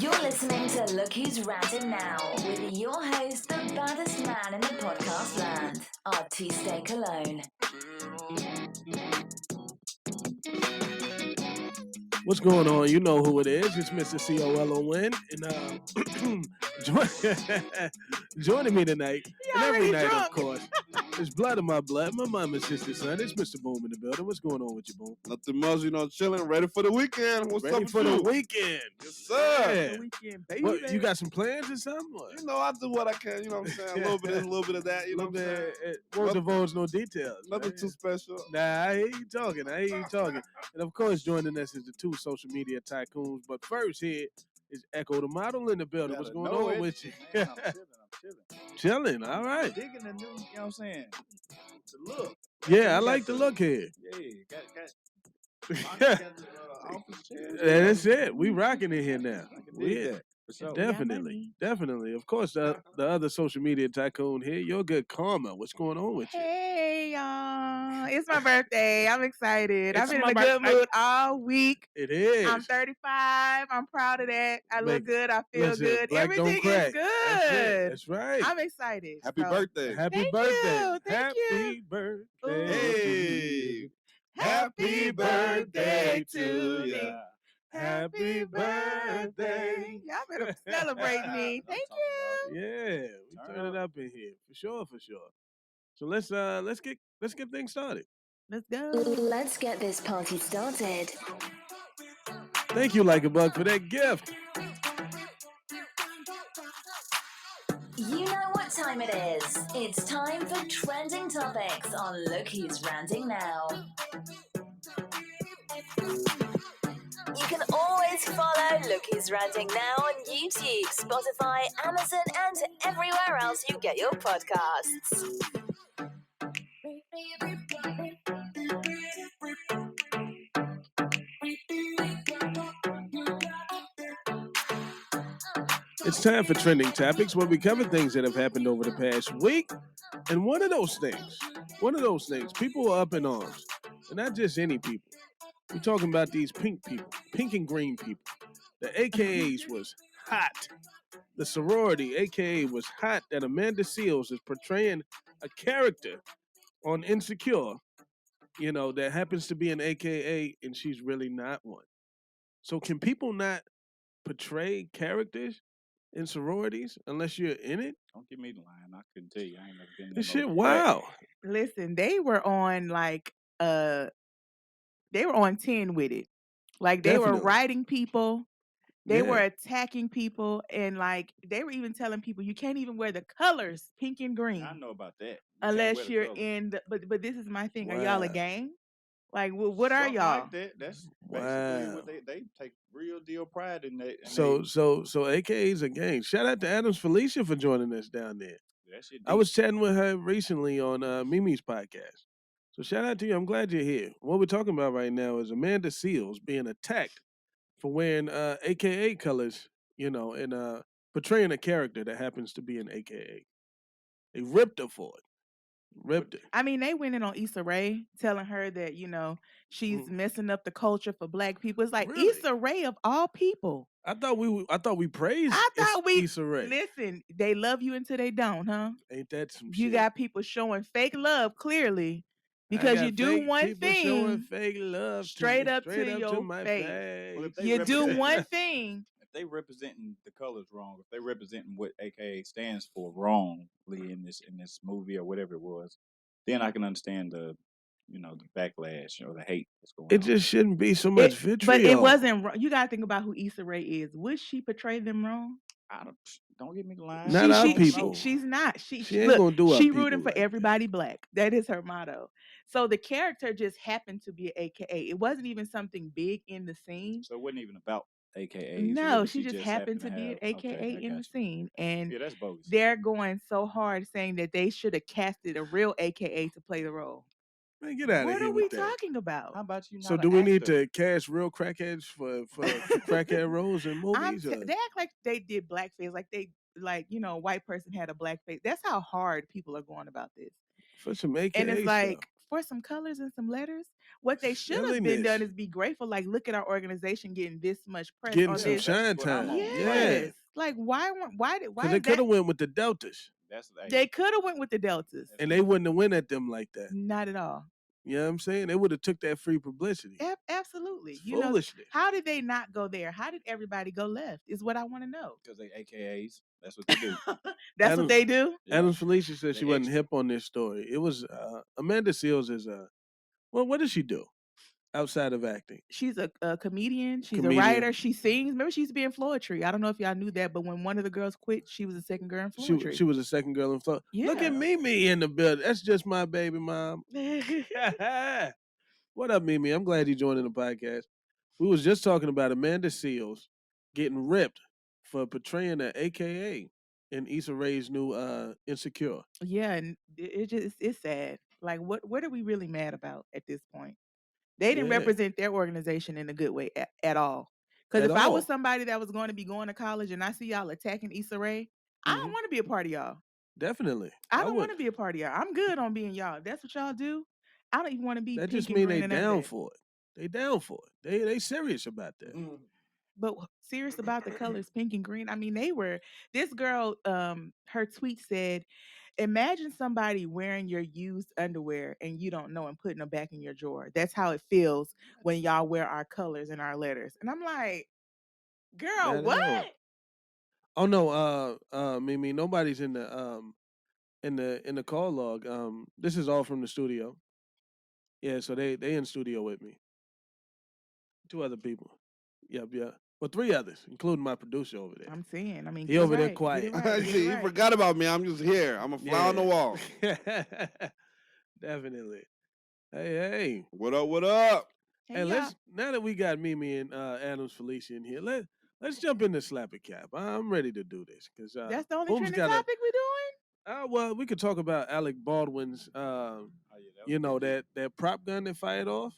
You're listening to Look Who's Ranting Now with your host, the baddest man in the podcast land, Artiste Cologne. What's going on? You know who it is. It's Mr. COLON. And joining me tonight, and every night, of course, is blood in my blood. My mama's sister's son. It's Mr. Boom in the building. What's going on with you, Boom? Nothing much, chilling, ready for the weekend. What's ready up for with the you? weekend? Yes, sir. The weekend, baby. What, you got some plans or something? Or? I do what I can, you know what I'm saying? A little bit of this, a little bit of that, you know what I'm saying? Won't divulge no details. Nothing too special. Nah, I hear you talking. And of course, joining us is the two social media tycoons. But first here is Ecko the Model in the building. What's going on with you? Man, I'm Chilling, all right. digging the new, you know what I'm saying? The look. Yeah, I like the look here. Got office chair. That's it. We rocking it here now. Yeah. So, Definitely. Of course, the other social media tycoon here, YourGoodKarma. What's going on with you? Hey, y'all. It's my birthday. I'm excited. It's I've been in my a good birthday. mood all week. It is. I'm 35. I'm proud of that. I look good. I feel listen, good. black don't Everything crack. is good. That's right. I'm excited. Happy birthday. Happy Thank birthday. you. Thank Happy birthday. Hey. Happy birthday to me. Happy birthday. Y'all better celebrate me. Thank you. Yeah, we turn it up in here. For sure. So let's get things started. Let's go. Let's get this party started. Thank you, LikaBug, for that gift. You know what time it is. It's time for trending topics on Look Who's Ranting Now. You can always follow Look Who's Ranting Now on YouTube, Spotify, Amazon, and everywhere else you get your podcasts. It's time for trending topics where we cover things that have happened over the past week. And one of those things, people are up in arms. And not just any people. We're talking about these pink people, pink and green people. The A.K.As was hot. The sorority, A.K.A, was hot that Amanda Seales is portraying a character on Insecure, that happens to be an A.K.A, and she's really not one. So can people not portray characters in sororities unless you're in it? Don't give me the line. I couldn't tell you. I ain't never been in This no shit, place. wow. Listen, they were on they were on 10 with it. Like they were Definitely. writing people, they Yeah. were attacking people, and like they were even telling people you can't even wear the colors pink and green I know about that. You can't unless wear the you're colors. in the but this is my thing. Are y'all a Wow. gang? Like what are Something y'all? like that. That's Wow. basically what they take real deal pride in that. So AKA's a gang. Shout out to Adams Felicia for joining us down there. That shit I was chatting with her recently on Mimi's podcast. So shout out to you. I'm glad you're here. What we're talking about right now is Amanda Seales being attacked for wearing AKA colors, and portraying a character that happens to be an AKA. They ripped her for it. Ripped her. I mean, they went in on Issa Rae, telling her that she's messing up the culture for Black people. It's like Really? Issa Rae of all people. I thought we praised Issa Rae. Listen. They love you until they don't, huh? Ain't that some You shit? got people showing fake love clearly I because got you do fake one people showing thing fake love straight up to your my face. Well, if they You do represent- one thing. If they representing the colors wrong, if they representing what AKA stands for wrongly in this movie or whatever it was, then I can understand the backlash or the hate that's going on. It just shouldn't be so much vitriol. But it wasn't wrong. You gotta think about who Issa Rae is. Would she portray them wrong? Don't give me the line. Not our people. She's not. She ain't gonna do our She people rooting for like that. everybody Black. That is her motto. So the character just happened to be an AKA. It wasn't even something big in the scene. So it wasn't even about AKA. No, she just happened to be an AKA in the scene. And Yeah, that's bogus. they're going so hard saying that they should have casted a real AKA to play the role. Man, get out of What here are we with that. talking about? How about you? So do we need to cast real crackheads for crackhead roles in movies? They act like they did blackface, like white person had a blackface. That's how hard people are going about this. For some AKA And it's like, stuff. for some colors and some letters, what they should have been done is be grateful. Like, look at our organization getting this much press getting on some this. shine time. Yes. Like, why Because they could have went with the Deltas. They could have went with the Deltas. And they wouldn't have went at them like that. Not at all. You know what I'm saying? They would have took that free publicity. Absolutely. It's foolishness. How did they not go there? How did everybody go left? Is what I want to know. Because they AKAs. That's what they do. That's what they do? Adams Felicia said she wasn't hip on this story. It was Amanda Seales is well, what does she do outside of acting? She's a comedian. She's a writer. She sings. Remember, she used to be in Floetry. I don't know if y'all knew that, but when one of the girls quit, she was the second girl in Floetry. She was the second girl in Floetry. Yeah. Look at Mimi in the building. That's just my baby mom. What up, Mimi? I'm glad you're joining the podcast. We was just talking about Amanda Seales getting ripped for portraying an A.K.A. in Issa Rae's new Insecure. Yeah, and it's sad. Like, what are we really mad about at this point? They didn't represent their organization in a good way at all. Because if I was somebody that was going to be going to college and I see y'all attacking Issa Rae, I don't want to be a part of y'all. Definitely. I don't want to be a part of y'all. I'm good on being y'all. If that's what y'all do, I don't even want to be. That just means they down for it. They down for it. They serious about that. But serious about the colors pink and green. I mean, this girl, her tweet said, imagine somebody wearing your used underwear and you don't know and putting them back in your drawer. That's how it feels when y'all wear our colors and our letters. And I'm like, girl, what? Oh no, Mimi, nobody's in the call log. This is all from the studio. Yeah, so they in studio with me. 2 other people. Yep. Well, 3 others, including my producer over there. I'm saying, I mean, he over there quiet. See, you forgot about me. I'm just here. I'm a fly on the wall. Definitely. Hey. What up? What up? Hey, now that we got Mimi and Adams Felicia in here, let's jump into Slap a Cap. I'm ready to do this because that's the only trending topic we're doing. Well, we could talk about Alec Baldwin's, that prop gun that fired off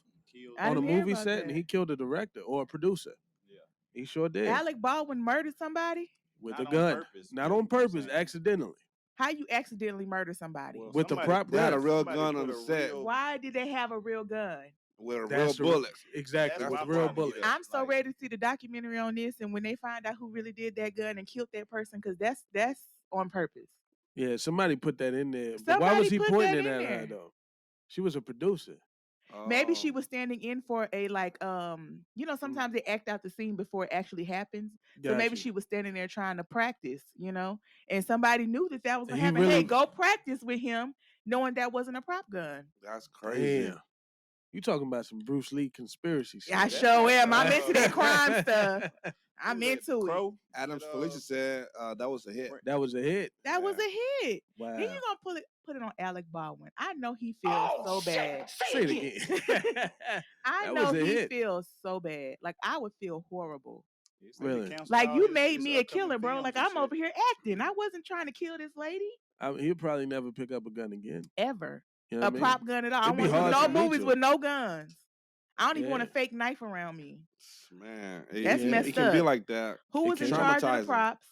on a movie set, and he killed a director or a producer. Yeah, he sure did. Alec Baldwin murdered somebody with a gun, not on purpose, accidentally. How you accidentally murder somebody? Well, with the prop gun. They had a real gun on the set. Why did they have a real gun? With real bullets. Exactly, with real bullets. I'm so ready to see the documentary on this, and when they find out who really did that gun and killed that person, because that's on purpose. Yeah, somebody put that in there. But why was he pointing it at her though? She was a producer. Maybe she was standing in for a sometimes they act out the scene before it actually happens. So maybe she was standing there trying to practice, and somebody knew that was going to happen. Hey, go practice with him, knowing that wasn't a prop gun. That's crazy. Damn. You talking about some Bruce Lee conspiracy stuff. Yeah, I sure am. I'm into that crime stuff. I'm into it. Adams Felicia said that was a hit. That was a hit. That was a hit. Wow. Then you gonna put it on Alec Baldwin. I know he feels so bad. Say it again. I know he feels so bad. Like I would feel horrible. Really? Like you made me a killer, bro. Like I'm over here acting. I wasn't trying to kill this lady. He'll probably never pick up a gun again. Ever. You know a prop gun at all. I want no movies with no guns. I don't even want a fake knife around me. Man, that's messed up. It can be like that. Who was in charge of the props?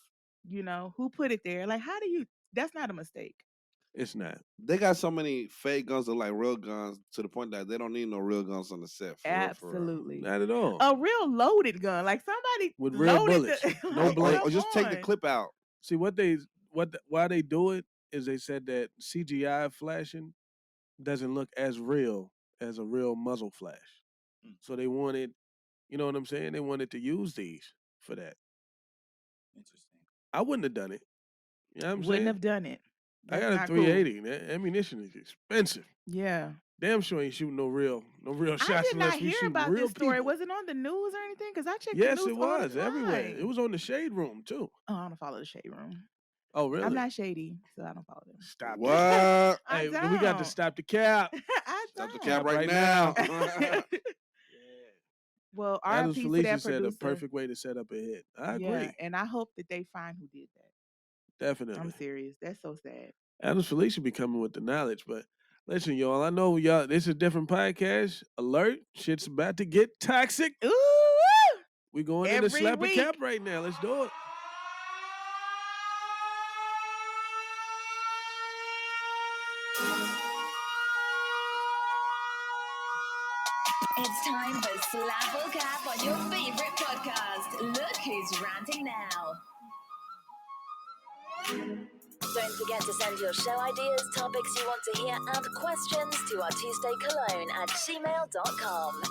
Who put it there? Like, how do you? That's not a mistake. It's not. They got so many fake guns that look like real guns to the point that they don't need no real guns on the set. Absolutely, not at all. A real loaded gun, like somebody with real bullets, no bullets. Or just take the clip out. See why they do it is they said that CGI flashing doesn't look as real as a real muzzle flash. So they wanted, you know what I'm saying? They wanted to use these for that. Interesting. I wouldn't have done it. You know what I'm saying? Wouldn't have done it. That's I got a 380. Cool. That ammunition is expensive. Yeah. Damn sure ain't shooting no real shots. I did not hear about this story. People. Was it on the news or anything? Because I checked yes, the news it was all the everywhere. It was on the Shade Room too. Oh, I don't follow the Shade Room. Oh, really? I'm not shady, so I don't follow them. Stop. What? Hey, we got to stop the cap. Stop the cap right now. Well, Adams Felicia said producer. a perfect way to set up a hit. I agree. And I hope that they find who did that. Definitely. I'm serious. That's so sad. Adams Felicia be coming with the knowledge, but listen, y'all, I know y'all, this is a different podcast. Alert, shit's about to get toxic. Ooh! We going into Slap a Cap right now. Let's do it. It's time for Slap or Cap on your favorite podcast. Look who's ranting now. Don't forget to send your show ideas, topics you want to hear, and questions to our tuesdaycologne@gmail.com.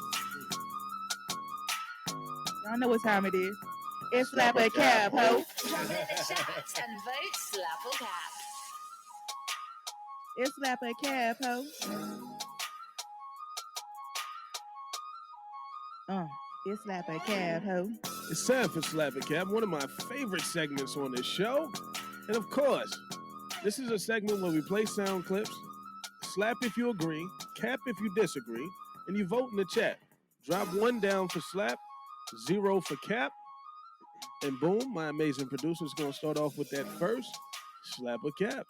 Y'all know what time it is. It's Slap or Cap, ho. Drop it in the chat and vote Slap or Cap. It's Slap or Cap, ho. It's Slap or Cap, ho. It's time for Slap and Cap, one of my favorite segments on this show. And of course, this is a segment where we play sound clips, slap if you agree, cap if you disagree, and you vote in the chat. Drop 1 down for slap, 0 for cap, and boom, my amazing producer is going to start off with that first slap or cap.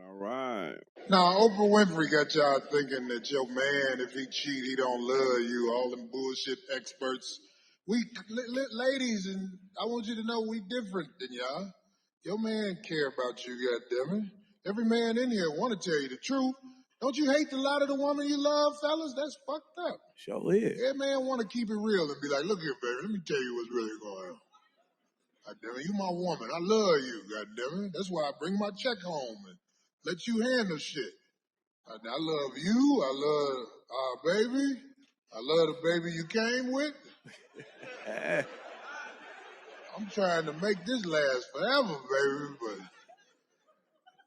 All right. Now, Oprah Winfrey got y'all thinking that your man, if he cheat, he don't love you. All them bullshit experts. We, ladies, and I want you to know we different than y'all. Your man care about you, goddammit. Every man in here want to tell you the truth. Don't you hate the lot of the woman you love, fellas? That's fucked up. Sure is. Every man want to keep it real and be like, look here, baby, let me tell you what's really going on. Goddammit, you my woman. I love you, goddammit. That's why I bring my check home and let you handle shit. I love you. I love our baby. I love the baby you came with. I'm trying to make this last forever, baby,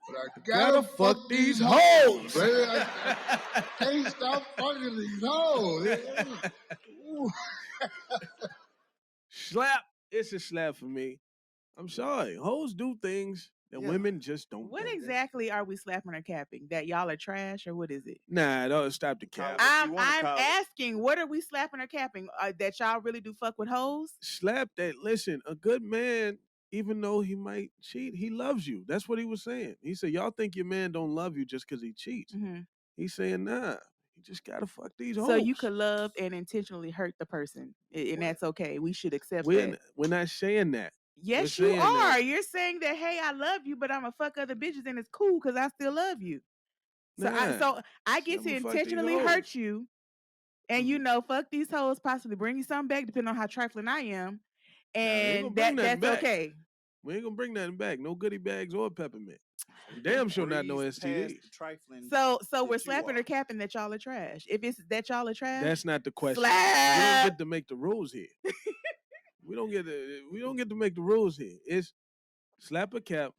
but I gotta fuck these hoes, baby. I can't stop fucking these hoes. Slap. It's a slap for me. I'm sorry. Hoes do things that women just don't What do. exactly are we slapping or capping? That y'all are trash, or what is it? Nah, don't stop the cap. I'm asking, what are we slapping or capping? That y'all really do fuck with hoes? Slap that. Listen, a good man, even though he might cheat, he loves you. That's what he was saying. He said, y'all think your man don't love you just because he cheats. Mm-hmm. He's saying, nah, you just gotta fuck these hoes. So you could love and intentionally hurt the person, and that's okay. We should accept that. We're not saying that. Yes, you are. You're saying that, hey, I love you, but I'm gonna fuck other bitches, and it's cool because I still love you. So I get to intentionally hurt you, and fuck these hoes, possibly bring you something back, depending on how trifling I am, and that's back. okay. We ain't gonna bring nothing back. No goodie bags or peppermint. Damn sure not no STDs. So we're slapping or capping that y'all are trash. If it's that y'all are trash, that's not the question. Slap. You don't get to make the rules here. We don't get to make the rules here. It's slap or cap.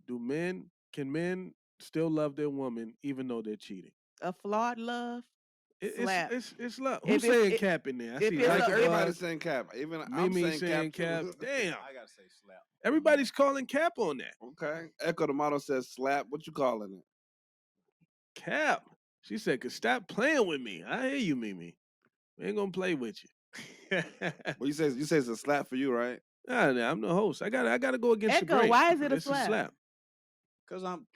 Can men still love their woman even though they're cheating? A flawed love. Slap. It's love. Who's saying cap in there? I see everybody's saying cap. Even I'm saying cap. Damn. I gotta say slap. Everybody's calling cap on that. Okay. Ecko the Model says slap. What you calling it? Cap. She said, "Cause stop playing with me." I hear you, Mimi. We ain't gonna play with you. Well, you say it's a slap for you, right? Nah, I'm the host. I gotta go against Echo, the grain. why is it a It's slap? Cause I'm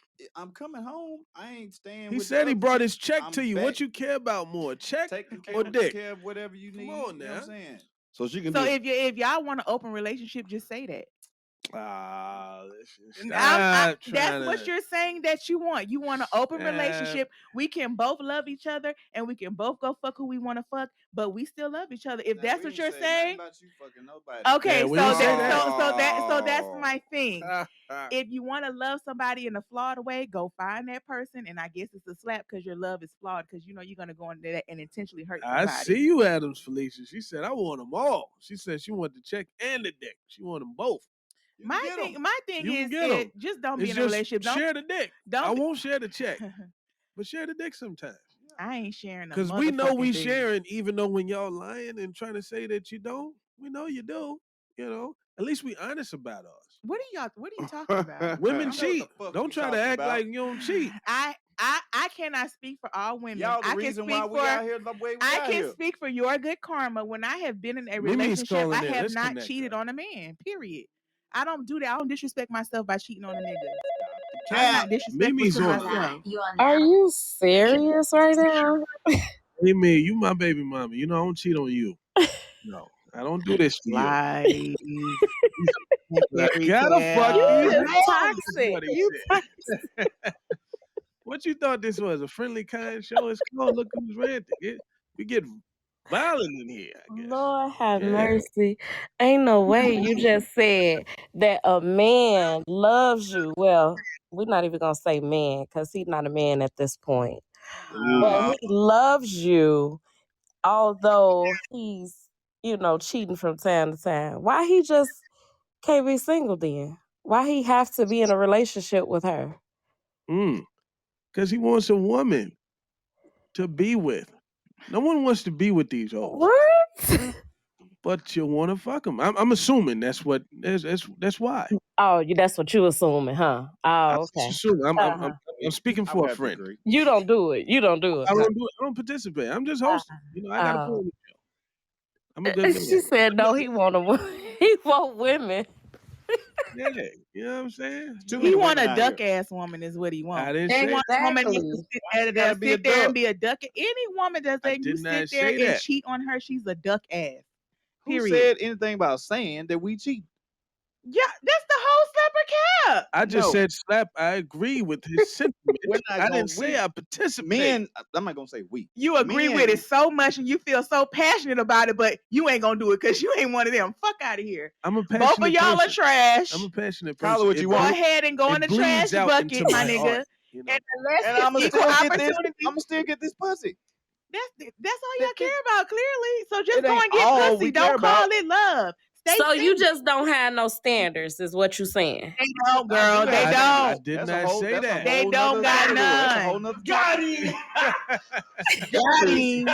coming home. I ain't staying. He with said he brought his check I'm to you. back. What you care about more, check Taking or dick? care of whatever you need. Come on now. You know what I'm saying? So she can. So if y'all want an open relationship, just say that. That's what you're saying that you want. You want an open relationship. We can both love each other and we can both go fuck who we want to fuck, but we still love each other. If that's what you're saying, about you fucking nobody. okay. So that's my thing. If you want to love somebody in a flawed way, go find that person, and I guess it's a slap because your love is flawed because you're gonna go into that and intentionally hurt somebody. I see you, Adams Felicia. She said I want them all. She said she want the check and the dick. She want them both. My thing is just don't be in a relationship. Don't share the dick. I won't share the check, but share the dick sometimes. I ain't sharing because we know we sharing, even though when y'all lying and trying to say that you don't, we know you do. At least we honest about us. What are you talking about? Women cheat. Don't try to act like you don't cheat. I cannot speak for all women. Y'all the reason why we out here the way we I out can here. Speak for your good karma. When I have been in a relationship, I have not cheated on a man. Period. I don't do that. I don't disrespect myself by cheating on a nigga. I'm not disrespectful to myself. Are you serious right now? Hey, me, you my baby mama. I don't cheat on you. No, I don't do this to you. Lies. Gotta fuck you these toxic. You toxic. What you thought this was? A friendly, kind show? It's called Look Who's Ranting. we get violent in here, I guess. Lord have Yeah. mercy. Ain't no way you just said that a man loves you. Well, we're not even going to say man because he's not a man at this point. But he loves you, although he's, cheating from time to time. Why he just can't be single then? Why he have to be in a relationship with her? Because he wants a woman to be with. No one wants to be with these hoes. What? But you want to fuck them. I'm assuming that's why. Oh, that's what you assuming, huh? Oh, okay. I'm speaking for a friend. You don't do it. I don't do it. I don't participate. I'm just hosting. I got to put on the show. I'm a good man. She said no. He want he want women. Yeah, you know what I'm saying? He want a duck ass woman is what he wants. I didn't say want a woman that can sit there and be a duck. Any woman that's letting you sit there and cheat on her, she's a duck ass. Who said anything about saying that we cheat? Yeah, that's the whole slapper cap. I just said slap. I agree with his sentiment. I didn't say I participate. Men, I'm not gonna say we. You agree with it so much and you feel so passionate about it, but you ain't gonna do it because you ain't one of them. Fuck out of here. I'm a passionate Both of y'all person. are trash. I'm a passionate person. Call it what you want. Go ahead and go in the trash bucket, my nigga. Art, And I'm gonna still get this pussy. That's all y'all care about, clearly. So just go and get pussy. Don't call it love. So you just don't have no standards, is what you saying? They don't, girl. They don't. I did not say that. They don't got none. Got him. Got him.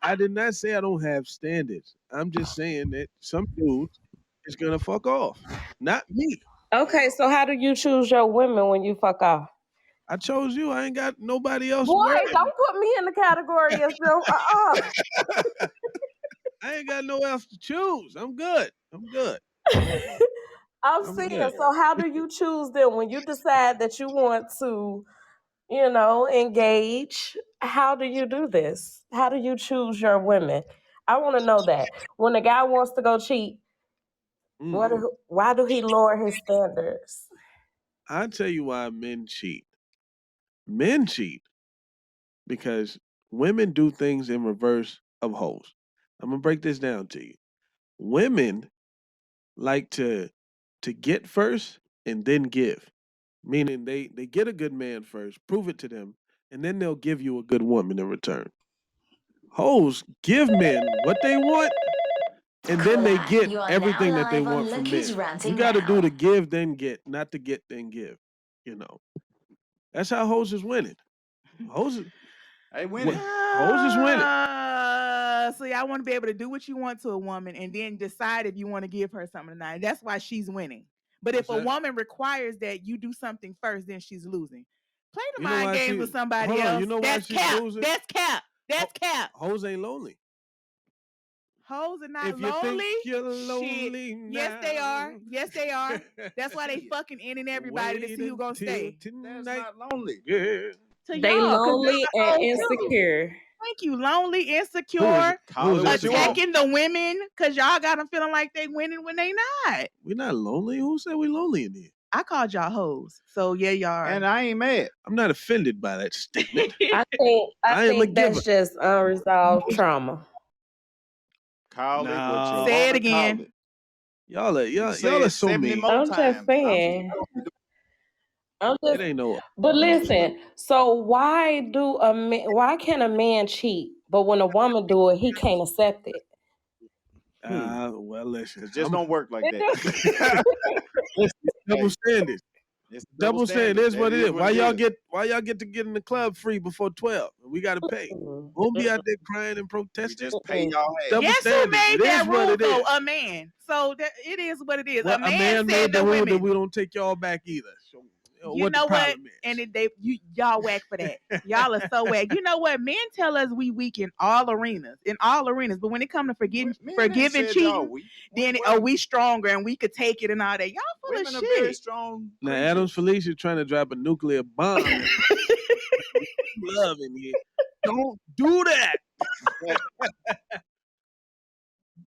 I did not say I don't have standards. I'm just saying that some dudes is gonna fuck off, not me. Okay, so how do you choose your women when you fuck off? I chose you. I ain't got nobody else. Boy, don't put me in the category as them. I ain't got no else to choose. I'm good. I'm saying, so how do you choose them when you decide that you want to, engage? How do you do this? How do you choose your women? I want to know that. When a guy wants to go cheat, why do he lower his standards? I'll tell you why men cheat. Men cheat because women do things in reverse of hoes. I'm gonna break this down to you. Women like to get first and then give. Meaning they get a good man first, prove it to them, and then they'll give you a good woman in return. Hoes give men what they want, and then they get everything that they want from men. You got to do the give then get, not the get then give. That's how hoes is winning. Hoes is winning. So y'all want to be able to do what you want to a woman and then decide if you want to give her something or not. That's why she's winning. But if a woman requires that you do something first, then she's losing. Play the mind games with somebody else. That's cap. That's cap. That's cap. Hoes ain't lonely. Hoes are not if you lonely. Think you're lonely now. Yes, they are. Yes, they are. That's why they fucking in everybody to see who gonna stay. That's not lonely. Yeah. They lonely and insecure. Thank you. Lonely, insecure, attacking the women because y'all got them feeling like they winning when they not. We're not lonely. Who said we lonely in here? I called y'all hoes. So yeah, y'all are. And I ain't mad. I'm not offended by that statement. I think that's just unresolved trauma. Call it what you say it again. Y'all are so mean. I'm just saying. It ain't no. But listen, so why can a man cheat, but when a woman do it, he can't accept it? Well, listen, it just don't work like that. Double standards. It's double standard. That's what it is. Why y'all get to get in the club free before 12? We got to pay. Won't be out there crying and protesting. Just pay y'all. Guess who made that rule though? A man. So it is what it is. Well, a man made the rule that we don't take y'all back either. So you know what? And y'all whack for that. Y'all are so whack. You know what? Men tell us we weak in all arenas. But when it comes to forgiving cheating, then we stronger and we could take it and all that. Y'all full of shit. Are very strong. Now Adam's Felicia trying to drop a nuclear bomb. Love in here. Don't do that.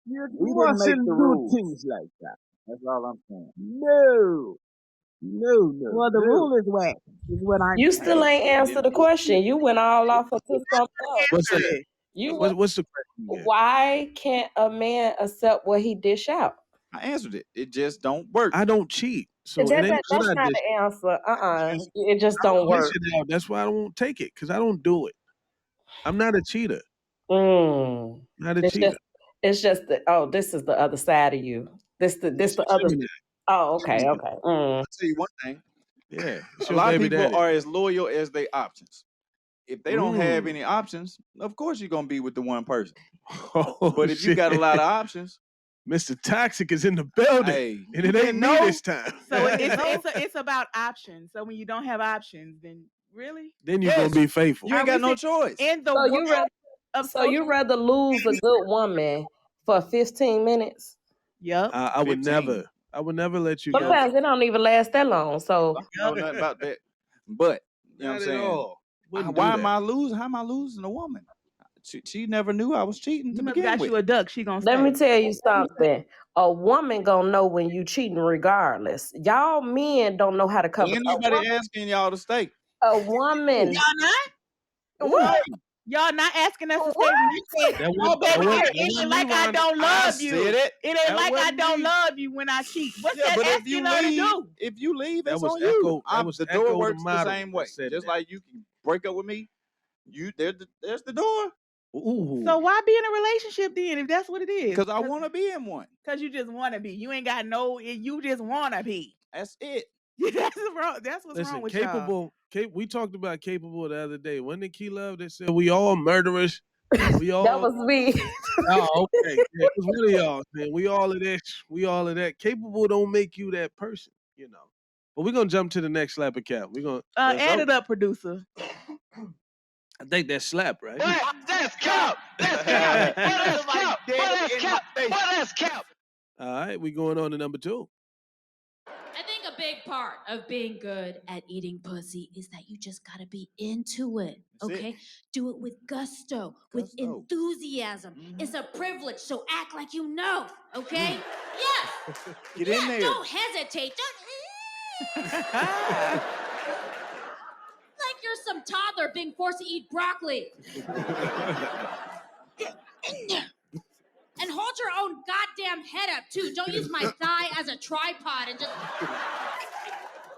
We mustn't do things like that. That's all I'm saying. No. Well, the rule is whack. Is what I'm You still ain't answered the question. You went all off into something else. What's that? What's the question again? Why can't a man accept what he dish out? I answered it. It just don't work. I don't cheat, so That's it ain't not good. the answer. It just I don't dish work. it out. That's why I don't take it, because I don't do it. I'm not a cheater. Not a cheater. It's just this is the other side of you. This the other. Gemini. Oh, okay. I'll tell you one thing. Yeah, it's A your lot of baby people daddy. are as loyal as their options. If they don't have any options, of course you're gonna be with the one person. But if you got a lot of options, Mr. Toxic is in the building, hey, and it ain't me this time. So it's about options. So when you don't have options, then really, Then you're gonna be faithful. You ain't got no choice. In the So world of you rather lose a good woman for 15 minutes? Yep. I would 15. never. I would never let you go. Sometimes it don't even last that long. So I don't know nothing about that. But you know what I'm Not at saying? all. Wouldn't Why do am that. I losing? How am I losing a woman? She never knew I was cheating to You must begin got with. you a duck. She gonna let stay. me tell you something. A woman gonna know when you cheating regardless. Y'all men don't know how to cover. Ain't nobody asking y'all to stay. A woman. Y'all not? What? Y'all not asking us to stay. What? You said, That "Oh, would- baby, that would- it that ain't wouldn't like be I Rhonda. don't love you. said it. It ain't That like I wasn't don't me. love you when I cheat." What's Yeah, that but if asking you her to leave, do? That it's was on you. Ecko. That was The Ecko door the works the Model same that way. said Just that. like you can break up with me, there's the door. Ooh. So why be in a relationship then if that's what it is? Because I want to be in one. Because you just want to be. You ain't got no. You just want to be. That's it. That's wrong. That's what's Listen, wrong with y'all. we talked about capable the other day. Wasn't it Key Love that said we all murderers? We all. That was me. Oh, okay. Yeah, it was one of y'all, man. We all of that. We all of that. Capable don't make you that person, you know. But we're gonna jump to the next slap account. We're gonna Add it up, producer. I think that's slap, right? That's cap. That's cap. That's cap. That's cap. That's cap. All right, we going on to number 2. I think a big part of being good at eating pussy is that you just gotta be into it. That's Okay? it. Do it with gusto, with enthusiasm. It's a privilege, so act like you know. Okay? Yes. Get in there. Don't hesitate. Don't like you're some toddler being forced to eat broccoli. And hold your own goddamn head up too. Don't use my thigh as a tripod and just.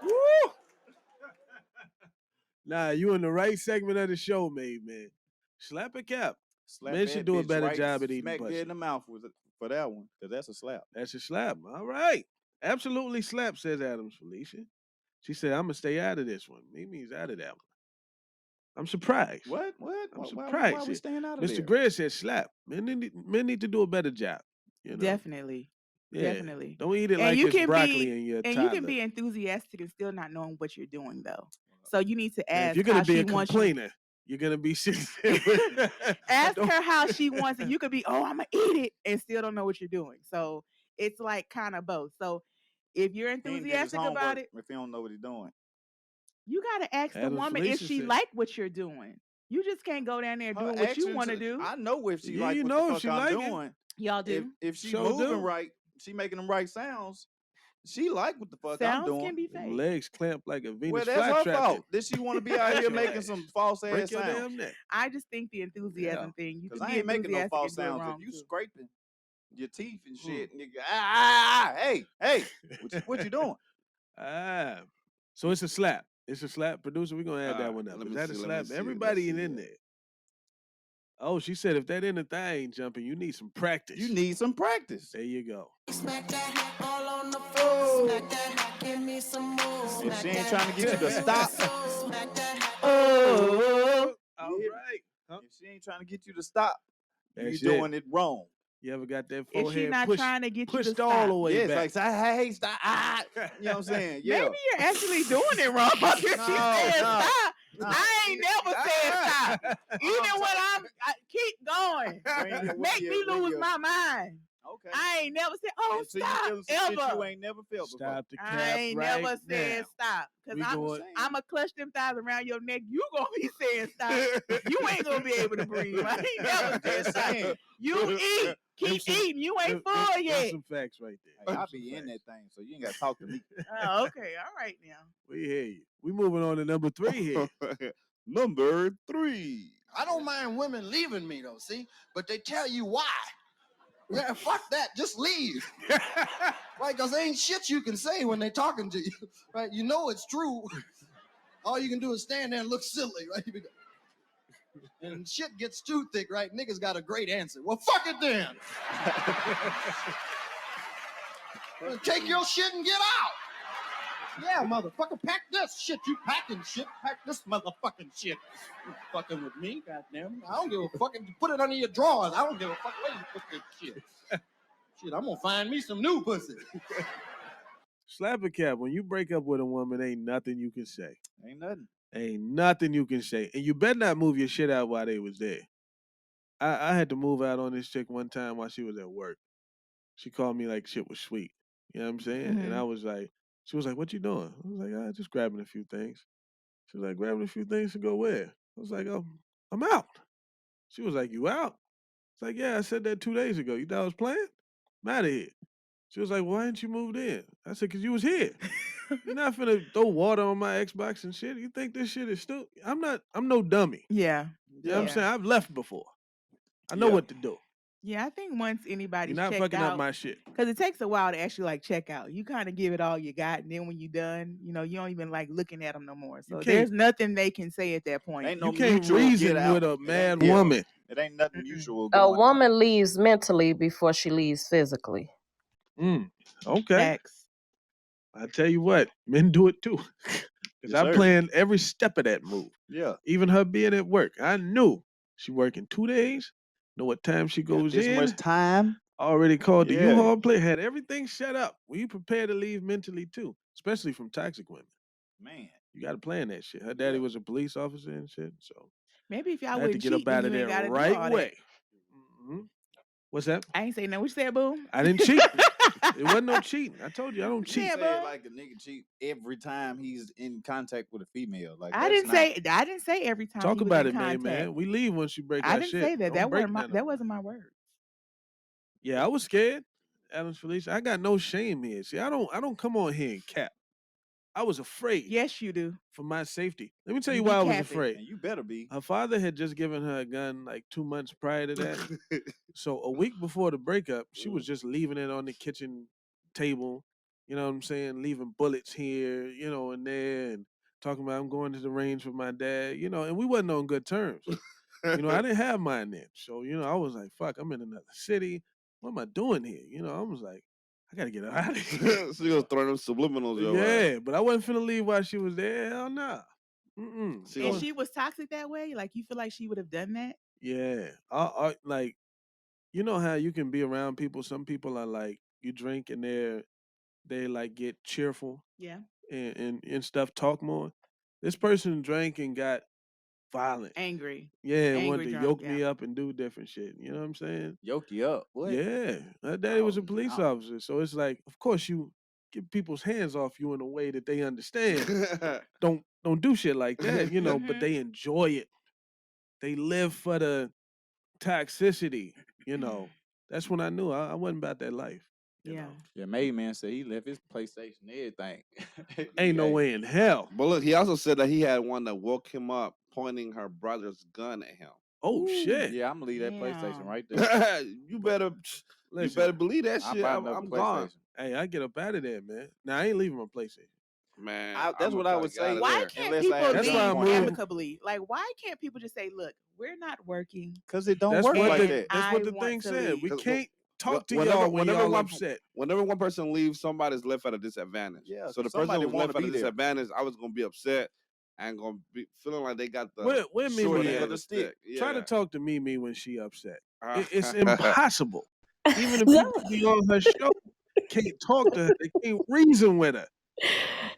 Woo! Nah, you in the right segment of the show, man. Slap a cap. Slap Men that should do a bitch better right job at eating smack pussy. dead in the mouth for that one, because that's a slap. That's a slap. All right. Absolutely slap, says Adams Felicia. She said, I'm going to stay out of this one. Mimi's out of that one. I'm surprised. What? I'm surprised. Why are we staying out of Mr. there? Grizz said slap. Men need to do a better job. You know? Definitely. Yeah. Definitely. Don't eat it And like you it's can broccoli be, in your and toddler. you can be enthusiastic and still not knowing what you're doing though. So you need to Now, ask if you're going how to be she a wants you. complainer, you're going to be sitting there with... Ask her how she wants it. You could be, oh, I'm gonna eat it, and still don't know what you're doing. So it's like kind of both. So if you're He ain't did his enthusiastic about homework it, if he don't know what he's doing. you gotta ask the Adams woman if Felicia she said- like what you're doing. You just can't go down there Her doing what you actions, want to do. I know if she Yeah, like you what know the if fuck she I'm like it. doing. Y'all do. If she Sure moving do. right, she making them right sounds. She like what the fuck Sounds I'm doing. can be Them fake. legs clamped like a Venus Well, that's her flytrap. fault. Did she want to be out here Your making ass. some false Break ass your sounds? damn neck. I just think the enthusiasm thing. You Because can I be ain't making no enthusiastic false and do it sounds. wrong If you too. scraping your teeth and shit, and you go, hey, what you doing? So it's a slap. It's a slap. Producer, we're going to add that one up. let Is me that a see, let me slap? see, Everybody let's in see. there. Oh, she said if that inner thigh ain't jumping, you need some practice. You need some practice. There you go. Smack that hat all on the floor. Smack that hat, give me some more. If she ain't trying to get you to stop, Smack that hat. Oh, all Yeah. right. Huh? if she ain't trying to get you to stop, you're That's doing it wrong. You ever got that If she forehead not pushed, trying to get you to pushed all the stop. way Yeah, it's back? like, say, hey, stop. You know what I'm saying? Yeah. Maybe you're actually doing it wrong. If she said stop, no. I ain't never said stop. Even when I keep going, make me lose my mind. Okay. I ain't never said, oh, Until you stop, feeling some shit ever. you ain't never felt before. Stop the cap I ain't right never said now. stop. Because We going- I'm going to clutch them thighs around your neck. You going to be saying stop. You ain't going to be able to breathe. I ain't never said Just stop. saying. You eat. Keep eating. You ain't full yet. Some facts right there. Hey, I'll Some be in facts. that thing, so you ain't got to talk to me. Oh, okay. All right now. We hear you. We moving on to number 3 here. Number 3. I don't mind women leaving me though, see? But they tell you why. Yeah, fuck that. Just leave. Right? Because there ain't shit you can say when they talking to you. Right? You know it's true. All you can do is stand there and look silly, right? And shit gets too thick, right? Niggas got a great answer. Well, fuck it then. Well, take your shit and get out. Yeah, motherfucker, pack this shit. You packing shit. Pack this motherfucking shit. You fucking with me, goddamn. I don't give a fucking. Put it under your drawers. I don't give a fuck where you put this shit. Shit, I'm gonna find me some new pussy. Slap a cap. When you break up with a woman, ain't nothing you can say. Ain't nothing. Ain't nothing you can say. And you better not move your shit out while they was there. I had to move out on this chick one time while she was at work. She called me like shit was sweet. You know what I'm saying? And I was like, she was like, what you doing? I was like, just grabbing a few things. She was like, grabbing a few things to go where? I was like, oh, I'm out. She was like, you out? It's like, yeah, I said that 2 days ago. You thought I was playing? I'm out of here. She was like, well, why didn't you move in? I said, because you was here. You're not finna throw water on my Xbox and shit. You think this shit is stupid? I'm no dummy. Yeah. You know what I'm saying? I've left before. I know what to do. Yeah, I think once anybody's You're not checked fucking out, up my shit. because it takes a while to actually like check out. You kind of give it all you got, and then when you're done, you know, you don't even like looking at them no more. So there's nothing they can say at that point. Ain't no You can't mutual reason get out. with a mad woman. It ain't nothing mutual A going on. woman leaves mentally before she leaves physically. Okay. Facts. I tell you what, men do it too. Because I planned every step of that move. Yeah. Even her being at work. I knew she working 2 days, know what time she goes this in. much time. Already called the U-Haul play, had everything set up. Were you prepared to leave mentally too? Especially from toxic women. Man. You got to plan that shit. Her daddy was a police officer and shit, so Maybe if y'all I had to wouldn't get cheat, up out then of you ain't there gotta do right all way. that. What's that? I ain't saying no. What you said, boo? I didn't cheat. It wasn't no cheating. I told you I don't cheat. Yeah, Say boo. like a nigga cheat every time he's in contact with a female. Like I didn't say every time. Talk he was about in it, contact. man. We leave once you break I our didn't shit. say that. Don't break none of That wasn't my word. Yeah, I was scared. Adams Felicia, I got no shame here. See, I don't come on here and cap. I was afraid. Yes, you do. For my safety. Let me tell You you be why I was capping. afraid. And you better be. Her father had just given her a gun like 2 months prior to that. So a week before the breakup, she was just leaving it on the kitchen table. You know what I'm saying? Leaving bullets here, you know, and there, and talking about I'm going to the range with my dad, you know, and we wasn't on good terms. You know, I didn't have mine then. So, you know, I was like, fuck, I'm in another city. What am I doing here? You know, I was like, I gotta get out of here. So you was throwing them subliminals your Yeah, but I wasn't finna leave while she was there. Hell nah. And she was toxic that way? Like, you feel like she would have done that? Yeah. Like, you know how you can be around people. Some people are like, you drink and they like get cheerful. Yeah. And stuff, talk more. This person drank and got violent. Angry. Yeah, Angry wanted to drunk, yoke me up and do different shit. You know what I'm saying? Yoke you up. What? Yeah. Her daddy was a police officer. So it's like, of course you get people's hands off you in a way that they understand. Don't do shit like that, you know, but they enjoy it. They live for the toxicity, you know. That's when I knew I wasn't about that life. You know? Yeah, Made Man said he left his PlayStation and everything. Ain't no way in hell. But look, he also said that he had one that woke him up pointing her brother's gun at him. Oh shit. Yeah, I'm gonna leave that PlayStation right there. You better believe that shit. I'm gone. Hey, I get up out of there, man. Now I ain't leaving my PlayStation. Man, that's what I would say. Why can't people That's why I'm leave moving. amicably? Like, why can't people just say, look, we're not working? Because it don't That's work what like the, that. That's what I the want thing to said. leave. We can't talk to Whenever- y'all when whenever y'all one- upset. Whenever one person leaves, somebody's left at a disadvantage. Yeah, So the 'cause person somebody who was wanna left at a be there. disadvantage, I was gonna be upset and gonna be feeling like they got the Where short Mimi end at? of the stick. Yeah. Try to talk to Mimi when she upset. It's impossible. Even if people be on her show, can't talk to her. They can't reason with her.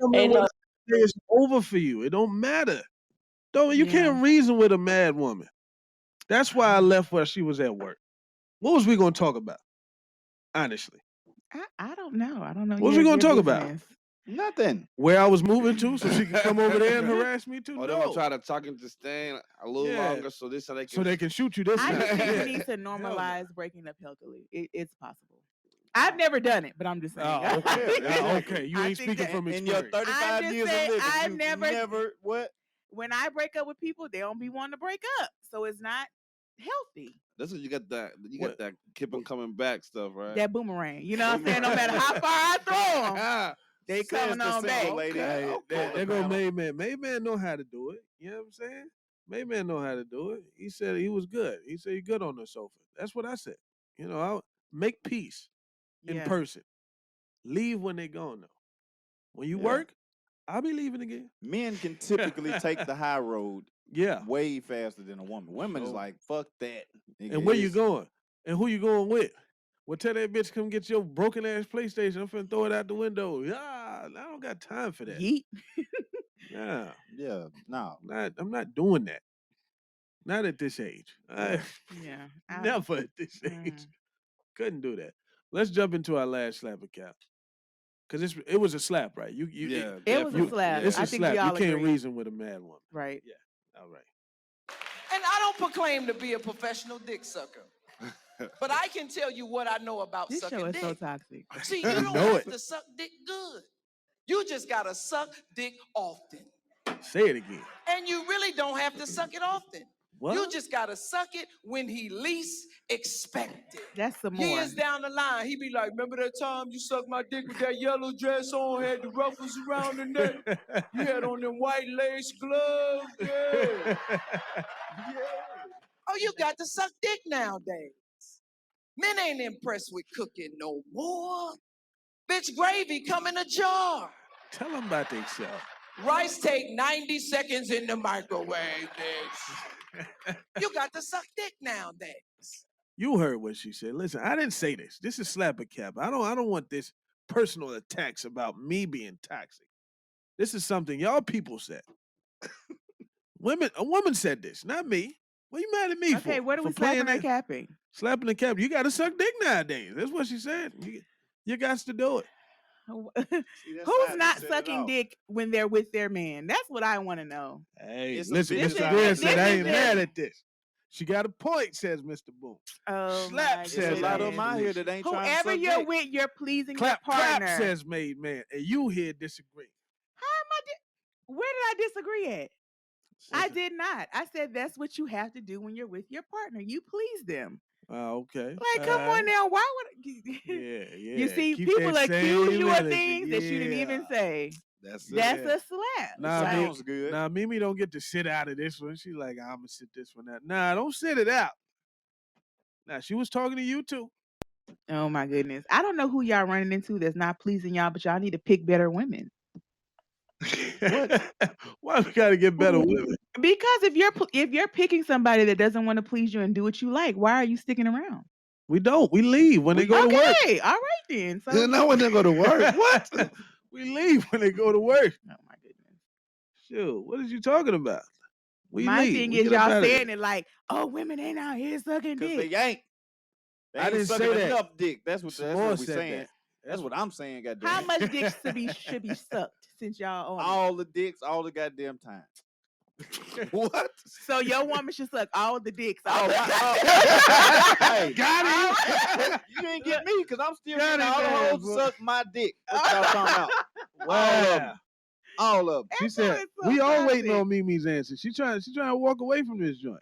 Tell me Ain't when no- it's over for you. It don't matter. You can't reason with a mad woman. That's why I left while she was at work. What was we gonna talk about? Honestly. I don't know. I don't know. What was we gonna talk about? Nothing. Where I was moving to so she could come over there and harass me too? Or they're gonna try to talk into staying a little longer so they can shoot you this I time. just think Yeah. we need to normalize breaking up healthily. It's possible. I've never done it, but I'm just saying. Okay. You I ain't think speaking that from In experience. your 35 I'm just years saying, of living, I've you never- never what? when I break up with people, they don't be wanting to break up, so it's not healthy. That's what you got that. You got that keep on coming back stuff, right? That boomerang. You know what I'm saying? No matter how far I throw them, they Says coming the on back. single lady. Okay. Okay. There go Made Man. Made Man know how to do it. You know what I'm saying? Made Man know how to do it. He said he was good. He said he good on the sofa. That's what I said. You know, I'll make peace in Yeah. person. Leave when they gone though. When you Yeah. work, I'll be leaving again. Men can typically take the high road Yeah. way faster than a woman. Women is So- like, fuck that. nigga. And where you It's- going? And who you going with? Well, tell that bitch come get your broken ass PlayStation. I'm finna throw it out the window. Yeah, I don't got time for that. Yeet. Nah, Yeah, no. I'm not doing that. Not at this age. Yeah. Never at this age. Couldn't do that. Let's jump into our last slap of cap. Because it was a slap, right? Yeah, It was a slap. It's I a think slap. we all You can't agree. reason with a mad woman. Right. Yeah. All right. And I don't proclaim to be a professional dick sucker. But I can tell you what I know about This sucking show is dick. so toxic. See, you don't know have it. to suck dick good. You just gotta suck dick often. Say it again. And you really don't have to suck it often. What? You just gotta suck it when he least expect it. That's some more. Years down the line, he be like, remember that time you sucked my dick with that yellow dress on, had the ruffles around the neck? You had on them white lace gloves, yeah. Oh, you got to suck dick nowadays. Men ain't impressed with cooking no more. Bitch, gravy come in a jar. Tell them about themselves. Rice take 90 seconds in the microwave, bitch. You got to suck dick nowadays. You heard what she said. Listen, I didn't say this. This is slap a cap. I don't want this personal attacks about me being toxic. This is something y'all people said. A woman said this, not me. What you mad at me for? Okay, what are we For playing slapping or that? capping? Slapping the cap. You got to suck dick nowadays. That's what she said. You got to do it. Who's not sucking dick when they're with their man? That's what I want to know. Hey, It's listen, some Mr. bitches out Greer here said that I do ain't that. mad at this. She got a point, says Mr. Boom. Oh, Slap my says There's a lot of goodness. them out here that ain't trying to Whoever suck you're dick. with, you're pleasing Clap, your partner. clap, says Made Man. And you here disagree. How am I? Where did I disagree at? I did not. I said that's what you have to do when you're with your partner. You please them. Oh, okay. Like, come on now. Why would Yeah. you see? Keep People that accuse same you of energy. things that you didn't even say. That's it. That's Yeah. a slap. Nah, Like, Sounds good. Nah, Mimi don't get to sit out of this one. She's like, I'm gonna sit this one out. Nah, don't sit it out. Nah, she was talking to you too. oh my goodness. I don't know who y'all running into that's not pleasing y'all, but y'all need to pick better women. What? Why we gotta get better women? Because if you're picking somebody that doesn't want to please you and do what you like, why are you sticking around? We don't. We leave when they go to work. Okay, all right then. So Not when they go to work. What? We leave when they go to work. oh my goodness. Shoot, what is you talking about? We My leave. thing We is get up y'all outta saying there. it like, oh, women ain't out here sucking Because dick. they ain't. They I ain't didn't sucking say that. enough dick. That's what S'more we said saying. that. That's what I'm saying, goddamn. How much dick should be sucked since y'all own it? All the dicks, all the goddamn time. What? So your woman should suck all the dicks. Oh, All the hey, Got him. you didn't get me because I'm still Got getting him, all the man, hoes boy. suck my dick. What y'all talking about? Wow. All of them. She said, so we all waiting toxic. on Mimi's answer. She trying to walk away from this joint.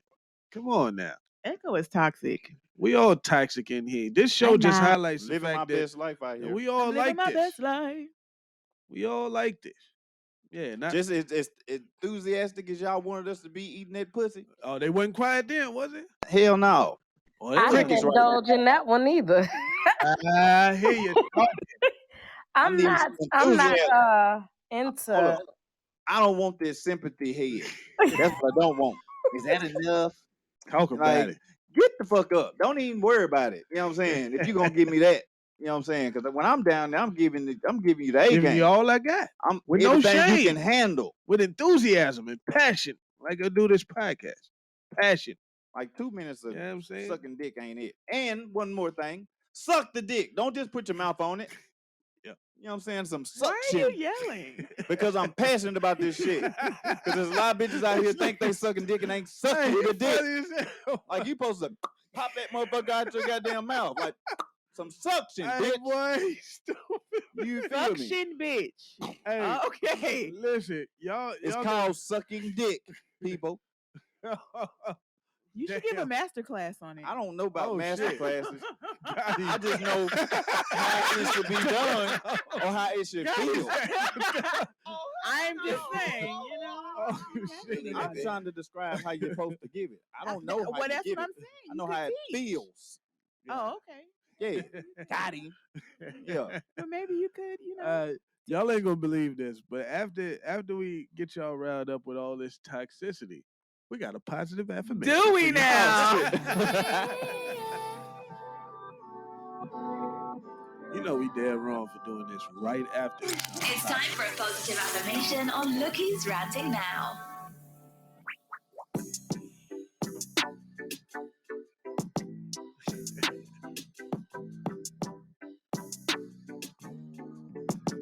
Come on now. Ecko is toxic. We all toxic in here. This show I'm just not. highlights the Living my fact that best life out here. we all I'm living like my this. best life. We all like this. Yeah, not Just as enthusiastic as y'all wanted us to be eating that pussy. oh, they wasn't quiet then, was it? Hell no. Oh, I didn't Crickets right indulge in that one either. I hear you. I'm needing not. some I'm not enthusiasm. into. Hold up. I don't want this sympathy head. That's what I don't want. Is that enough? Talk about Like, it. get the fuck up. Don't even worry about it. You know what I'm saying? If you're gonna give me that, you know what I'm saying? Because when I'm down there, I'm giving you the A Giving game. you all I got. I'm with no everything you shame. can handle. With enthusiasm and passion, like I do this podcast. Passion. Like 2 minutes of You know what I'm saying? sucking dick ain't it. And one more thing, suck the dick. Don't just put your mouth on it. Yeah. You know what I'm saying? Some Why are suction. you yelling? Because I'm passionate about this shit. Because there's a lot of bitches out here think they sucking dick and ain't Hey, sucking you the dick. funny as hell. Like you supposed to pop that motherfucker out your goddamn mouth. Like Some suction, Hey, bitch. boy, stupid. You feel me? Suction, bitch. Hey, Okay. listen, y'all. It's y'all called sucking dick, people. You should give a master class on it. I don't know about master shit. classes. I just know how it should be done or how it should feel. I'm just saying, you know. Oh, shit. I'm trying to describe how you're supposed to give it. I don't know how Well, you that's give what it. I'm saying. I know how it feels. Oh, okay. Yeah, got him. Yeah. Well, maybe you could, you know. Y'all ain't gonna believe this, but after we get y'all riled up with all this toxicity, we got a positive affirmation. Do we for y'all. now? You know we dead wrong for doing this right after. It's time for a positive affirmation on Look Who's Ranting Now.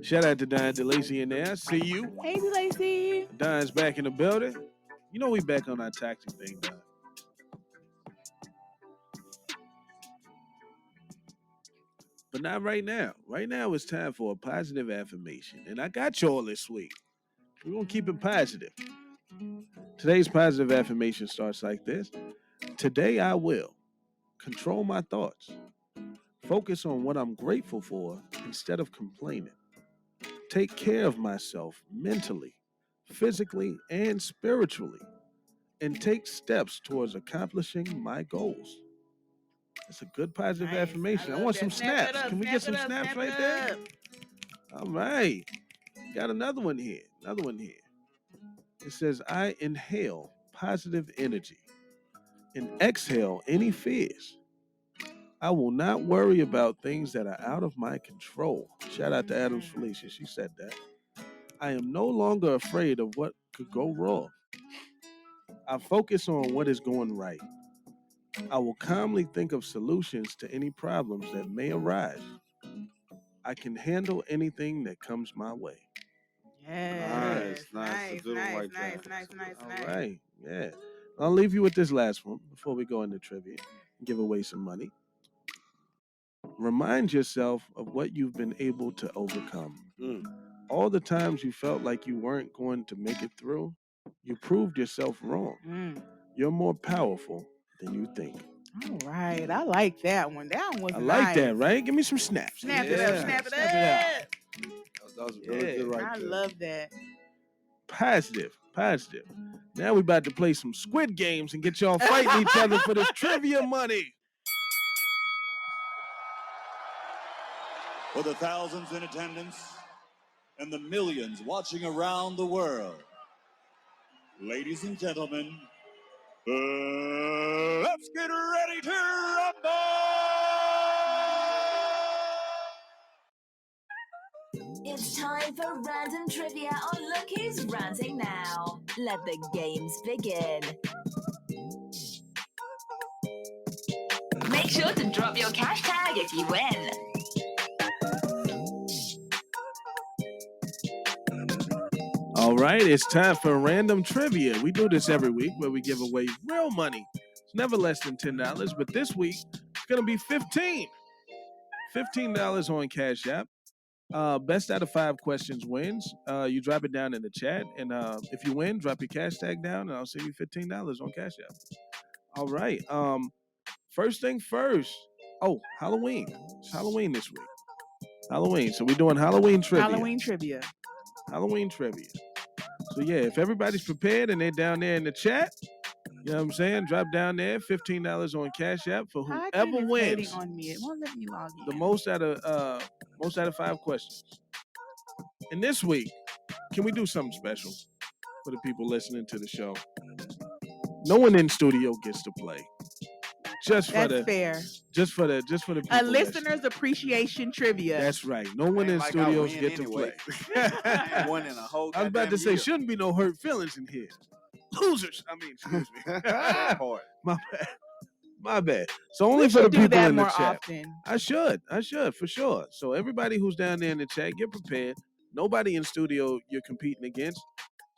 Shout out to Don DeLacy in there. I see you. Hey, DeLacy. Don's back in the building. You know we back on our toxic thing, Don. But not right now. Right now it's time for a positive affirmation. And I got y'all this week. We're going to keep it positive. Today's positive affirmation starts like this. Today I will control my thoughts. Focus on what I'm grateful for instead of complaining. Take care of myself mentally, physically, and spiritually. And take steps towards accomplishing my goals. It's a good positive affirmation. I want some snaps. Can we get some snaps right there? All right. Got another one here. It says, I inhale positive energy and exhale any fears. I will not worry about things that are out of my control. Shout out to Adams Felicia. She said that. I am no longer afraid of what could go wrong. I focus on what is going right. I will calmly think of solutions to any problems that may arise. I can handle anything that comes my way. Yes. Nice. Good one right there. All right. Yeah. I'll leave you with this last one before we go into trivia and give away some money. Remind yourself of what you've been able to overcome. All the times you felt like you weren't going to make it through, you proved yourself wrong. You're more powerful than you think. All right. I like that one. That one was I nice. like that, right? Give me some snaps. Snap it up. Snap it out. That was really good right I there. love that. Positive. Now we about to play some Squid Games and get y'all fighting each other for this trivia money. For the thousands in attendance and the millions watching around the world, ladies and gentlemen, let's get ready to rumble! It's time for random trivia on Look Who's Ranting Now. Let the games begin. Make sure to drop your cash tag if you win. All right, it's time for random trivia. We do this every week where we give away real money. It's never less than $10, but this week it's going to be $15 on CashApp. Best out of 5 questions wins. You drop it down in the chat, and if you win, drop your cash tag down, and I'll send you $15 on CashApp. All right. First thing first. Oh, Halloween. It's Halloween this week. Halloween. So we're doing Halloween trivia. Halloween trivia. So yeah, if everybody's prepared and they're down there in the chat, you know what I'm saying? Drop down there, $15 on Cash App for whoever wins. On me. It won't let me log in. The most out of 5 questions. And this week, can we do something special for the people listening to the show? No one in studio gets to play. That's fair. Just for the people. A listener's appreciation trivia. That's right. No one in studios get to play. I won in a whole I was about to say, year. shouldn't be no hurt feelings in here. Losers. I mean, excuse me. My bad. So only for the people in the chat. Often. I should for sure. So everybody who's down there in the chat, get prepared. Nobody in studio you're competing against.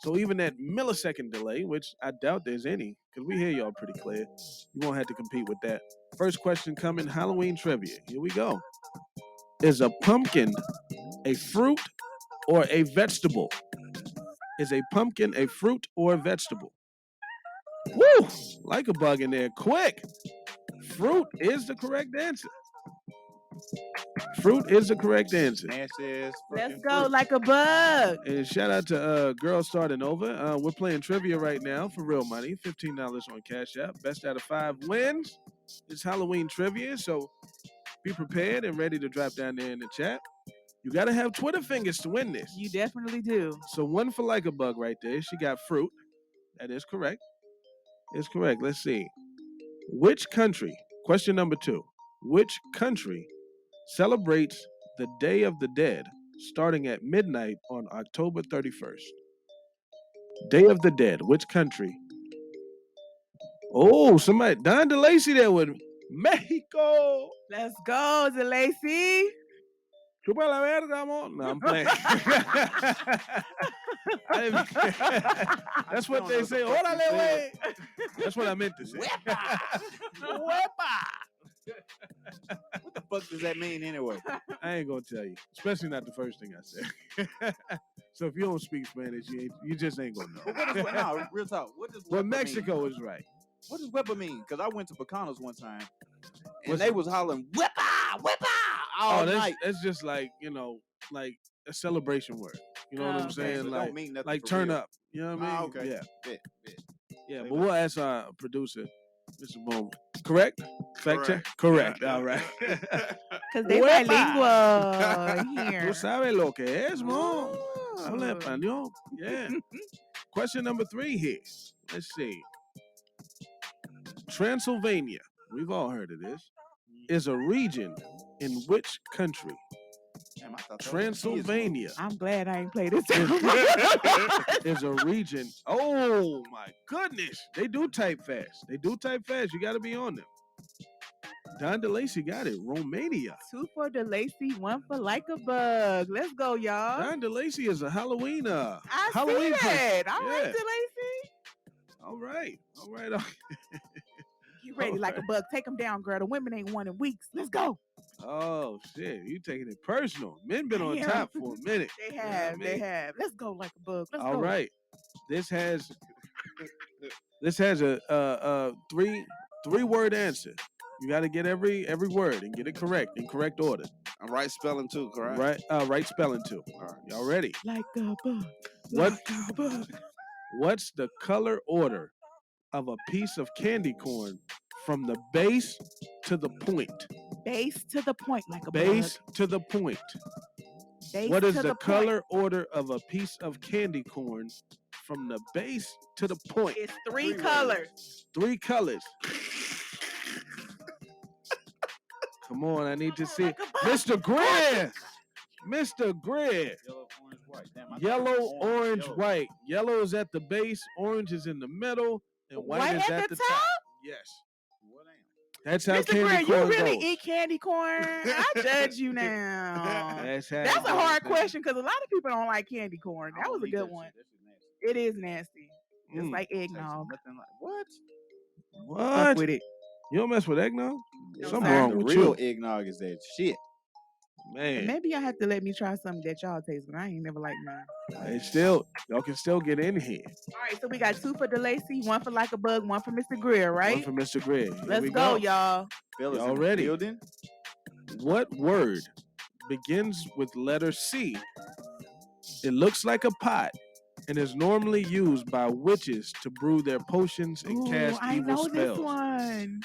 So even that millisecond delay, which I doubt there's any, because we hear y'all pretty clear, you won't have to compete with that. First question coming, Halloween trivia. Here we go. Is a pumpkin a fruit or a vegetable? Is a pumpkin a fruit or a vegetable? Woo! Like a bug in there. Quick! Fruit is the correct answer. Fruit is the correct answer. Let's go like a bug. And shout out to Girls Starting Over. We're playing trivia right now for real money. $15 on Cash App. Best out of 5 wins. It's Halloween trivia, so be prepared and ready to drop down there in the chat. You got to have Twitter fingers to win this. You definitely do. So one for like a bug right there. She got fruit. That is correct. It's correct. Let's see. Which country, question number 2, which country celebrates the Day of the Dead starting at midnight on October 31st? Day of the Dead, which country? Oh, somebody, Don DeLacy there with Mexico. Let's go, DeLacy. Chupa la verga, amor. No, I'm playing. That's what they say. Órale, güey. That's what I meant to say. Wepa. What the fuck does that mean anyway? I ain't gonna tell you, especially not the first thing I said. So if you don't speak Spanish, you just ain't gonna know. But what is no, real talk? What does Well, wepa Mexico mean? is right. What does wepa mean? Because I went to Bacanos one time, and they was hollering wepa, wepa all night. That's just like, like a celebration word. You know what I'm saying? So it Like, don't mean nothing like for turn real. up. You know what I mean? Okay. Yeah. Bet. Yeah, Say but what? we'll ask our producer, Mr. Bowman. Correct? Fact check? Correct. All right. Because they bilingual here. Tú sabes lo que es, Mom. Ooh. Habla español. Yeah. Question number 3 here. Let's see. Transylvania, we've all heard of this, is a region in which country? Damn, I thought that was a Transylvania I'm glad I ain't played this. is a region. Oh my goodness. They do type fast. You got to be on them. Don DeLacy got it. Romania. 2 for DeLacy, 1 for like a bug. Let's go, y'all. Don DeLacy is a Halloween. I Halloween see that. person. All right, DeLacy. All right. You ready like a bug. Take them down, girl. The women ain't won in weeks. Let's go. Oh shit, you taking it personal. Men been on Yeah. top for a minute. They have. They have. Let's go like a bug. Let's go. All right. This has a three-word answer. You got to get every word and get it correct in correct order. I'm right spelling too, correct? Right spelling too. All right, y'all ready? Like a bug. What? Like a bug. What's the color order of a piece of candy corn from the base to the point? Base to the point, like a Base bug. to the point. Base What is to the point. color order of a piece of candy corn from the base to the point? It's 3 colors. 3 colors. Come on, I need to see. Like a bug. Mr. Greer! Mr. Greer! Yellow, orange, white. Damn, I thought Yellow, it was orange, yellow. white. Yellow is at the base, orange is in the middle, and white White is at at the the top. top? Yes. Well, damn. That's how Mr. Greer, candy you corn really goes. eat candy corn? I judge you now. That's how That's it a goes, hard man. question because a lot of people don't like candy corn. I That don't was a eat good that one. shit. That shit nasty. It is nasty. It's like Tastes eggnog. nothing like what? Fuck What? with it. You don't mess with eggnog? No, Something sir. wrong The with real you. eggnog is that shit. Man. Maybe y'all have to let me try something that y'all taste, but I ain't never liked none. Y'all can still get in here. All right, so we got 2 for DeLacy, 1 for like a bug, 1 for Mr. Greer, right? One for Mr. Greer. Here Let's we go, y'all. Fellas Y'all in the ready? building. What word begins with letter C? It looks like a pot and is normally used by witches to brew their potions and Ooh, cast I evil know spells. this one.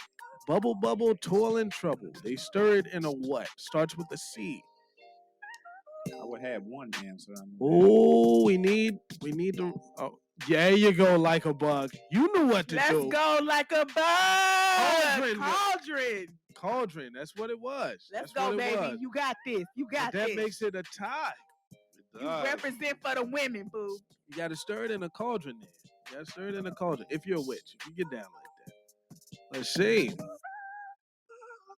Bubble, bubble, toil and trouble. They stir it in a what? Starts with a C. I would have one answer. Oh, we need the. Oh, there you go, like a bug. You knew what to Let's do. go like a bug. Cauldron. Cauldron. Cauldron. That's what it was. Let's That's go, what it baby. was. You got this. You got But that this. makes it a tie. You represent for the women, boo. You got to stir it in a cauldron there. You got to stir it in a cauldron. If you're a witch, if you get down like that. Let's see.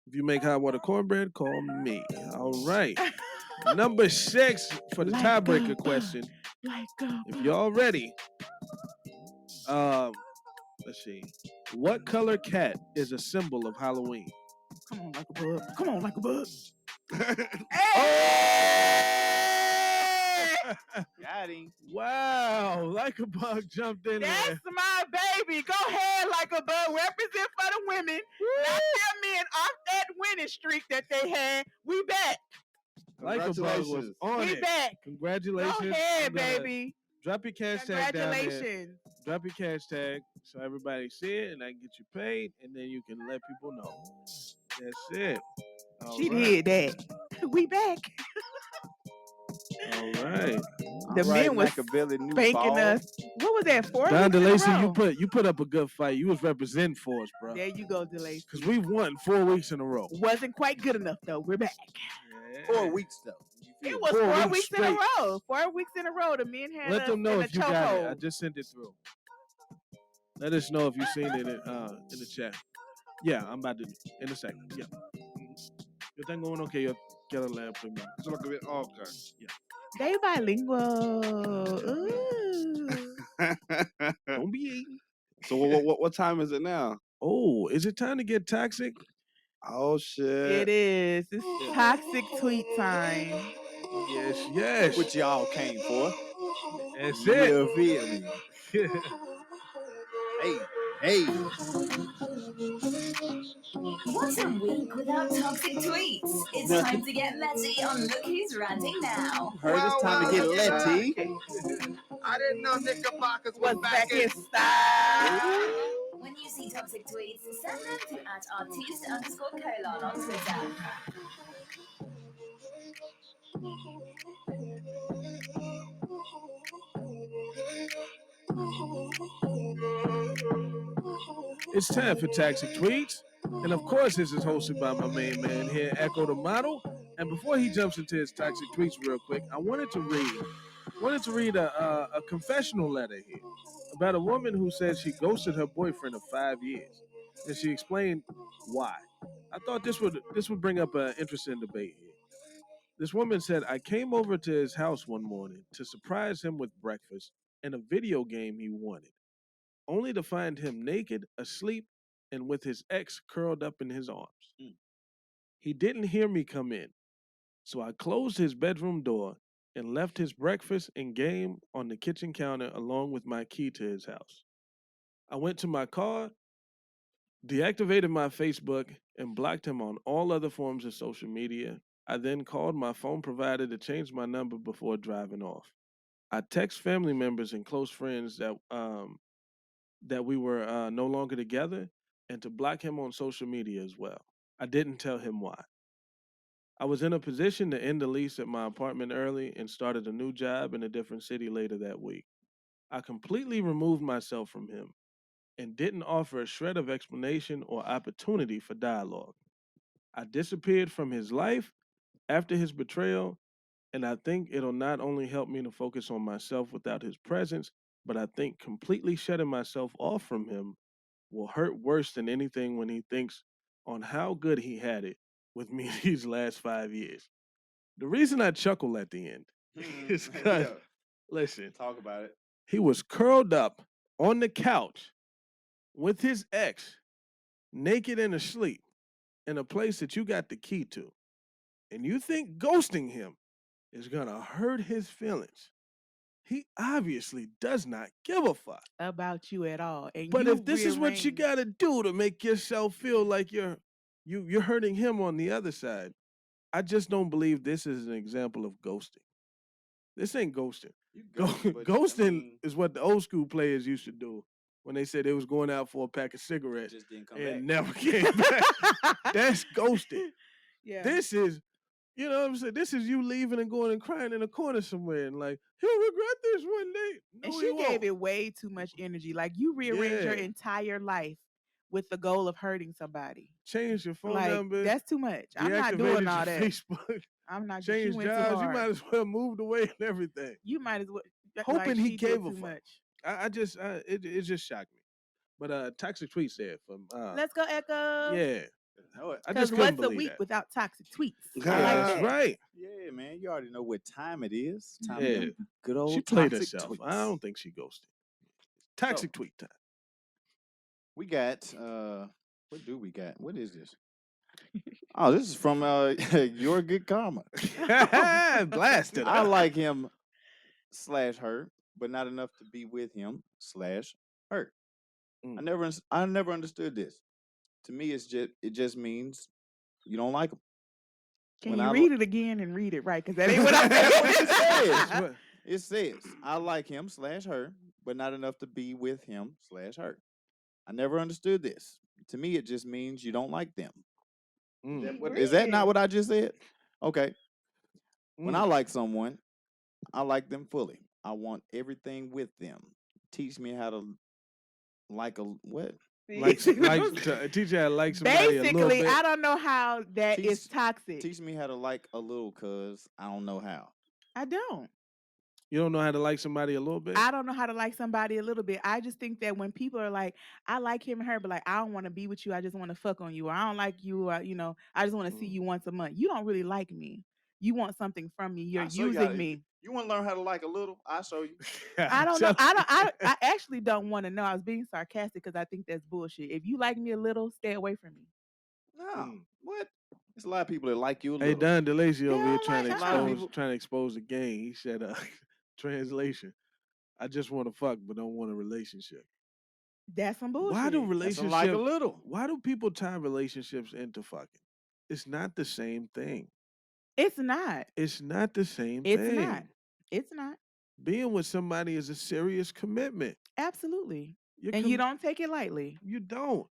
If you make hot water cornbread, call me. All right. Number 6 for the tiebreaker question. If y'all ready, let's see. What color cat is a symbol of Halloween? Come on, like a bug. Come on, like a bug. Got him. Wow, LikaBug jumped in That's there. my baby. Go ahead, like a bug. Represent for the women. Not them men off that winning streak that they had. We back. LikaBug was on We it. back. Congratulations. Go ahead, baby. Drop your cash tag down there. Congratulations. Drop your cash tag so everybody see it and I can get you paid, and then you can let people know. That's it. She did that. We back. All right. The men was spanking us. What was that? 4 Don weeks in a DeLacy, row? you put up a good fight. You was representing for us, bro. There you go, DeLacy. Because we've won 4 weeks in a row. Wasn't quite good enough though. We're back. Yeah. 4 weeks though. It was 4 weeks in a row. 4 weeks in a row. The men had Let us them know in if a you got it. I chokehold. just sent it through. Let us know if you've seen it in the chat. Yeah, I'm about to in a second. Yeah. Yo tengo uno que yo quiero leer primero. Eso es lo que viene. Oh, okay. Yeah. They bilingual. Ooh. Don't be eating. So what time is it now? Oh, is it time to get toxic? Oh shit. It is. It's toxic tweet time. Yes. What y'all came for. That's it. You feel me? Hey. What's a week without toxic tweets? It's time to get messy on Look Who's Ranting Now. Heard it's time to get letty. I didn't know Knickerbockers was Back in style. When you see toxic tweets, send them to @artiste_colon on Twitter. It's time for Toxic Tweets. And of course, this is hosted by my main man here, Ecko the Model. And before he jumps into his Toxic Tweets real quick, I wanted to read a confessional letter here about a woman who said she ghosted her boyfriend of 5 years. And she explained why. I thought this would bring up an interesting debate here. This woman said, I came over to his house one morning to surprise him with breakfast and a video game he wanted, only to find him naked, asleep, and with his ex curled up in his arms. He didn't hear me come in, so I closed his bedroom door and left his breakfast and game on the kitchen counter along with my key to his house. I went to my car, deactivated my Facebook, and blocked him on all other forms of social media. I then called my phone provider to change my number before driving off. I text family members and close friends that we were no longer together and to block him on social media as well. I didn't tell him why. I was in a position to end the lease at my apartment early and started a new job in a different city later that week. I completely removed myself from him and didn't offer a shred of explanation or opportunity for dialogue. I disappeared from his life after his betrayal, and I think it'll not only help me to focus on myself without his presence, but I think completely shutting myself off from him will hurt worse than anything when he thinks on how good he had it with me these last 5 years. The reason I chuckle at the end is because, listen, Talk about it. he was curled up on the couch with his ex, naked and asleep, in a place that you got the key to. And you think ghosting him is going to hurt his feelings. He obviously does not give a fuck about you at all. And but you if this is what you rearranged. got to do to make yourself feel like you're hurting him on the other side, I just don't believe this is an example of ghosting. This ain't ghosting. Ghosting is what the old school players used to do when they said they was going out for a pack of cigarettes Just didn't come and back. never came back. That's ghosting. Yeah. This is, you know what I'm saying? This is you leaving and going and crying in a corner somewhere and like, he'll regret this one day. No, And he she won't. gave it way too much energy. Like you rearranged your Yeah. entire life with the goal of hurting somebody. Change your phone Like number. that's too much. I'm not doing deactivated all your that. Facebook. I'm not. Change She went too jobs. You hard. might as well moved away and everything. You might as well. Hoping like, he she did gave a too fuck. much. It just shocked me. But Toxic Tweet said from Let's go, Echo. yeah. I just Because couldn't what's a believe week that. without toxic tweets? Yeah, I like That's that. right. Yeah, man. You already know what time it is. Time Yeah. for them good old She played toxic herself. tweets. I don't think she ghosted. Toxic tweet time. We got what do we got? What is this? Oh, this is from YourGoodKarma. Blasted. I like him / her, but not enough to be with him / her. I never understood this. To me, it just means you don't like him. Can you read it again and read it right? Because that ain't what I'm saying. It says, I like him / her, but not enough to be with him / her. I never understood this. To me, it just means you don't like them. Is that not what I just said? Okay. When I like someone, I like them fully. I want everything with them. Teach me how to like a what? Teach you how to like somebody a little Basically, bit. I don't know how that is toxic. Teach me how to like a little, cause I don't know how. I don't. You don't know how to like somebody a little bit? I don't know how to like somebody a little bit. I just think that when people are like, I like him and her, but like, I don't want to be with you. I just want to fuck on you. Or I don't like you. I just want to see you once a month. You don't really like me. You want something from me. You're using me. You want to learn how to like a little? I'll show you. I don't know. I actually don't want to know. I was being sarcastic because I think that's bullshit. If you like me a little, stay away from me. No. What? There's a lot of people that like you a little. Hey, Don DeLacy over here don't like trying to expose the game. He said, translation, I just want to fuck, but don't want a relationship. That's some bullshit. Why do relationships like a little? Why do people tie relationships into fucking? It's not the same thing. It's not. It's not the same It's thing. not. It's not. Being with somebody is a serious commitment. Absolutely. And you don't take it lightly. You don't.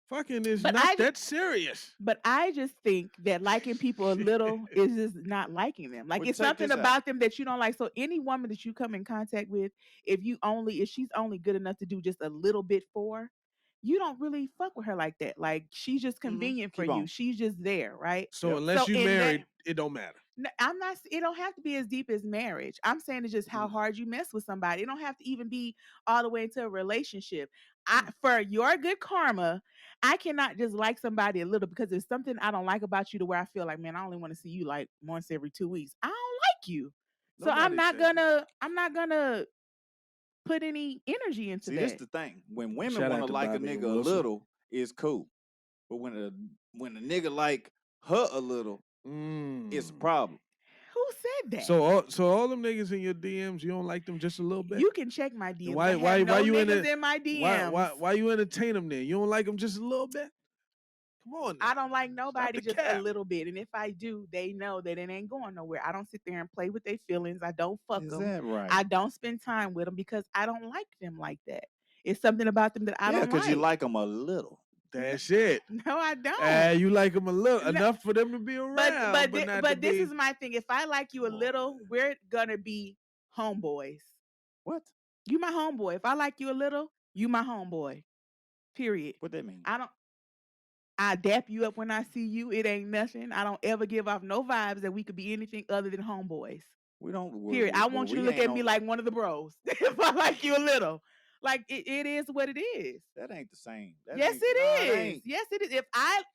Fucking is not that serious. But I just think that liking people a little is just not liking them. Like, it's something about them that you don't like. So any woman that you come in contact with, if she's only good enough to do just a little bit for, you don't really fuck with her like that. Like, she's just convenient for you. She's just there, right? So unless you married, it don't matter. No, I'm not. It don't have to be as deep as marriage. I'm saying it's just how hard you mess with somebody. It don't have to even be all the way into a relationship. For your good karma, I cannot just like somebody a little because there's something I don't like about you to where I feel like, man, I only want to see you like once every 2 weeks. I don't like you, so I'm not gonna put any energy into that. See, this the thing. When women want to like a nigga a little, it's cool, but when a nigga like her a little, it's a problem. Who said that? So all them niggas in your DMs, you don't like them just a little bit? You can check my DMs. Why you in my DMs? Why you entertain them then? You don't like them just a little bit? Come on now. I don't like nobody just a little bit. And if I do, they know that it ain't going nowhere. I don't sit there and play with their feelings. I don't fuck them. Is that right? I don't spend time with them because I don't like them like that. It's something about them that I don't like. Yeah, because you like them a little. That's it. No, I don't. You like them a little enough for them to be around. But this is my thing. If I like you a little, we're gonna be homeboys. What? You my homeboy. If I like you a little, you my homeboy. Period. What that mean? I dap you up when I see you. It ain't nothing. I don't ever give off no vibes that we could be anything other than homeboys. We don't. Period. I want you to look at me like one of the bros. If I like you a little. Like, it is what it is. That ain't the same. Yes, it is. Yes, it is. If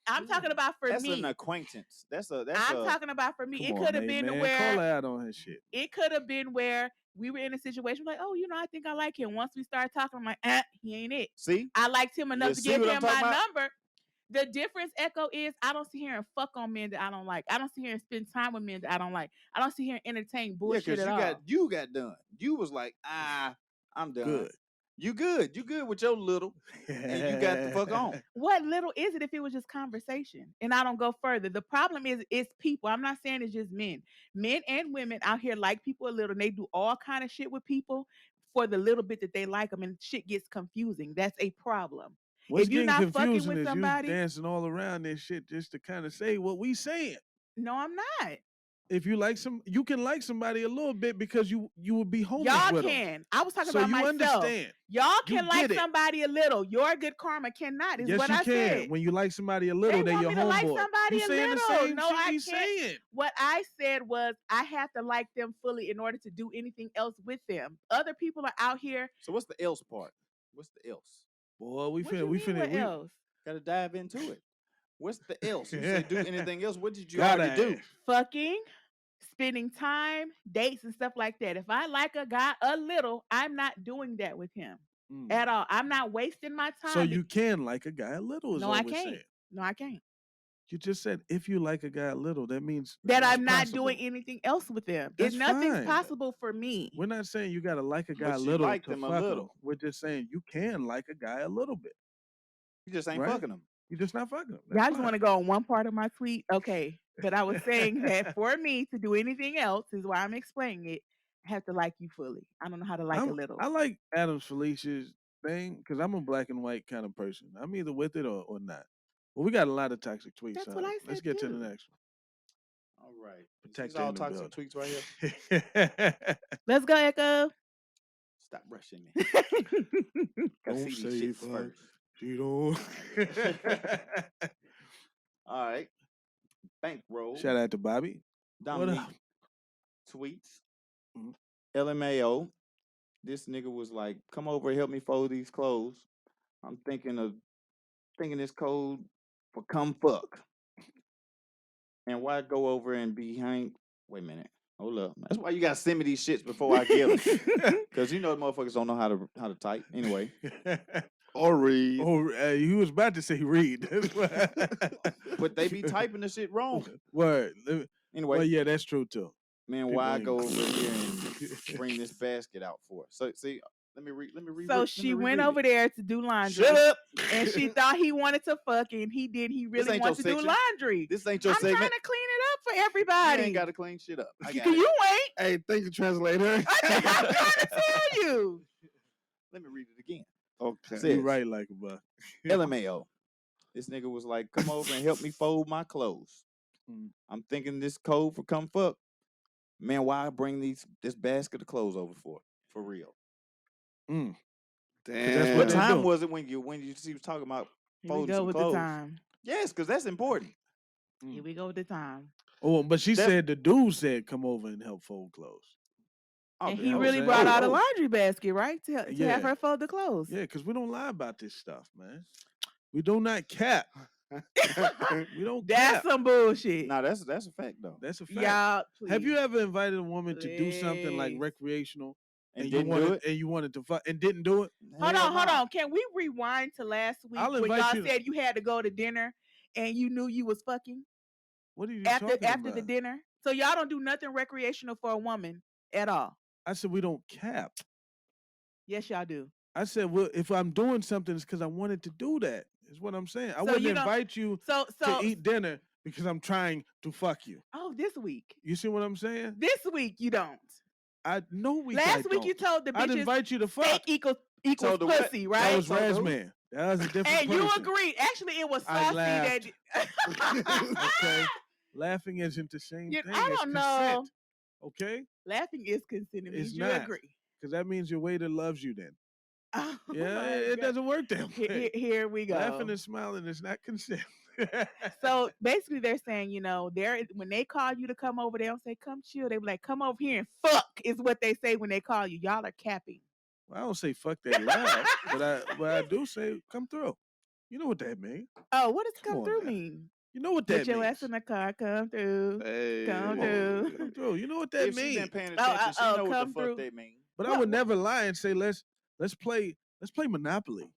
I'm talking about for that's me. That's an acquaintance. I'm talking about for me. It could have been where call out on his shit. It could have been where we were in a situation like, oh, I think I like him. Once we started talking, I'm like, he ain't it. See, I liked him enough to give him my number. The difference, Ecko, is I don't sit here and fuck on men that I don't like. I don't sit here and spend time with men that I don't like. I don't sit here and entertain bullshit at all. You got done. You was like, I'm done. Good. You good with your little, and you got the fuck on. What little is it if it was just conversation? And I don't go further. The problem is it's people. I'm not saying it's just men. Men and women out here like people a little, and they do all kind of shit with people for the little bit that they like them, and shit gets confusing. That's a problem. What's if you're getting not confusing fucking with is somebody, you dancing all around this shit just to kind of say what we saying. No, I'm not. If you like you can like somebody a little bit because you would be homies with them. Y'all can. I was talking about myself. Understand. Y'all can like somebody a little. Your good karma cannot. Is yes, what you I can. Said. When you like somebody a little, then you're homeboy. Like somebody you a saying little. The same no, shit I he's can't. saying. What I said was I have to like them fully in order to do anything else with them. Other people are out here. So what's the else part? What's the else? Boy, we else? Gotta dive into it. What's the else? You said do anything else. What did you Gotta already do? ask. Fucking, spending time, dates, and stuff like that. If I like a guy a little, I'm not doing that with him at all. I'm not wasting my time. So you can like a guy a little, is No, all I we're can't. saying. No, I can't. You just said if you like a guy a little, that means That it's I'm not possible. doing anything else with them. That's Nothing's fine. possible for me. We're not saying you gotta like a guy But a you little like to them a fuck him. little. We're just saying you can like a guy a little bit. You just ain't Right? fucking them. You're just not fucking him. Y'all just want to go on one part of my tweet? Okay. But I was saying that for me to do anything else, is why I'm explaining it, I have to like you fully. I don't know how to like a little. I like Adam's Felicia's thing because I'm a black and white kind of person. I'm either with it or not. Well, we got a lot of toxic tweets. That's what I Let's said get to too. the next one. All right. Protect These all in the toxic building. tweets right here. Let's go, Ecko. Stop rushing me. Gotta Don't see say these shits fuck. first. She don't. All right. Bankroll. Shout out to Bobby. Dominique What up? tweets. Mhm. LMAO. This nigga was like, come over and help me fold these clothes. I'm thinking this code for come fuck. And why go over and be hang? Wait a minute. Hold up. That's why you gotta send me these shits before I get them. Because you know motherfuckers don't know how to type. Anyway. Or read. Oh, you was about to say read. But they be typing the shit wrong. Word. Anyway. Well, yeah, that's true too. Man, People why ain't- go over here and bring this basket out for? So see, let me read. So she went over there to do laundry. Shut up. And she thought he wanted to fuck, and he did. He really ain't wanted to your do section. laundry. This ain't your I'm segment. trying to clean it up for everybody. You ain't got to clean shit up. I got You it. ain't. Hey, thank you, translator. I'm trying to tell you. Let me read it again. Okay. Says, You right, like a buck. LMAO. This nigga was like, come over and help me fold my clothes. I'm thinking this code for come fuck. Man, why I bring this basket of clothes over for? For real. Damn. That's What they time do. was it when you she was talking about Here we folding go some with clothes? the time. Yes, because that's important. Here we go with the time. Oh, but she said the dude said come over and help fold clothes. And he really brought out a laundry basket, right? To have her fold the clothes. Yeah, because we don't lie about this stuff, man. We do not cap. We don't That's cap. some bullshit. No, that's a fact though. That's a fact. Y'all, please. Have you ever invited a woman to do something like Please. recreational And you didn't wanted do it? and you wanted to fuck and didn't do it? Hold on. Can we rewind to last week I'll when invite y'all you to- said you had to go to dinner and you knew you was fucking What are you after talking after about? the dinner? So y'all don't do nothing recreational for a woman at all. I said we don't cap. Yes, y'all do. I said, well, if I'm doing something, it's because I wanted to do that. Is what I'm saying. I So wouldn't you don't- invite you So to eat dinner because I'm trying to fuck you. Oh, this week. You see what I'm saying? This week you don't. I know we. Last week you told the I'd bitches invite you to fuck. steak equals Told the what? pussy, That right? was Razman. That was a different And you person. agreed. Actually, it was I Saucy laughed. that. Okay. Laughing isn't the same thing. I It's don't know. consent. Okay? Laughing is consent. It means It's you not. agree. Because that means your waiter loves you then. Oh Yeah, my it God. doesn't work that way. Here we go. Laughing and smiling is not consent. So basically, they're saying, when they call you to come over, they don't say come chill. They be like, come over here and fuck is what they say when they call you. Y'all are capping. Well, I don't say fuck that loud, but I do say come through. You know what that means? Oh, what does Come come on through now. mean? You know what Put that your means? ass in the car, come through. Hey. Come Come through. on, come through. You know what that If she been means? paying attention, she know what the come fuck through. they mean. But I would never lie and say let's play Monopoly.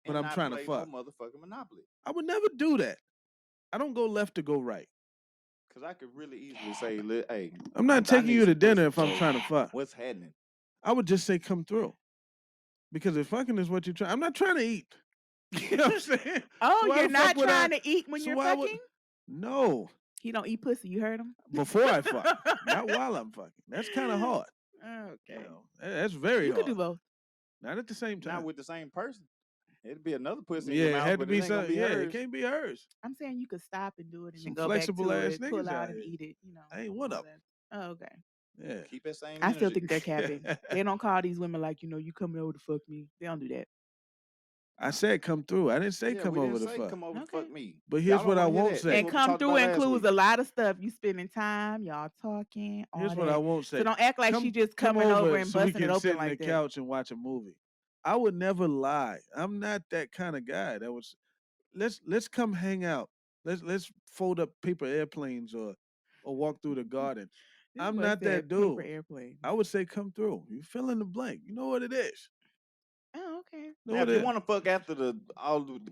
But And I'm not trying to play fuck. no motherfucking Monopoly. I would never do that. I don't go left to go right. Because I could really easily say, hey, I'm not I taking need you to some dinner pussy, if I'm so trying to fuck. What's happening? I would just say come through. Because if fucking is what you're trying, I'm not trying to eat. You know what I'm saying? Oh, So why you're the fuck not would trying to eat when so you're why would- fucking? No. He don't eat pussy. You heard him? Before I fuck. Not while I'm fucking. That's kind of hard. Okay. You know, that's very You hard. could do both. Not at the same time. Not with the same person. It'd be another pussy in Yeah, your it mouth, had to but be it ain't gonna something. be Yeah, hers. it can't be hers. I'm saying you could stop and do it and Some then go flexible back to ass it, niggas pull out out and here. eat it. I ain't one all of 'em. that. Oh, okay. Yeah. Keep that same I still energy. think they're capping. They don't call these women like, you coming over to fuck me. They don't do that. I said come through. I didn't say Yeah, come we over didn't to say fuck. come over to Okay. fuck me. But Y'all here's don't what I wanna hear won't that. say. That's And what we come talked through about last includes week. a lot of stuff. You spending time, y'all talking, all Here's that. what I won't say. So don't act like Come- she just come coming over and so we busting it can sit open on like the that. couch and watch a movie. I would never lie. I'm not that kind of guy. That was let's come hang out Let's fold up paper airplanes or walk through the garden. This I'm boy not said that paper dude. airplane. I would say come through. You fill in the blank. You know what it is. Oh, okay. Know Now, what if it you is. want to fuck after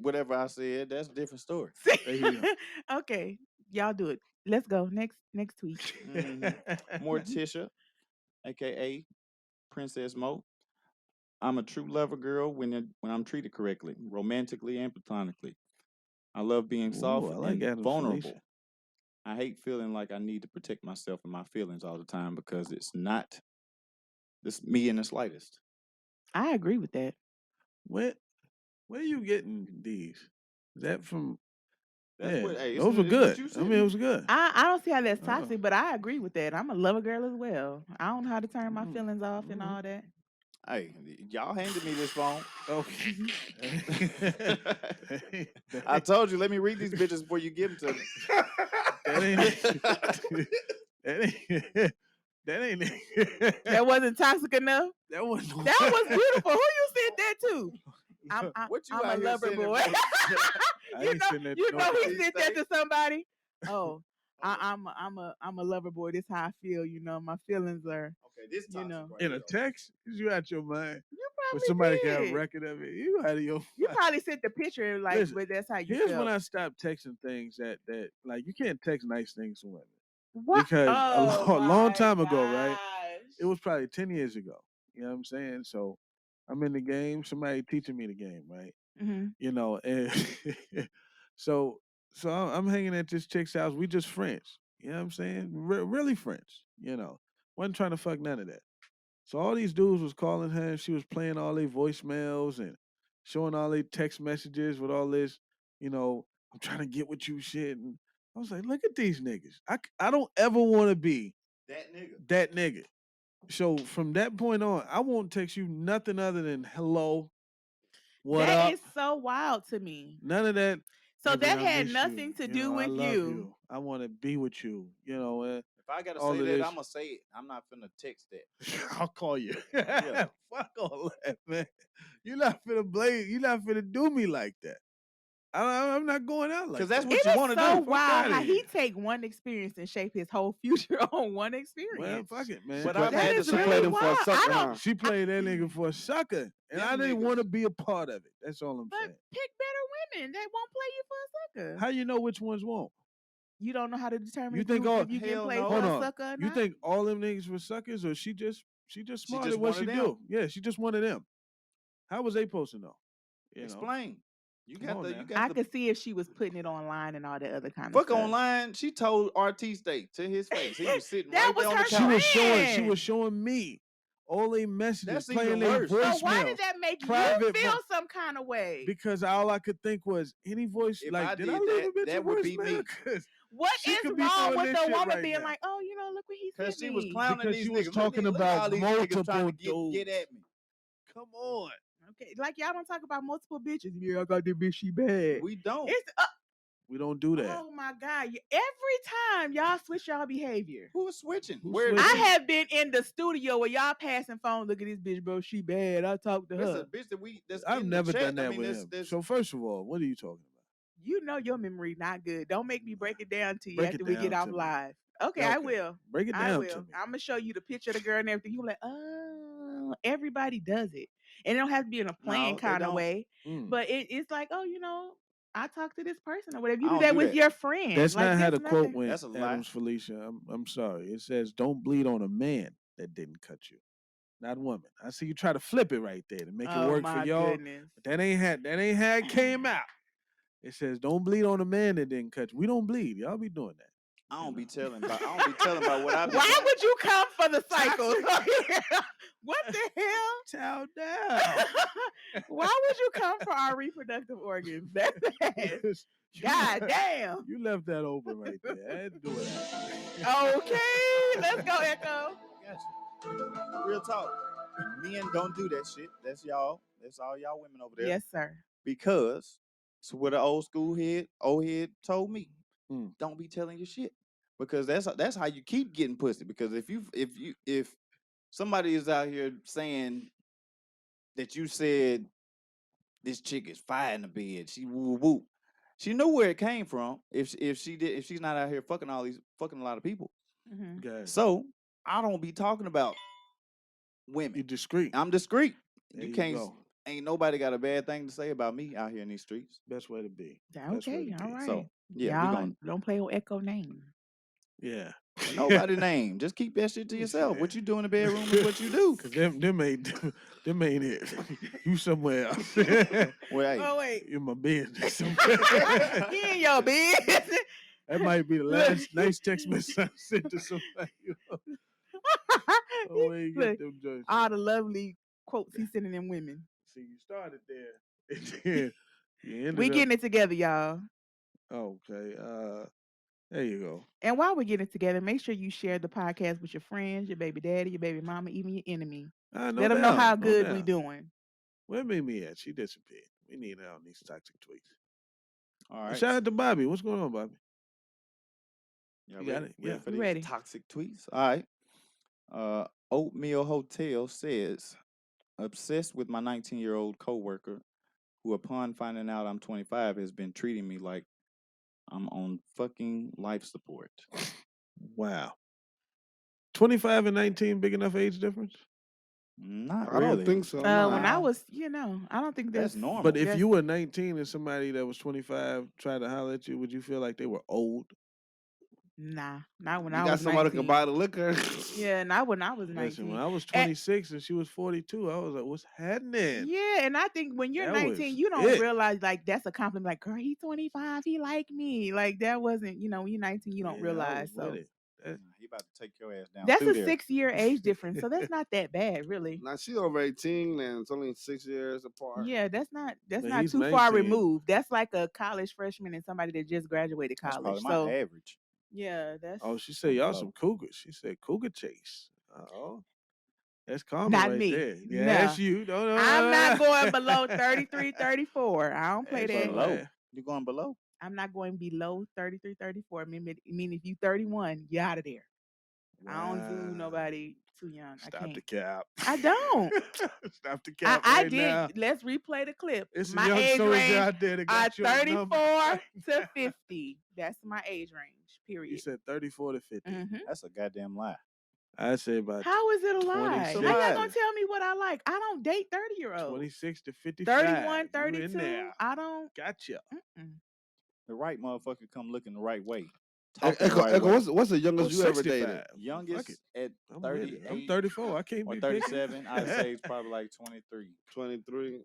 whatever I said, that's a different story. There you Okay, y'all do it. Let's go. Next tweet. hmm Morticia, A.K.A. Princess Mo. I'm a true lover girl when I'm treated correctly, romantically and platonically. I love being Ooh, soft I like and Adam's vulnerable. Felicia. I hate feeling like I need to protect myself and my feelings all the time because it's not this me in the slightest. I agree with that. Where are you getting these? Is that from? That's Yeah, what hey, those were it's what good. you I sent mean, it me. was good. I don't see how that's Oh. toxic, but I agree with that. I'm a lover girl as well. I don't know how to turn my Mm, feelings off and mm. all that. Hey, y'all handed me this phone. Okay. I told you, let me read these bitches before you give them to me. That ain't. That ain't. That ain't. That wasn't toxic enough. That was. That was beautiful. Who you sent that to? What you I'm a out here lover sending boy. me? I you ain't know, sending that you to know nobody. he sent that to somebody. Oh, I'm a lover boy. This how I feel. You know, my feelings are. Okay, this You toxic know, right In here, a though. text? Is you out your mind? you But probably somebody can have a did. record of it. You out of your You mind. probably sent the picture like, Listen, but that's how you here's felt. when I stopped texting things that like you can't text nice things to women. What? Because Oh a long my time ago, right? It gosh. was probably 10 years ago. You know what I'm saying? So I'm in the game, somebody teaching me the game, right? Hmm. You know, and so I'm hanging at this chick's house. We just friends. You know what I'm saying? Really friends. You know, wasn't trying to fuck none of that. So all these dudes was calling her, and she was playing all their voicemails and showing all their text messages with all this, I'm trying to get with you shit. And I was like, look at these niggas. I don't ever want to be That nigga. that nigga. So from that point on, I won't text you nothing other than hello, what That up. is so wild to me. None of that. So Baby, that I had miss nothing you. to do I with love you. you. I want to be with you. If I gotta all say of that, this. I'm gonna say it. I'm not finna text that. I'll call you. Yeah. Fuck all that, man. You're not finna blame. You're not finna do me like that. I'm not going out like Because that. that's what It you is want to so do. Fuck wild outta how he here. take one experience and shape his whole future on one Well, experience. fuck it, man. But I've That had the is She really played same. him for a wild. I sucker, don't. huh? She played that nigga for a sucker, and I Them didn't niggas. want to be a part of it. That's all I'm But saying. pick better women that won't play you for a sucker. How you know which ones won't? You don't know how to determine You if think all? if you get Hell played no. for Hold a on. sucker or You not. think all them niggas were suckers, or she just smart just at what one she of them. do? Yeah, she just one of them. How was they supposed to know? Explain. You Come got on the. now. You got I the. could see if she was putting it online and all that other kind of Fuck stuff. online. She told RT State to his face. He was sitting That right was there on the her couch. She was friend. showing me all they messages, That's playing even their worse. So why voicemails. did that make private you feel vo- some kind of way? Because all I could think was any voice. If Like, I did I did leave that, a bitch a that would be voicemail? me. Because What she is could be wrong doing with this the shit woman right being now. like, oh, you know, look what he Because sent she was me? clowning Because these she niggas. was talking Look at about all these niggas trying to multiple get at me. Come on. Okay, like y'all don't talk about multiple bitches. Yeah, I got this bitch. She bad. We don't. It's We don't do that. oh my god! Every time y'all switch y'all behavior. Who is switching? Who's Where switching? I have been in the studio where y'all passing phone. Look at this bitch, bro. She bad. I talked to That's her. a bitch that's I've in never the chat. done that I mean, with him. that's So first of all, what are you talking about? You know your memory not good. Don't make me break it down to you Break after it we get down off to me. live. Okay, I Okay. will. Break it I down will. to me. I'm gonna show you the picture of the girl and everything. You like, oh, everybody does it, and it don't have to be in a playing no, they kind of don't. way. Mm. But it's like, oh, I talked to this person or whatever. You I do don't that do with that. your friend. That's like not how there's the quote nothing. went, That's a lie. Adams Felicia. I'm sorry. It says, "Don't bleed on a man that didn't cut you, not a woman." I see you try to flip it right there to make it Oh work for my y'all, goodness. but that ain't how it came out. It says, "Don't bleed on a man that didn't cut you." We don't bleed. Y'all be doing that. I don't be telling about what I be Why doing. would you come for the cycle? What the hell? Chow down. Why would you come for our reproductive organs? That's bad. God damn. You left that open right there. I had to do it. Okay, let's go, Ecko. Gotcha. Real talk. Men don't do that shit. That's y'all. That's all y'all women over there. Yes, sir. Because it's what an old head told me. Mm. Don't be telling your shit. Because that's how you keep getting pussy. Because if somebody is out here saying that you said this chick is fire in the bed, she woo woo, She knew where it came from. If she's not out here fucking a lot of people. Mm-hmm. So I don't be talking about women. You're discreet. I'm discreet. There You you can't. go. Ain't nobody got a bad thing to say about me out here in these streets. Best way to be. Okay, all right. So yeah, y'all we gonna don't play on Ecko name. Yeah. nobody name. Just keep that shit to yourself. What you do in the bedroom is what you do. Cause them ain't it. You somewhere else. Well, Oh wait, in my business. he in your business. That might be the last nice text message I sent to somebody. Oh, where you Look, get them joints? all the lovely quotes he's sending them women. See, you started there. And then you ended We up. getting it together, y'all. Okay. There you go. And while we're getting it together, make sure you share the podcast with your friends, your baby daddy, your baby mama, even your enemy. No Let them know doubt, how no good we doubt. doing. Where Mimi at? She disappeared. We need her on these toxic tweets. all right. Shout out to Bobby. What's going on, Bobby? Y'all You got ready? it? Yeah. For We these ready. toxic tweets. All right. Oatmeal Hotel says, obsessed with my 19-year-old coworker, who upon finding out I'm 25 has been treating me like I'm on fucking life support. Wow. 25 and 19, big enough age difference? Not I really. don't think so. When no. I was, I don't think That's normal. But if you were 19 and somebody that was 25 tried to holler at you, would you feel like they were old? Nah, not when You I got was somebody 19. that can buy the liquor. Yeah, not when I was 19. Listen, when I was 26 and she was 42, I was like, what's happening? Yeah, and I think when you're That 19, was you don't it. realize like that's a compliment. Like, girl, he's 25, he like me. Like that wasn't, when you're 19, you don't Yeah, I realize. was with So it. That- He about to take your ass down. that's through a there. 6-year age difference. So that's not that bad, really. Now she over 18 and it's only 6 years apart. Yeah, that's not But not he's too far 19. removed. That's like a college freshman and somebody that just graduated That's college. probably my So average. yeah, that's Oh, she said y'all some cougars. She said cougar chase. Oh, that's Karma not right me. there. Yeah, Nah. that's you. I'm not going below 33, 34. I don't play That's that. your Below. ass. You going below? I'm not going below 33, 34. I mean, if you 31, you're out of there. I don't do nobody too young. I Stop can't. the cap. I don't. Stop the cap. I right did. now. Let's replay the clip. It's my a young age soldier range out there that are got your 34 number. to 50. That's my age range. Period. You said 34 to 50. Mhm. That's a goddamn lie. I say about How is it a lie? 26. How y'all gonna tell me what I like? I don't date 30-year-olds. 26 to 55. 31, You in 32. there. I don't. Gotcha. The right motherfucker come looking the right way. Echo, what's the Or youngest you ever dated? 65. Youngest at I'm with 38 it. I'm 34. I can't or be 37. I'd say it's probably like 23. 23.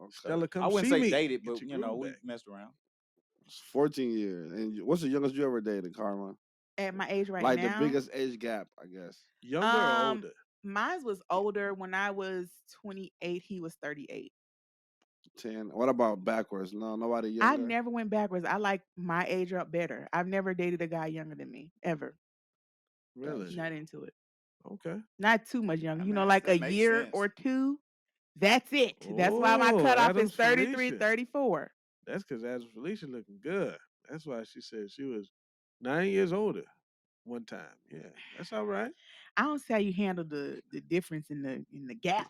Okay. Stella, come I wouldn't see say me. dated, Get but your groove we back. messed around. It's 14 years. And what's the youngest you ever dated, Karma? At my age right like now. the biggest age gap, I guess. Younger or older? Mine was older. When I was 28, he was 38. 10. What about backwards? No, nobody younger. I never went backwards. I like my age up better. I've never dated a guy younger than me ever. Really? Not into it. Okay. Not too much younger. I You mean, know, like a that makes year sense. or two. That's it. That's why my cutoff Adam's is 33, Felicia. 34. That's because Adam's Felicia looking good. That's why she said she was 9 years older one time. Yeah, that's all right. I don't see how you handle the difference in the gaps.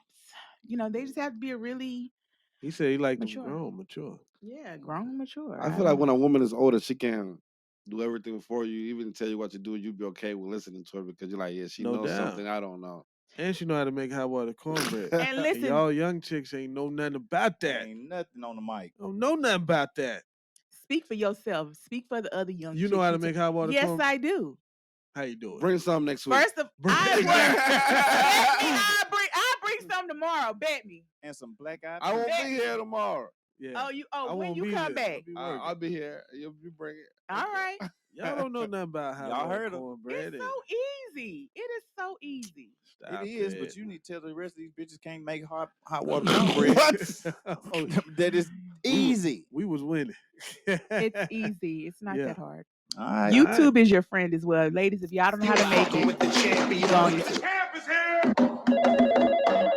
They just have to be a really He said he liked them mature. grown, mature. Yeah, grown and mature. I feel like when a woman is older, she can do everything for you, even tell you what to do. You'd be okay with listening to her because you're like, yeah, she No knows doubt. something I don't know. And she know how to make hot water cornbread. And listen, y'all young chicks ain't know nothing about that. Ain't nothing on the mic. Don't know nothing about that. Speak for yourself. Speak for the other young You chicks. know how to make hot water Yes, cornbread? I do. How you do it? Bring some next week. First of I bring some tomorrow. Bet me. And some black eyed. I won't be here tomorrow. Yeah. When you come back. I'll be here. You bring it. All right. Y'all don't know nothing about hot Y'all water heard 'em. cornbread. It's so easy. It is so easy. Stop It is, it. but you need to tell the rest of these bitches can't make hot water cornbread. Oh, That is easy. we was winning. It's easy. It's not Yeah. that hard. All right. YouTube is your friend as well. Ladies, if y'all don't know how to make it, With the champion. go on YouTube. Champ is here.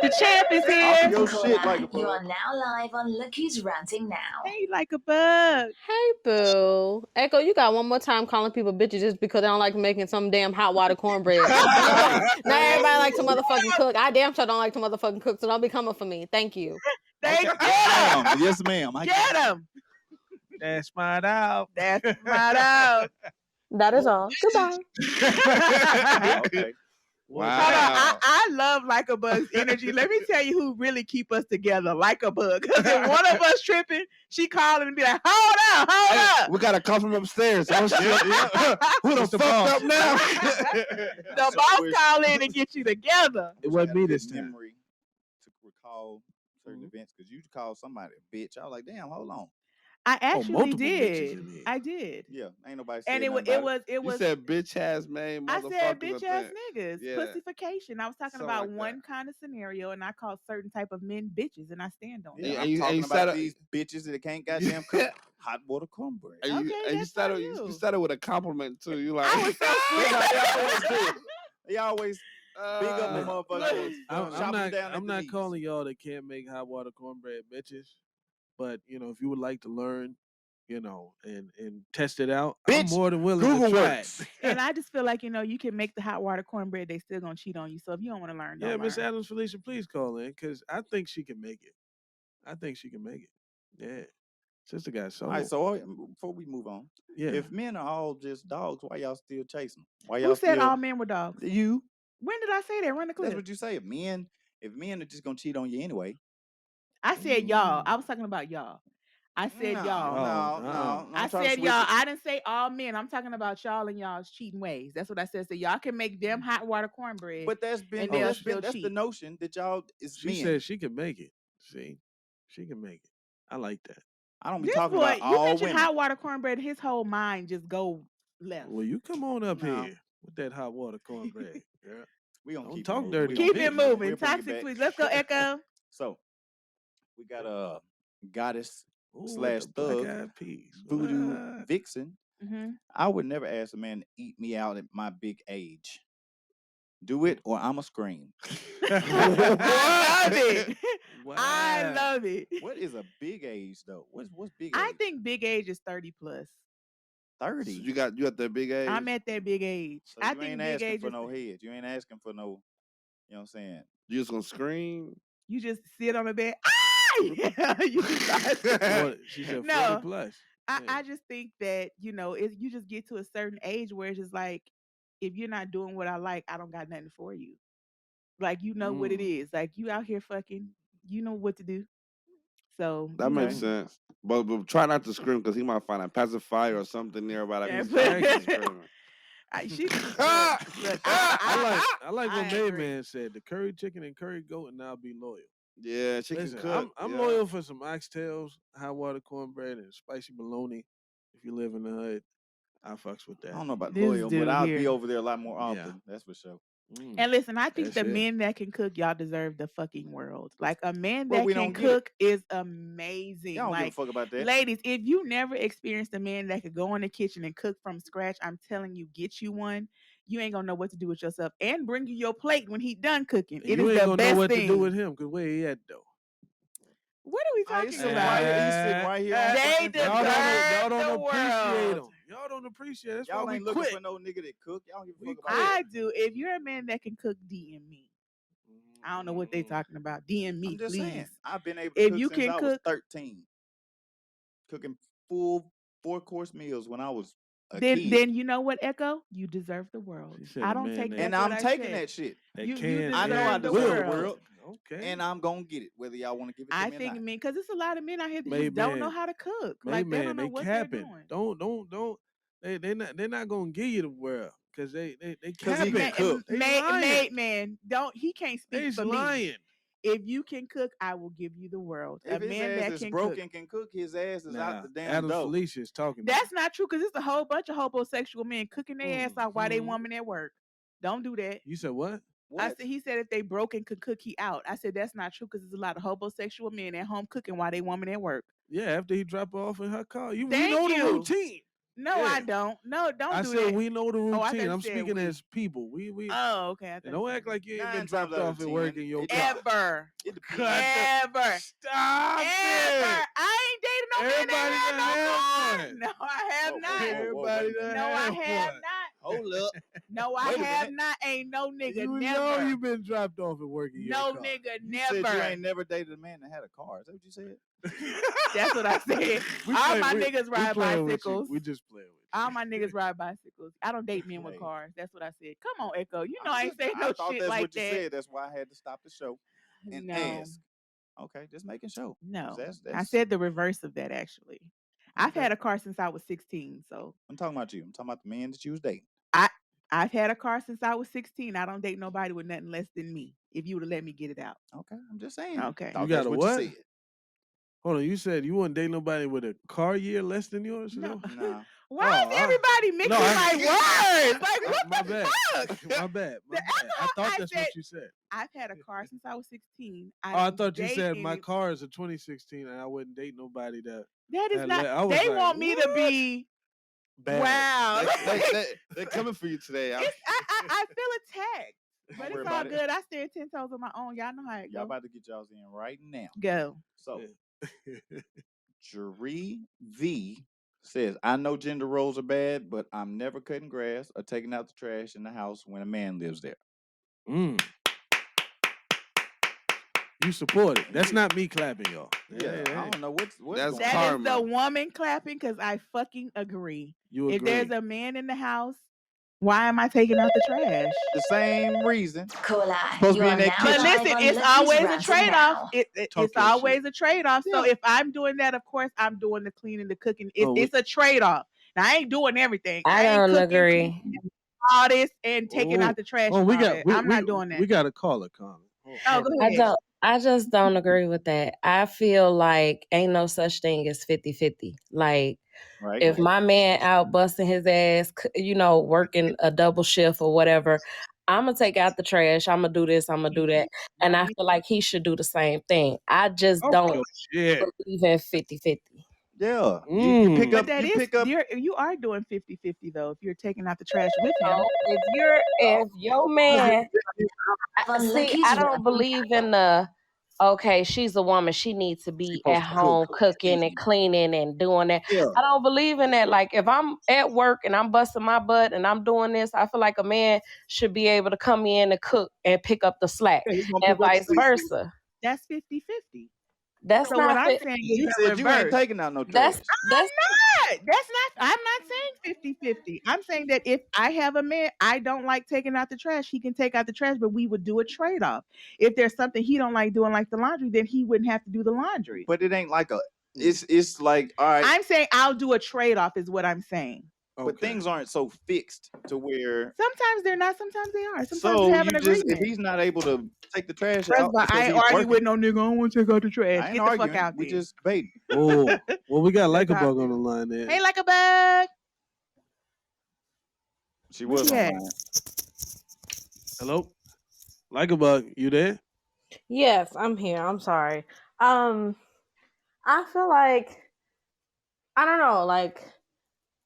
The champ is here. Your shit like a You bug. are now live on Look Who's Ranting Now. Hey, like a bug. Hey, boo. Echo, you got one more time calling people bitches just because they don't like making some damn hot water cornbread. Not everybody likes to motherfucking cook. I damn sure don't like to motherfucking cook, so don't be coming for me. Thank you. They Okay. get him. Yes, ma'am. I Get him. That's my dog. That's my dog. That is all. Goodbye. Okay. Hold on, Wow. I love LikaBug's energy. Let me tell you who really keep us together, LikaBug. Because if one of us tripping, she calling and be like, hold up. We got a call from upstairs. Oh, shit. Who the It's the fucked boss. up now? The boss call in and get you together. It wasn't me this time. Memory to recall certain events because you called somebody a bitch. I was like, damn, hold on. I actually multiple bitches did. in here. I did. Yeah, ain't nobody said And it nothing about was You said bitch ass man, I motherfuckers. said bitch ass think. niggas, Yeah. pussification. I was talking Something about like one that. kind of scenario, and I called certain type of men bitches, and I stand on Yeah, it. And you I'm talking started- about these bitches that can't goddamn cook hot water cornbread. And you, Okay, and you that's started on you you. started with a compliment too. You like I was so sweet. They always do. They always big up a Look, motherfucker. I'm chop 'em not. down at I'm the not knees. calling y'all that can't make hot water cornbread bitches, but if you would like to learn, and test it out, I'm Bitch, more than willing Google to try works. it. And I just feel like you can make the hot water cornbread. They still gonna cheat on you. So if you don't want to learn, don't Yeah, Miss learn. Adams Felicia, please call in because I think she can make it. I think she can make it. Yeah, sister got soul. All right, so before we move on, yeah, if men are all just dogs, why y'all still chasing them? Why Who y'all said still all men were dogs? you? When did I say that? Run the clip. That's what you say. If men are just gonna cheat on you anyway. I said y'all. I was talking about y'all. I said y'all. No. I said y'all. I didn't say all men. I'm talking about y'all and y'all's cheating ways. That's what I said. So y'all can make them hot water cornbread. But that's and they'll still that's the cheat. notion that y'all is she men. said she can make it. See, she can make it. I like that. I don't be This talking boy, about you all mentioned women. hot water cornbread, his whole mind just go left. Well, you come on up No. here with that hot water cornbred. Yeah. We gonna Don't keep talk it dirty moving. to Keep me. it moving. We'll bring it Toxic back. tweets. Let's go, Ecko. So we got a goddess Ooh, with slash the black thug eyed peas. voodoo What? vixen. Mm-hmm. I would never ask a man to eat me out at my big age. Do it or I'ma scream. I love it. Wow. I love it. What is a big age though? What's big I age? think big age is 30 plus. 30. So you at that big age? I'm at that big age. So I you think ain't big asking age for is no head. You ain't asking for no, you know what I'm saying? You just gonna scream? you just sit on the bed. Ah! You just start Well, she said 40 No. plus. I just think that, you just get to a certain age where it's just like, if you're not doing what I like, I don't got nothing for you. Like, you know what it is. Like, you out here fucking, you know what to do. So, That makes sense. But try not to scream because he might find a pacifier or something nearby that means screaming. She look, I like what agree. Mayman said. The curry chicken and curry goat, and I'll be loyal. Yeah, she Listen, can cook. I'm loyal for some oxtails, hot water cornbread, and spicy bologna. If you live in the hood, I fucks with that. I don't know about This loyal, but dude I'll here. be over there a lot more Yeah. often. That's for sure. And listen, I think That's the it. men that can cook, y'all deserve the fucking world. Like, a man Well, that we can don't get it. cook is amazing. Y'all don't give a Like, fuck about that. ladies, if you never experienced a man that could go in the kitchen and cook from scratch, I'm telling you, get you one. You ain't gonna know what to do with yourself, and bring you your plate when he done cooking. And It you is ain't the gonna best know what thing. to do with him because where he at though. What are we He's talking sitting about? right here. He's sitting right here. on They fucking deserve Y'all don't the appreciate world. him. Y'all don't appreciate. That's Y'all why we ain't looking quit. for no nigga that cook. Y'all don't give a We fuck about that. I do. If you're a man that can cook, DM me. I don't know what they talking about. DM me, I'm just please. saying. I've been able to If cook you since can I was cook, 13. Cooking full 4-course meals when I was a then kid. you know what, Ecko? You deserve the world. She said I a don't man take that- back And what I'm I taking said. that shit. That You can I know I deserve the deserve the world. world. Okay. And I'm gonna get it, whether y'all want to give it to I me or think, not. man, because there's a lot of men out here that May just don't know man. how to cook. May Like, they man, don't know they what capping. they're doing. Don't. They're not gonna give you the world because they Because he capping. can cook. They lying. Man, he can't speak They's for me. lying. If you can cook, I will give you the world. If a his man ass that is can broke cook. and can cook, his ass is Now, out the damn Adams door. Felicia is talking. That's not true, because it's a whole bunch of homosexual men cooking their ass off while they Mhm. woman at work. Don't do that. You said what? I said, he said if they broke and could cook, he out. I said that's not true, because there's a lot of homosexual men at home cooking while they woman at work. Yeah, after he drop her off in her car. We Thank know you. the routine. No, Yeah. I don't. No, don't I do said that. we know the Oh, I thought routine. you I'm said speaking we. as people. We Oh, okay. and don't act like you ain't 9 been times dropped out of off at 10, work in your it car. Ever. It Cut depends. the- Ever. Stop Ever. it. I ain't dated no man Everybody that done had no had car. one. No, I have Whoa, not. whoa, whoa, Everybody wait a done No, I had have one. not. Hold up. No, I Wait a have minute. not. Ain't no nigga You never. know you've been dropped off at work in your No car. nigga You never. said you ain't never dated a man that had a car. Is that what you said? That's what I said. All my niggas ride bicycles. We just playing with you. All my niggas ride bicycles. I don't date men with Hey. cars. That's what I said. Come on, Ecko. You know I ain't saying no I thought shit that's like what you that. said. That's why I had to stop the show and No. ask. Okay, just making sure. No. That's, I said the reverse of that actually. I've Okay. had a car since I was 16, so I'm talking about you. I'm talking about the man that you was dating. I've had a car since I was 16. I don't date nobody with nothing less than me. If you would have let me get it out. Okay, I'm just saying. Okay. Thought You got that's a what what? you said. Hold on, you said you wouldn't date nobody with a car year less than yours? No. Nah. Why is everybody mixing my words? Like what my the bad. fuck? My bad. I thought that's what you said. I've had a car since I was 16. I thought you said my car is a 2016 and I wouldn't date nobody that. That is had not. I was They like, want me to be. bad. Wow. They're coming for you today. I feel attacked. But worry it's all about it. good. I stand 10 toes on my own. Y'all know how it Y'all goes. about to get y'all's in right now. Go. So, Jeree V says, I know gender roles are bad, but I'm never cutting grass or taking out the trash in the house when a man lives there. You support it. That's not me clapping, y'all. Yeah, I don't know what's That's going That on. is the woman clapping because I fucking agree. You If agree. there's a man in the house, why am I taking out the trash? The same reason. Caller, Supposed to be in that But kitchen. listen, it's always a trade-off. It's always a trade-off. So Yeah. if I'm doing that, of course, I'm doing the cleaning, the cooking. Oh, It's a trade-off. Now I ain't doing everything. I ain't don't cooking, agree. cleaning, all this and taking out the trash. Oh, and we all got. that. I'm not doing that. We got a caller, Carmen. Oh, go ahead. I just don't agree with that. I feel like ain't no such thing as 50-50. Like Right. if my man out busting his ass, working a double shift or whatever, I'm going to take out the trash. I'm going to do this. I'm going to do that. And I feel like he should do the same thing. I just don't believe in 50-50. Yeah. You pick But up. that You is, pick up. you are doing 50-50 though, if you're taking out the trash with him. If your man, I don't believe in the, okay, she's a woman, she needs to be at home cooking and cleaning and doing that. Yeah. I don't believe in that. Like if I'm at work and I'm busting my butt and I'm doing this, I feel like a man should be able to come in and cook and pick up the slack, and vice versa. That's 50-50. That's so not what I'm fit. saying You is said you ain't taking out no trash. I'm not saying 50-50. I'm saying that if I have a man, I don't like taking out the trash, he can take out the trash, but we would do a trade-off. If there's something he don't like doing, like the laundry, then he wouldn't have to do the laundry. But it ain't like a. It's like, all right. I'm saying I'll do a trade-off is what I'm saying. But things aren't so fixed to where. Sometimes they're not. Sometimes they are. Sometimes So you have an you just, agreement. if he's not able to take the trash First out, of all, because I ain't he's arguing working, with no nigga. I don't want to take out the trash. I ain't Get the arguing. fuck out We there. just debating. Oh, well, we got That's how I LikaBug on feel. the line there. Hey, LikaBug. She Where was she on at? line. Hello, LikaBug, you there? Yes, I'm here. I'm sorry. I feel like I don't know, like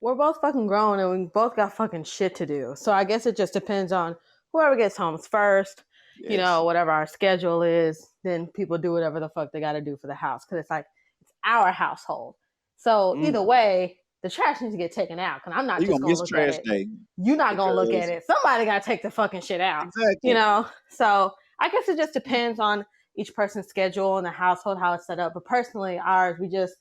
we're both fucking grown and we both got fucking shit to do. So I guess it just depends on whoever gets home first. Yes. You know, whatever our schedule is, then people do whatever the fuck they got to do for the house because it's like it's our household. So either way, the trash needs to get taken out because I'm not You just gonna gonna miss look trash at it. day. You're not gonna look at because- it. Somebody gotta take the fucking shit out. Exactly. You know? So I guess it just depends on each person's schedule and the household, how it's set up. But personally, ours, we just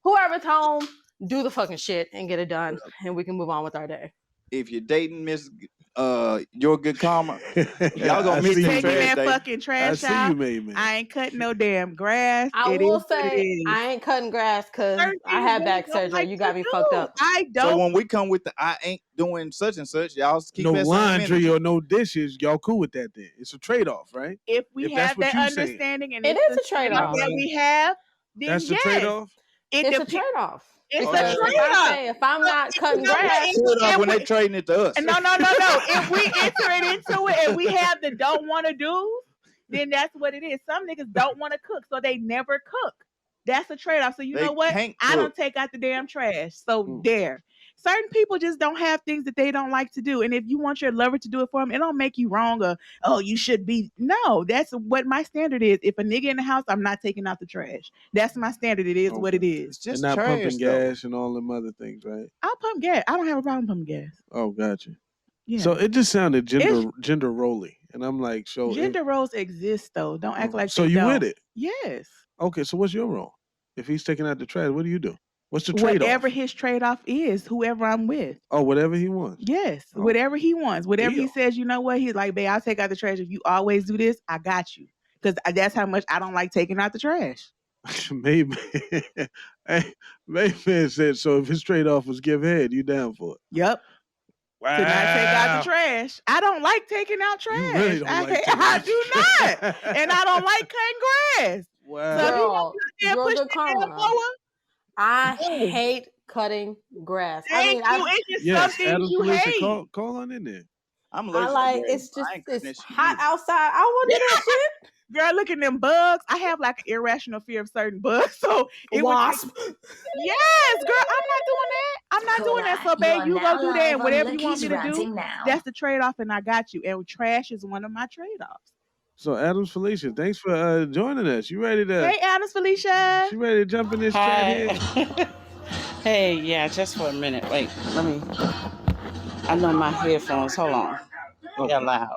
whoever's home, do the fucking shit and get it done, and we can move on with our day. If you're dating Miss YourGoodKarma, y'all gonna I miss see that you, Taking trash that day. fucking trash I see out. you, man. I ain't cutting no damn grass. I It will is what it say is. I ain't cutting grass because Certain I things had back women don't surgery. like You to got me fucked do. up. I So don't. when we come with the I ain't doing such and such, y'all keep No that same laundry energy. or no dishes. Y'all cool with that then? It's a trade-off, right? If we If that's have what that you saying. understanding and It it's is the a trade-off. that we have, then That's the yes. trade-off? It It's a depends. trade-off. It's a Because if I trade-off. say if I'm not You cutting know what? grass, Trade off If when they we- trading it to us. No. If we enter it into it and we have the don't want to do, then that's what it is. Some niggas don't want to cook, so they never cook. That's a trade-off. So you They know what? can't I don't cook. take out the damn trash. So there. Certain people just don't have things that they don't like to do. And if you want your lover to do it for them, it don't make you wrong or, oh, you should be. No, that's what my standard is. If a nigga in the house, I'm not taking out the trash. That's my standard. It is what it is. It's just And not trash, pumping though. gas and all them other things, right? I'll pump gas. I don't have a problem pumping gas. Oh, gotcha. Yeah. So it just sounded gender rolly, and I'm like, so Gender roles exist though. Don't act like so they you don't. with it? Yes. Okay, so what's your role? If he's taking out the trash, what do you do? What's the trade-off? Whatever his trade-off is, whoever I'm with. Oh, whatever he wants. Yes, whatever he wants. Whatever he Deal. says, you know what? He's like, babe, I'll take out the trash. If you always do this, I got you. Because that's how much I don't like taking out the trash. Maybe. Hey, man said, so if his trade-off was give head, you down for it? Yep. Wow. To not take out the trash. I don't like taking out trash. You really don't like taking I out do not. And I don't like cutting grass. Wow. So if you Girl, want to push YourGoodKarma. that mower, I hate cutting grass. thank you. It's just something Adam you Felicia, hate. call on in there. I'm I allergic like to grass. it's just I ain't cutting that it's shit hot either. outside. I want to do that shit. Girl, look at them bugs. I have like an irrational fear of certain bugs. So it Wasp. would take... Yes, girl, I'm not doing that. I'm not doing that. So, babe, you go do that and whatever you want me to do, that's the trade-off, and I got you. And trash is one of my trade-offs. So Adams Felicia, thanks for joining us. You ready to? Hey, Adams Felicia. She ready to jump in this chat here? Hey, yeah, just for a minute. Wait, let me. I know my headphones. Hold on. They're loud.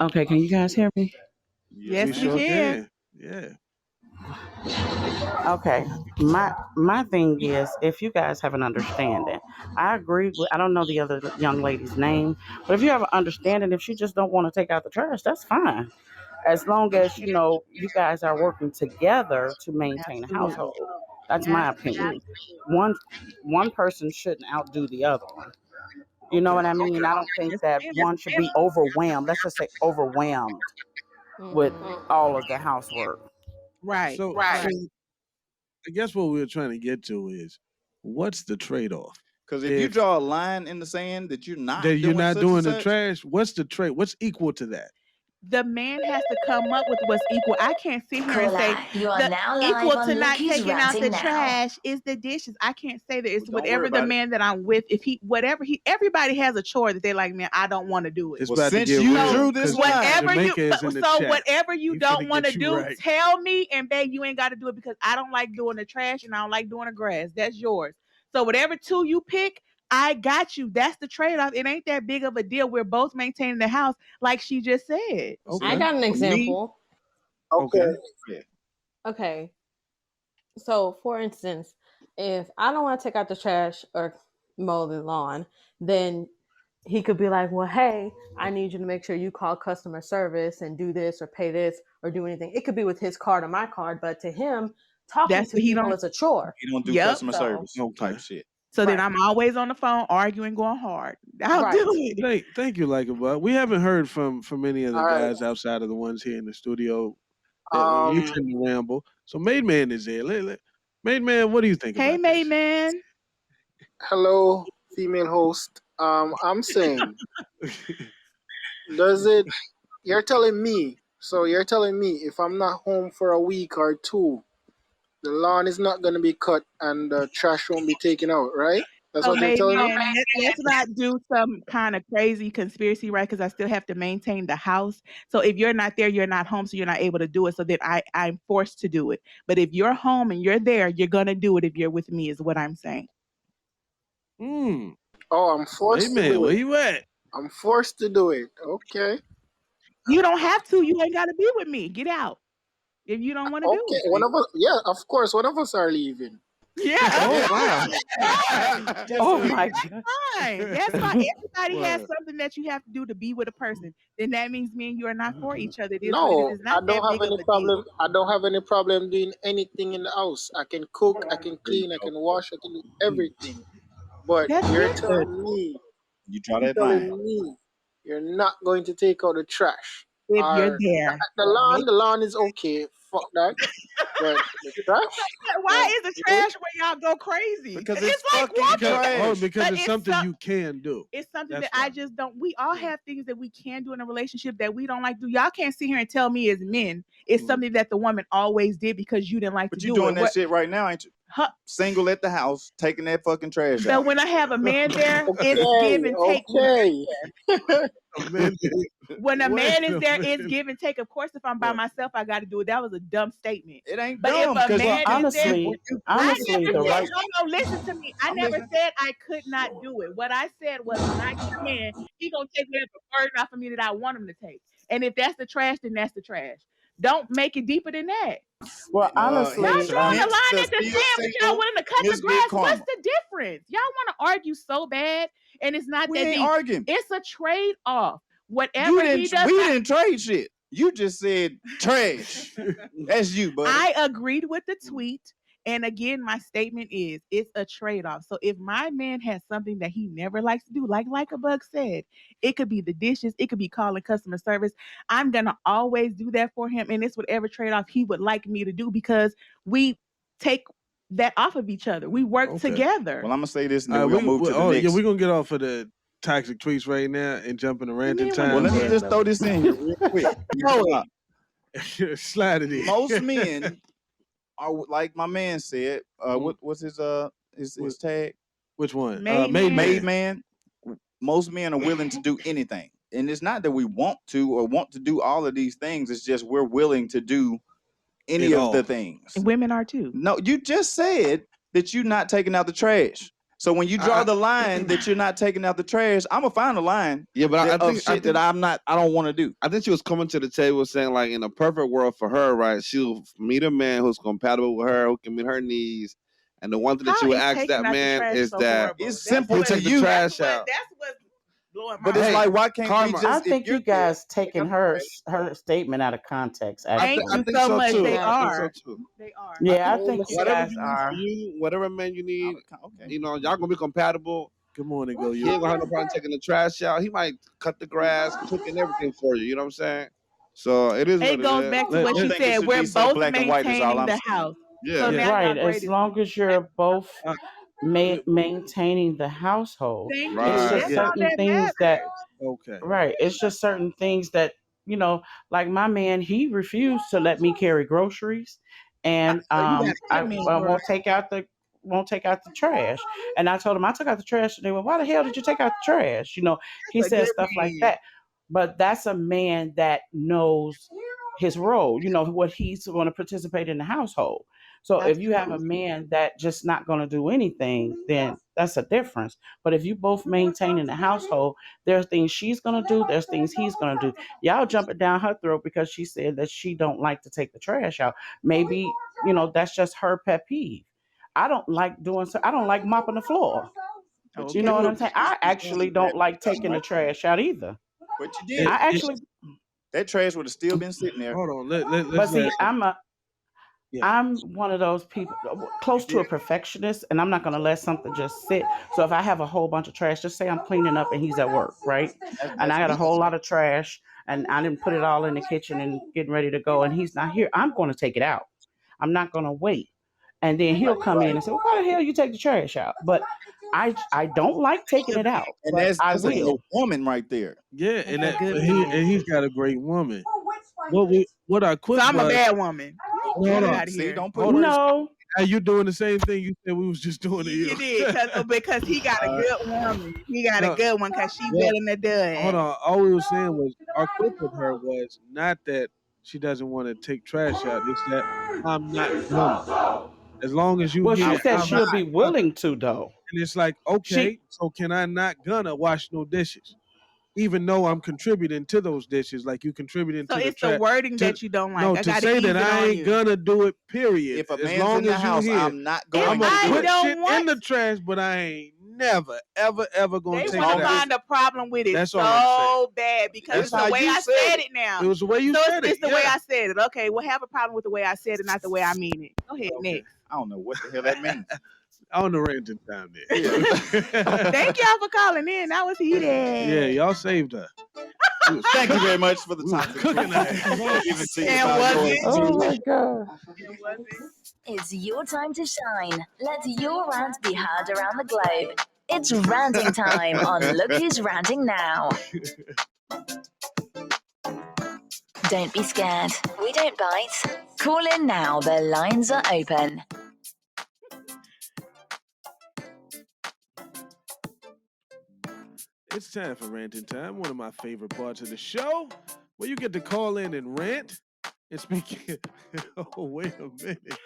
Okay, can you guys hear me? Yes, we sure can. Yeah. Okay. My thing is, if you guys have an understanding, I agree with. I don't know the other young lady's name, but if you have an understanding, if she just don't want to take out the trash, that's fine. As long as you know you guys are working together to maintain a household. That's my opinion. One person shouldn't outdo the other one. You know what I mean? I don't think that one should be overwhelmed. Let's just say overwhelmed with all of the housework. Right. So I guess what we're trying to get to is, what's the trade-off? Because if you draw a line in the sand that you're not doing the such, trash, what's the trade? What's equal to that? The man has to come up with what's equal. I can't sit here and say You are now live equal on to not Lucky's taking out the Ranting Now. trash is the dishes. I can't say that. It's Well, don't worry whatever the about it. man that I'm with. If he, whatever he, everybody has a chore that they're like, man, I don't want to do it. It's Well, about to since get you real, drew this 'cause line, Whatever you, Jamaica is in the so chat. whatever you He don't finna want to get you do, right. tell me, and babe, you ain't got to do it because I don't like doing the trash and I don't like doing the grass. That's yours. So whatever two you pick, I got you. That's the trade-off. It ain't that big of a deal. We're both maintaining the house, like she just said. I got an example. Okay. So, for instance, if I don't want to take out the trash or mow the lawn, then he could be like, well, hey, I need you to make sure you call customer service and do this or pay this or do anything. It could be with his card or my card, but to him, talking to people is a chore. he don't do Yep. customer service type shit. So then I'm always on the phone arguing, going hard. I'll Right. do it. Thank you, LikaBug. We haven't heard from many of the All right. guys outside of the ones here in the studio. You tend to ramble. So Made Man is there. Made Man, what do you think Hey, about Made Man. Hello, female host. I'm saying, you're telling me if I'm not home for a week or two, the lawn is not going to be cut and the trash won't be taken out, right? That's So what you're Made telling me? Man, let's not do some kind of crazy conspiracy, right? Because I still have to maintain the house. So if you're not there, you're not home, so you're not able to do it. So then I'm forced to do it. But if you're home and you're there, you're gonna do it if you're with me, is what I'm saying. Oh, I'm forced Made to Man, do where it. you at? I'm forced to do it. Okay. You don't have to. You ain't gotta be with me. Get out if you don't want to do Okay. it. One of us, yeah, of course, one of us are leaving. Yeah. Oh wow. Oh my God. Fine. That's fine. Everybody has Word. something that you have to do to be with a person. Then that means me and you are not for each other. It is what it No, is. It's I not don't that have big of any a problem. deal. I don't have any problem doing anything in the house. I can cook, I can There you clean, I go. can wash, I can do everything. But That's you're good. telling me, You draw that line. you're not going to take out the trash. If you're Or there. the lawn is okay. Fuck that. But the trash, Why is the trash where y'all go crazy? Because it's like fucking walking. trash. Because But it's something you can do. It's something That's that I just don't. We all have things that we can do in a relationship that we don't like to do. Y'all can't sit here and tell me as men it's something that the woman always did because you didn't like But to you do doing it. that shit right now, ain't you? single at the house, taking that fucking trash But out. when I have a man there, it's give and take. When a man is there, it's give and take. Of course, if I'm by myself, I got to do it. That was a dumb statement. It ain't but dumb. If a Well, man is there, I honestly, never the said, right. no, listen to me. I never said I could not do it. What I said was, when I get a man, he gonna take whatever burden off of me that I want him to take. And if that's the trash, then that's the trash. Don't make it deeper than that. Well, honestly, y'all drawing the line at the still sand, but y'all willing to cut Miss the grass. Good What's Karma. the difference? Y'all want to argue so bad, and it's not We that ain't deep. arguing. It's a trade off. Whatever he does, we didn't trade shit. You just said trash. That's you, buddy. I agreed with the tweet. And again, my statement is, it's a trade-off. So if my man has something that he never likes to do, like LikaBug said, it could be the dishes, it could be calling customer service. I'm going to always do that for him. And it's whatever trade-off he would like me to do, because we take that off of each other. We work together. Well, I'm going to say this, and then we're going to move to the next. Yeah, we're going to get off of the toxic tweets right now and jump into ranting time. Well, let me just throw this in here real quick. Slide it in. Most men are, like my man said, what's his tag? Which one? Made man. Most men are willing to do anything. And it's not that we want to do all of these things. It's just we're willing to do any of the things. And women are too. No, you just said that you're not taking out the trash. So when you draw the line that you're not taking out the trash, I'm gonna find a line. Yeah, but I think that I don't want to do. I think she was coming to the table saying, like, in a perfect world for her, right? She'll meet a man who's compatible with her, who can meet her needs. And the one thing that she would ask that man is that it's simple he'll to take you. the trash out. That's what's blowing my But it's like, why can't we just? I think you guys taking her statement out of context. Thank Actually. you so much. Too. They I are. think so too. They are. Yeah, I think you whatever guys you are. need for you, whatever man you need, you know, y'all gonna be compatible. Good morning, go you. He ain't gonna have no problem taking the trash out. He might cut the grass, cooking everything for you. You know what I'm saying? So it is. It goes back to what she said. We're both maintaining the house. Yeah. So now Right. y'all As long as you're both maintaining the household. Thank Right. you. It's just That's all certain that things matters. that right. It's just certain things that, you know, like my man, he refused to let me carry groceries, and I won't take out the trash. And I told him I took out the trash, and they went, "Why the hell did you take out the trash?" You know, he said stuff like that. But that's a man that knows his role, you know, what he's going to participate in the household. So if you have a man that just not going to do anything, then that's a difference. But if you both maintain in the household, there's things she's going to do, there's things he's going to do. Y'all jumping down her throat because she said that she don't like to take the trash out. Maybe, you know, that's just her pet peeve. I don't like I don't like mopping the floor. But You know what I'm saying? I actually don't like taking the trash out either. But you did. I actually that trash would have still been sitting there. Hold on. But see, I'm one of those people close to a perfectionist, and I'm not going to let something just sit. So if I have a whole bunch of trash, just say I'm cleaning up and he's at work, right? And I got a whole lot of trash, and I didn't put it all in the kitchen and getting ready to go, and he's not here. I'm going to take it out. I'm not going to wait. And then he'll come in and say, well, why the hell you take the trash out? But I don't like taking it out. And but that's I a will. good woman right there. Yeah, and he's got a great woman. What I quit. So I'm a bad woman. Hold on. See, don't put no. Are you doing the same thing you said we was just doing to you? You did, because he got a good woman. He got a good one because she willing to do it. Hold on. All we were saying was our quip with her was not that she doesn't want to take trash out. It's that I'm not gonna. As long as you. Well, she said she'll be willing to, though. And it's like, okay, so can I not gonna wash no dishes? Even though I'm contributing to those dishes, like you contributing to the trash. So it's the wording that you don't like. No, I to say that I ain't gonna do it, period. If a as man's long in the as house, you here, I'm not going I'm to gonna do put it. shit in the trash, but I ain't never, ever gonna take it out. They want to find a problem with it That's all I'm so bad because it's the way I said it now. It was the way you said it. It's the way I said it. Okay, we'll have a problem with the way I said it, not the way I mean it. Go ahead, next. I don't know what the hell that means. On the ranting time there. Thank y'all for calling in. That was heated. Yeah, y'all saved her. Thank you very much for the time. Oh my God. It's your time to shine. Let your rant be heard around the globe. It's ranting time on Look Who's Ranting Now. Don't be scared. We don't bite. Call in now. The lines are open. It's time for Ranting Time, one of my favorite parts of the show, where you get to call in and rant and speak. Oh, wait a minute.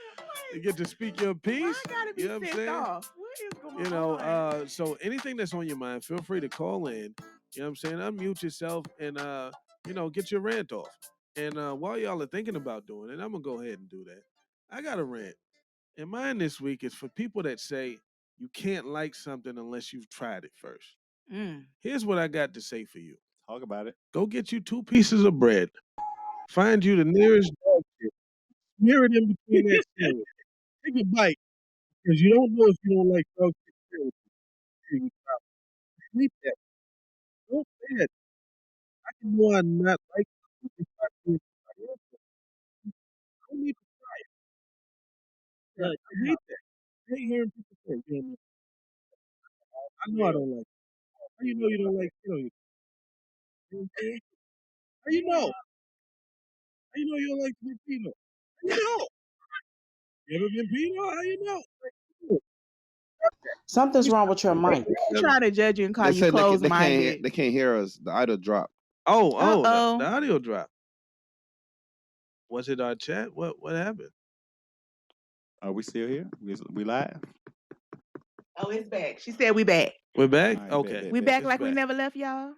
You get to speak your piece. I gotta be you know what I'm saying? off. What is going on? So anything that's on your mind, feel free to call in. You know what I'm saying? Unmute yourself and get your rant off. And while y'all are thinking about doing it, I'm gonna go ahead and do that. I got a rant. And mine this week is for people that say you can't like something unless you've tried it first. Here's what I got to say for you. Talk about it. Go get you 2 pieces of bread. Find you the nearest dog shit. Smear it in between that sandwich. Take a bite, because you don't know if you don't like dog shit sandwiches. Eat that. Don't say it. I can know I'm not like something if I do it somebody else. I don't need to try it. Yeah, I hate that. I hate hearing people say, I know I don't like it. How you know you don't like shit on you? You know what I'm saying? How you know? How you know you don't like to be Pino? How you know? You ever been Pino? How you know? Something's wrong with your mic. I'm trying to judge you and call They you said closed-minded. they can't hear us. The idol dropped. Oh, the audio dropped. Was it our chat? What happened? Are we still here? We live? Oh, it's back. She said we back. We're back? Right, Okay. We back It's like we back. never left y'all.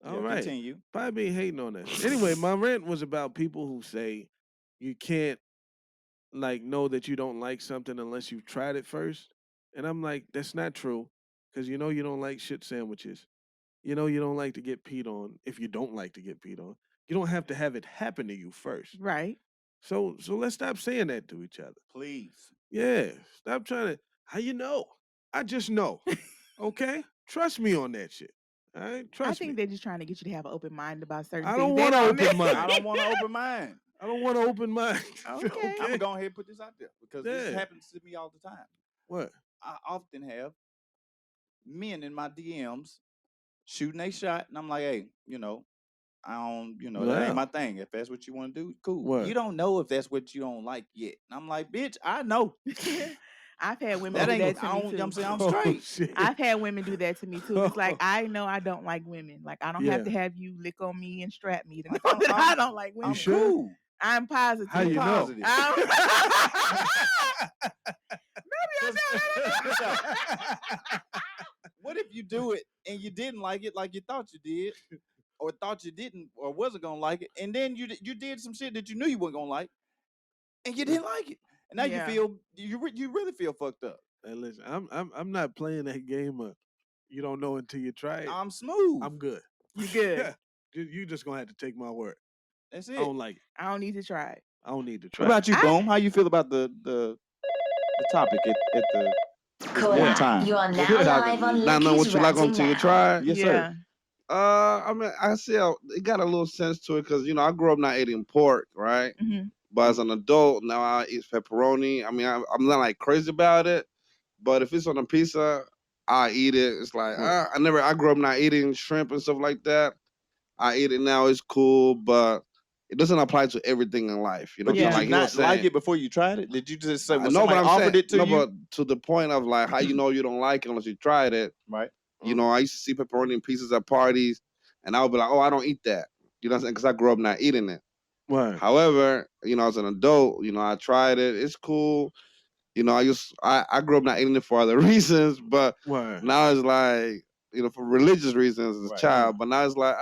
All right. Continue. Probably been hating on us. Anyway, my rant was about people who say you can't know that you don't like something unless you've tried it first. And I'm like, that's not true. Because you don't like shit sandwiches. You don't like to get peed on if you don't like to get peed on. You don't have to have it happen to you first. Right. So let's stop saying that to each other. Please. Yeah. Stop trying to, how you know? I just know. Okay? Trust me on that shit. All right? Trust me. I think they're just trying to get you to have an open mind about certain I things. don't want an open mind. I don't want an open mind. I don't want an open mind. Okay. I'm going to go ahead and put this out there because this happens to me all the time. What? I often have men in my DMs shooting a shot, and I'm like, hey, I don't, that ain't my thing. If that's what you want to do, cool. What? You don't know if that's what you don't like yet. And I'm like, bitch, I know. I've had women do that to me too. You know what I'm saying? I'm straight. Shit. I've had women do that to me too. It's like, I know I don't like women. Like, I don't have to Yeah. have you lick on me and strap me to know that I don't like women. I'm cool. I'm positive. How you know? Positive. Maybe I What if you do it and you didn't like it like you thought you did, or thought you didn't, or wasn't gonna like it, and then you did some shit that you knew you weren't gonna like, and you didn't like it, and now you really feel fucked up. Hey, listen, I'm not playing that game of you don't know until you try it. I'm smooth. I'm good. You good? You just gonna have to take my word. That's it. I don't like it. I don't need to try it. I don't need to try. What about you, Boom? How you feel about the topic at the Caller, time? you are now live on Not know what Lucky's you like Ranting until you Now. try it. Yes, sir. I mean, I see it got a little sense to it because I grew up not eating pork, right? Mm-hmm. But as an adult now, I eat pepperoni. I mean, I'm not like crazy about it, but if it's on a pizza, I eat it. It's like I grew up not eating shrimp and stuff like that. I eat it now. It's cool, but it doesn't apply to everything in life. You know, But did like you not like it before you tried it? Did you just say when somebody offered it to you? No, but to the point of like how you know you don't like it unless you tried it. Right. I used to see pepperoni in pieces at parties, and I would be like, "Oh, I don't eat that." You know what I'm saying? Because I grew up not eating it. Right. However, as an adult, I tried it. It's cool. I grew up not eating it for other reasons, but now it's like, for religious reasons as a child. But now it's like,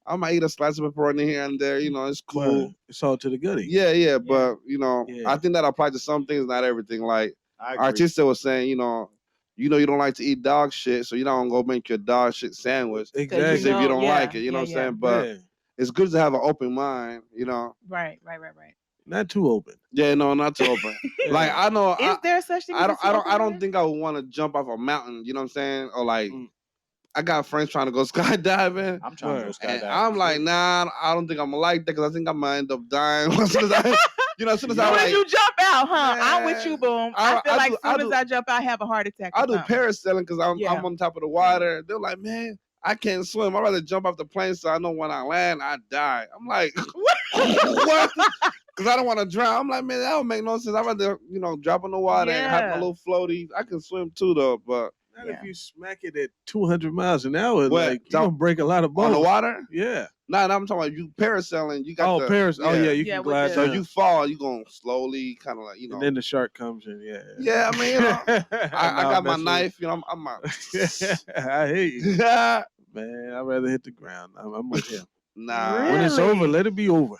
I might eat a slice of pepperoni here and there. It's cool. Right. It's all to the goodie. Yeah. But I think that applies to some things, not everything. Like Artista was saying, you don't like to eat dog shit, so you're not gonna go make your dog shit sandwich. Exactly. If you don't like it, you know what I'm saying? But it's good to have an open mind, Right. Not too open. Yeah, no, not too open. Like I know, Is there such thing? I don't think I would want to jump off a mountain. You know what I'm saying? Or like, I got friends trying to go skydiving. I'm trying to go skydiving. And I'm like, nah, I don't think I'm gonna like that because I think I might end up dying as soon as I. As soon as you jump out, huh? I'm with you, Boom. I feel like as soon as I jump out, I have a heart attack. I do parasailing because I'm on top of the water. They're like, man, I can't swim. I'd rather jump off the plane so I know when I land, I die. I'm like, what? Because I don't want to drown. I'm like, man, that don't make no sense. I'd rather, drop in the water and have my little floaties. I can swim too, though, but Not if you smack it at 200 miles an hour. What? Like you're gonna break a lot of bones On the water? Yeah. Nah, I'm talking about you parasailing. You got you can glide So down. you fall, you gonna slowly kind of like And then the shark comes in. Yeah, I mean, I got my knife. You know, I'm out. I hate you, man. I'd rather hit the ground. I'm with him. Nah. When it's over, let it be over.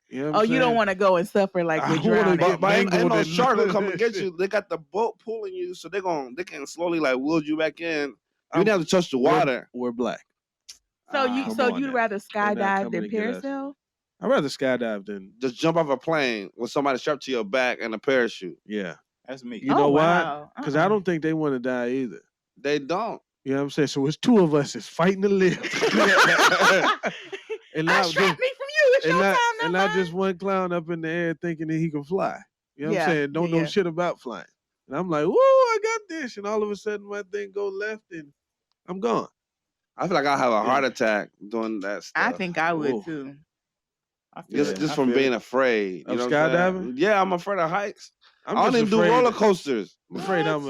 You know what I'm you don't saying? want to go and suffer like I you're wanna drowning. get Ain't no mangled shark and- gonna come and get you. They got the boat pulling you, so they can slowly like wheel you back in. You didn't have to touch the water. We're black. So Come you'd on rather They're not skydive coming than to get us. parasail? I'd rather skydive than Just jump off a plane with somebody strapped to your back and a parachute. Yeah. That's me. You know why? wow. Because I don't think they want to die either. They don't. You know what I'm saying? So it's two of us that's fighting to live. And not Unstrap just, me from you. It's and your not, time, and not not mine. just one clown up in the air thinking that he can fly. You know what Yeah, I'm saying? Don't yeah, know yeah. shit about flying. And I'm like, woo, I got this. And all of a sudden my thing go left and I'm gone. I feel like I'll have a heart attack doing that stuff. I think I would Ooh. too. Just from being afraid. You Of know what I'm skydiving? saying? Yeah, I'm afraid of heights. I'm I don't just even do afraid- roller coasters. I'm afraid I'm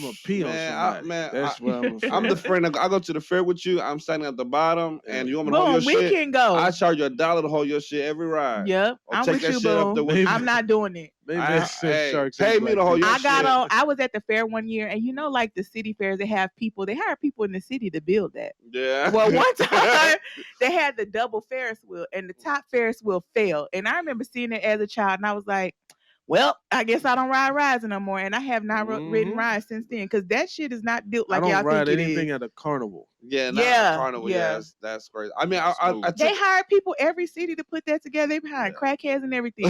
a pee on somebody. That's what I'm afraid. I'm the friend. I go to the fair with you. I'm standing at the bottom, and you want me to hold Boom, your we shit. can go. I charge you $1 to hold your shit every ride. Yep, Or I'm take with that you, shit up there boom. with you. I'm not doing it. Pay me to hold your I shit. got on. I was at the fair one year, and you know, like the city fairs, they hire people in the city to build that. Yeah. Well, one time they had the double Ferris wheel, and the top Ferris wheel fell. And I remember seeing it as a child, and I was like, "Well, I guess I don't ride rides no more." And I have not ridden rides since then because that shit is not built like I y'all don't ride think it anything is. at a carnival. Yeah, not Yeah, a carnival. yeah. Yeah, that's crazy. I mean, I They took, hire people every city to put that together. They hire crackheads and everything.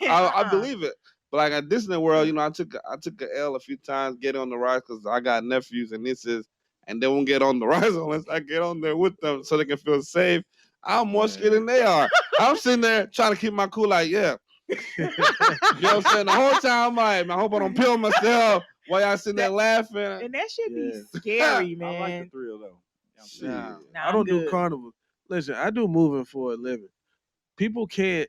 I believe it. But like at Disney World, you know, I took a L a few times getting on the rides because I got nephews and nieces, and they won't get on the rides unless I get on there with them so they can feel safe. I'm more scared than they are. I'm sitting there trying to keep my cool, like, yeah. You know what I'm saying? The whole time I'm like, man, I hope I don't peel myself while y'all sitting there laughing. And that should be scary, man. I like the thrill though. Nah, Nah, I don't I'm do good. carnival. Listen, I do moving for a living. People can't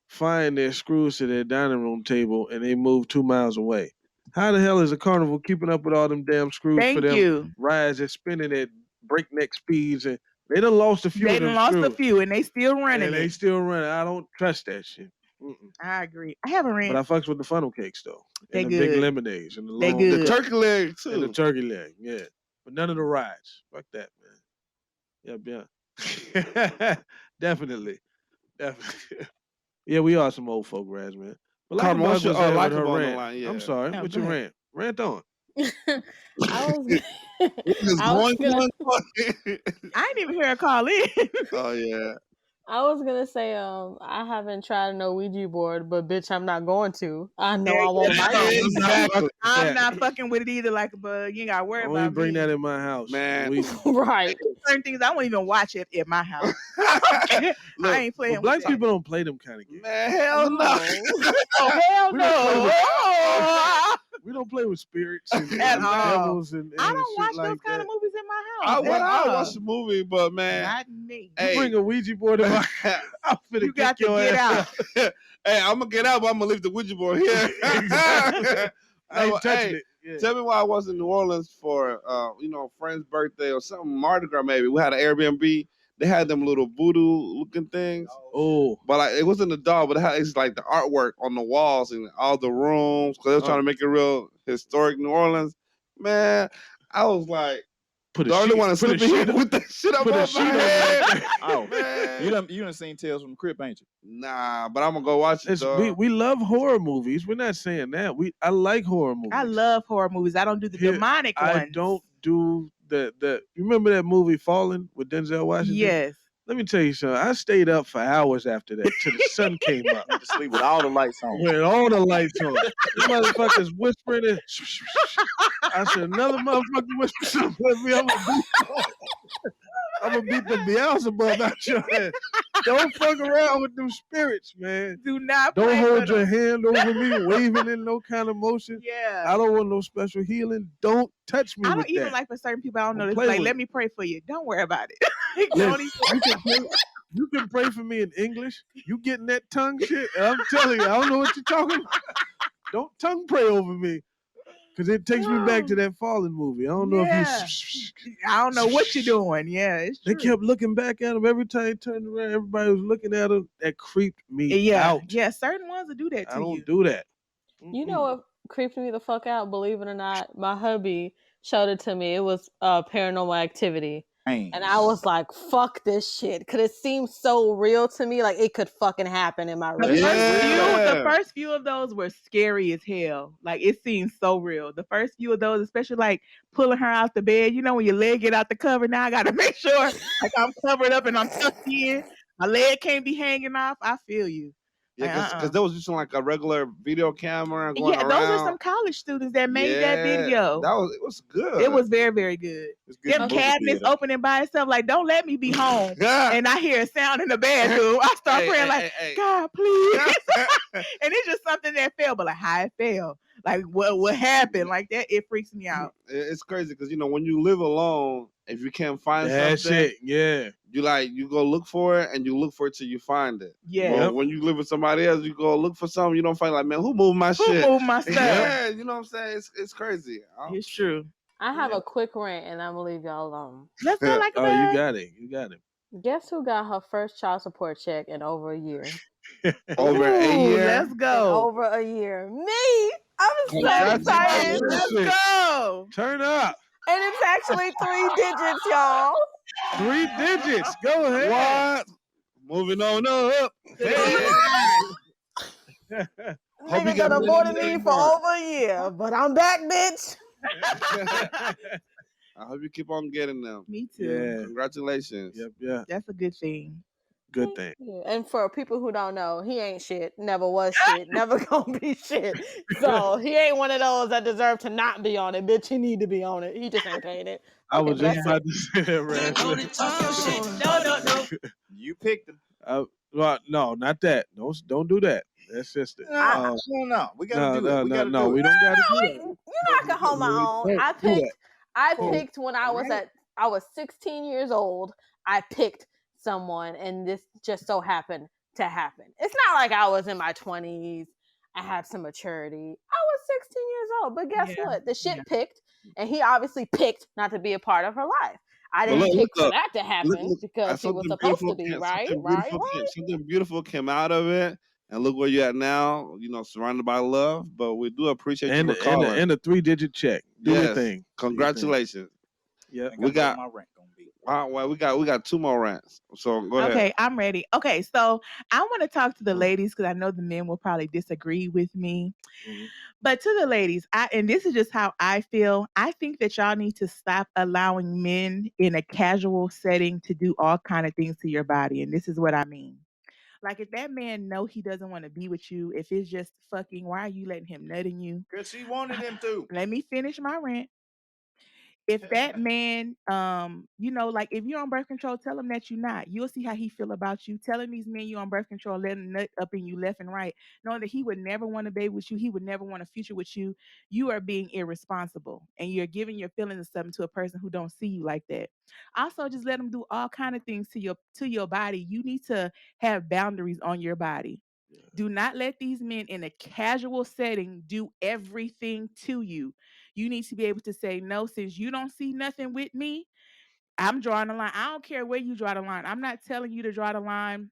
find their screws to their dining room table and they move 2 miles away. How the hell is a carnival keeping up with all them damn screws for Thank them you. rides that's spinning at breakneck speeds? And they done lost a few They of them done lost a screws. few, and they still running And they it. still running. I don't trust that shit. Mm-mm. I agree. I haven't ran. But I fucks with the funnel cakes though. They And the big good. lemonades and the They long good. The turkey leg too. and the turkey leg, yeah. But none of the rides. Fuck that, man. Yeah. Definitely. Yeah, we are some old folk rats, man. But Karma, what's LikaBug your- was there with LikaBug her on the rant. line, yeah. I'm sorry. Oh, What's go your ahead. rant? Rant on. I was Niggas I was going, gonna- going. I didn't even hear her call in. Oh yeah. I was gonna say, I haven't tried no Ouija board, but bitch, I'm not going to. I know There I you won't go. like it. Exactly. I'm not fucking with it either, like a bug. You ain't gotta worry Don't about even bring me. that in my house. Man. Right. Certain things I won't even watch it at my house. I Look, ain't playing But black with that. people don't play them kind of games. Man, hell no. Oh hell We don't play no! with- We don't play with spirits and At all. devils and I and don't shit watch like those kind that. of movies in my I house. watch the movie, but man, Not me. You hey, bring a Ouija board in my I'm finna You got kick to your get ass out. hey, I'm gonna get out, but I'm gonna leave the Ouija board here. I ain't No, touching hey, it. Yeah. Tell me why I was in New Orleans for a friend's birthday or something, Mardi Gras maybe. We had an Airbnb. They had them little voodoo looking things. Oh, But like it wasn't a doll, but it's like the artwork on the walls and all the rooms because they were trying to make it real historic New Orleans. Man, I was like, put a the only sheet- one to put a slip in here sheet- with that shit up put a on sheet my over head. it. Oh, Man. you done seen Tales from the Crypt, ain't you? Nah, but I'm gonna go watch it. Listen, we love horror movies. We're not saying that. I like horror movies. I love horror movies. I don't do the demonic I ones. don't do the. You remember that movie Fallen with Denzel Washington? Yes. Let me tell you something. I stayed up for hours after that till the sun came up. To sleep with all the lights on. With all the lights on. These motherfuckers whispering and I said, another motherfucker whisper something with me. I'm gonna beat the Beelzebub out your head. Don't fuck around with them spirits, man. Do not. Don't play hold with your them. hand over me, waving in no kind of motion. Yeah. I don't want no special healing. Don't touch me I with don't even that. like for certain people. I don't know. Don't This play like, with let it. me pray for you. Don't worry about it. Listen, you can pray for me in English. You getting that tongue shit? And I'm telling you, I don't know what you're talking about. Don't tongue pray over me. Because it takes me back to that Fallen movie. I don't know if you. I don't know what you're doing. Yeah, it's true. They kept looking back at him every time he turned around. Everybody was looking at him. That creeped me out. Yeah, certain ones will do that to I don't you. do that. You know what creeped me the fuck out? Believe it or not, my hubby showed it to me. It was Paranormal Activity. And I was like, fuck this shit. Because it seemed so real to me. Like it could fucking happen in my real life. The first few of those were scary as hell. Like it seemed so real. The first few of those, especially like pulling her out the bed. You know, when your leg get out the cover, now I got to make sure like I'm covered up and I'm tucked in. My leg can't be hanging off. I feel you. Yeah, because they was using like a regular video camera going around. Those are some college students that made that video. It was good. It was very, very good. Them cabinets opening by itself, like, don't let me be home. And I hear a sound in the bathroom. I start praying like, God, please. And it's just something that fell, but like how it fell. Like what happened? Like that, it freaks me out. It's crazy because when you live alone, if you can't find that something, shit, you go look for it and you look for it till you find it. Yeah. Well, when you live with somebody else, you go look for something, you don't find like, man, who moved my shit? Who moved my stuff? Yeah, you know what I'm saying? It's crazy. It's true. I have a quick rant and I'm gonna leave y'all alone. Let's go like you got it. You got it. Guess who got her first child support check in over a year? Over a year? Let's go. In over a year. Me! I'm so excited. Let's go. Turn up. And it's actually 3 digits, y'all. 3 digits. Go ahead. What? Moving on up. Nigga done aborted me for over a year, but I'm back, bitch. I hope you keep on getting them. Me too. Yeah. Congratulations. Yep. Yeah. That's a good thing. Good thing. And for people who don't know, he ain't shit, never was shit, never gonna be shit. So he ain't one of those that deserve to not be on it. Bitch, he need to be on it. He just ain't paying it. I was just about to say that, No. You picked him. Well, no, not that. Don't do that. That's sister. No, we gotta do it. We don't gotta do that. You know I can hold my own. I picked when I was 16 years old. I picked someone, and this just so happened to happen. It's not like I was in my 20s. I had some maturity. I was 16 years old, but guess what? The shit picked, and he obviously picked not to be a part of her life. I didn't pick for that to happen because he was supposed to be, right? Something beautiful came out of it. And look where you're at now, surrounded by love. But we do appreciate you for calling. And a 3-digit check. Do your thing. Congratulations. Yeah. We got my rant gonna be. Well, we got 2 more rants. So go ahead. Okay, I'm ready. Okay, so I want to talk to the ladies because I know the men will probably disagree with me. Mm-hmm. But to the ladies, and this is just how I feel. I think that y'all need to stop allowing men in a casual setting to do all kind of things to your body. And this is what I mean. Like if that man know he doesn't want to be with you, if it's just fucking, why are you letting him nut in you? Because she wanted him to. Let me finish my rant. If that man, like if you're on birth control, tell him that you're not. You'll see how he feel about you. Telling these men you're on birth control, letting him nut up in you left and right, knowing that he would never want to baby with you, he would never want a future with you. You are being irresponsible, and you're giving your feelings and something to a person who don't see you like that. Also, just let him do all kind of things to your body. You need to have boundaries on your body. Do not let these men in a casual setting do everything to you. You need to be able to say, no, since you don't see nothing with me, I'm drawing the line. I don't care where you draw the line. I'm not telling you to draw the line.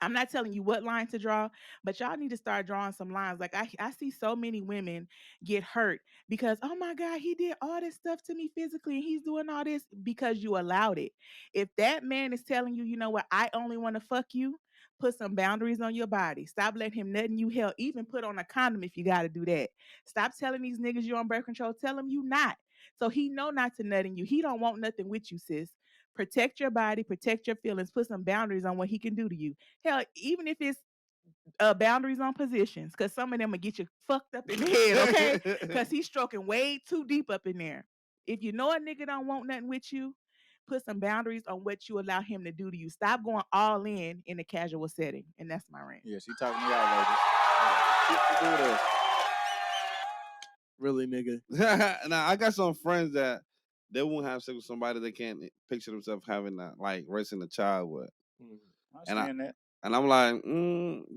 I'm not telling you what line to draw, but y'all need to start drawing some lines. Like I see so many women get hurt because, oh my God, he did all this stuff to me physically and he's doing all this because you allowed it. If that man is telling you, you know what, I only want to fuck you, put some boundaries on your body. Stop letting him nut in you. Hell, even put on a condom if you got to do that. Stop telling these niggas you're on birth control. Tell him you not. So he know not to nut in you. He don't want nothing with you, sis. Protect your body, protect your feelings, put some boundaries on what he can do to you. Hell, even if it's boundaries on positions, because some of them will get you fucked up in the head, okay? Because he's stroking way too deep up in there. If you know a nigga don't want nothing with you, put some boundaries on what you allow him to do to you. Stop going all in a casual setting. And that's my rant. Yeah, she talking me out, ladies. Really, nigga? Now, I got some friends that they won't have sex with somebody they can't picture themselves having, raising a child with. I understand that. And I'm like,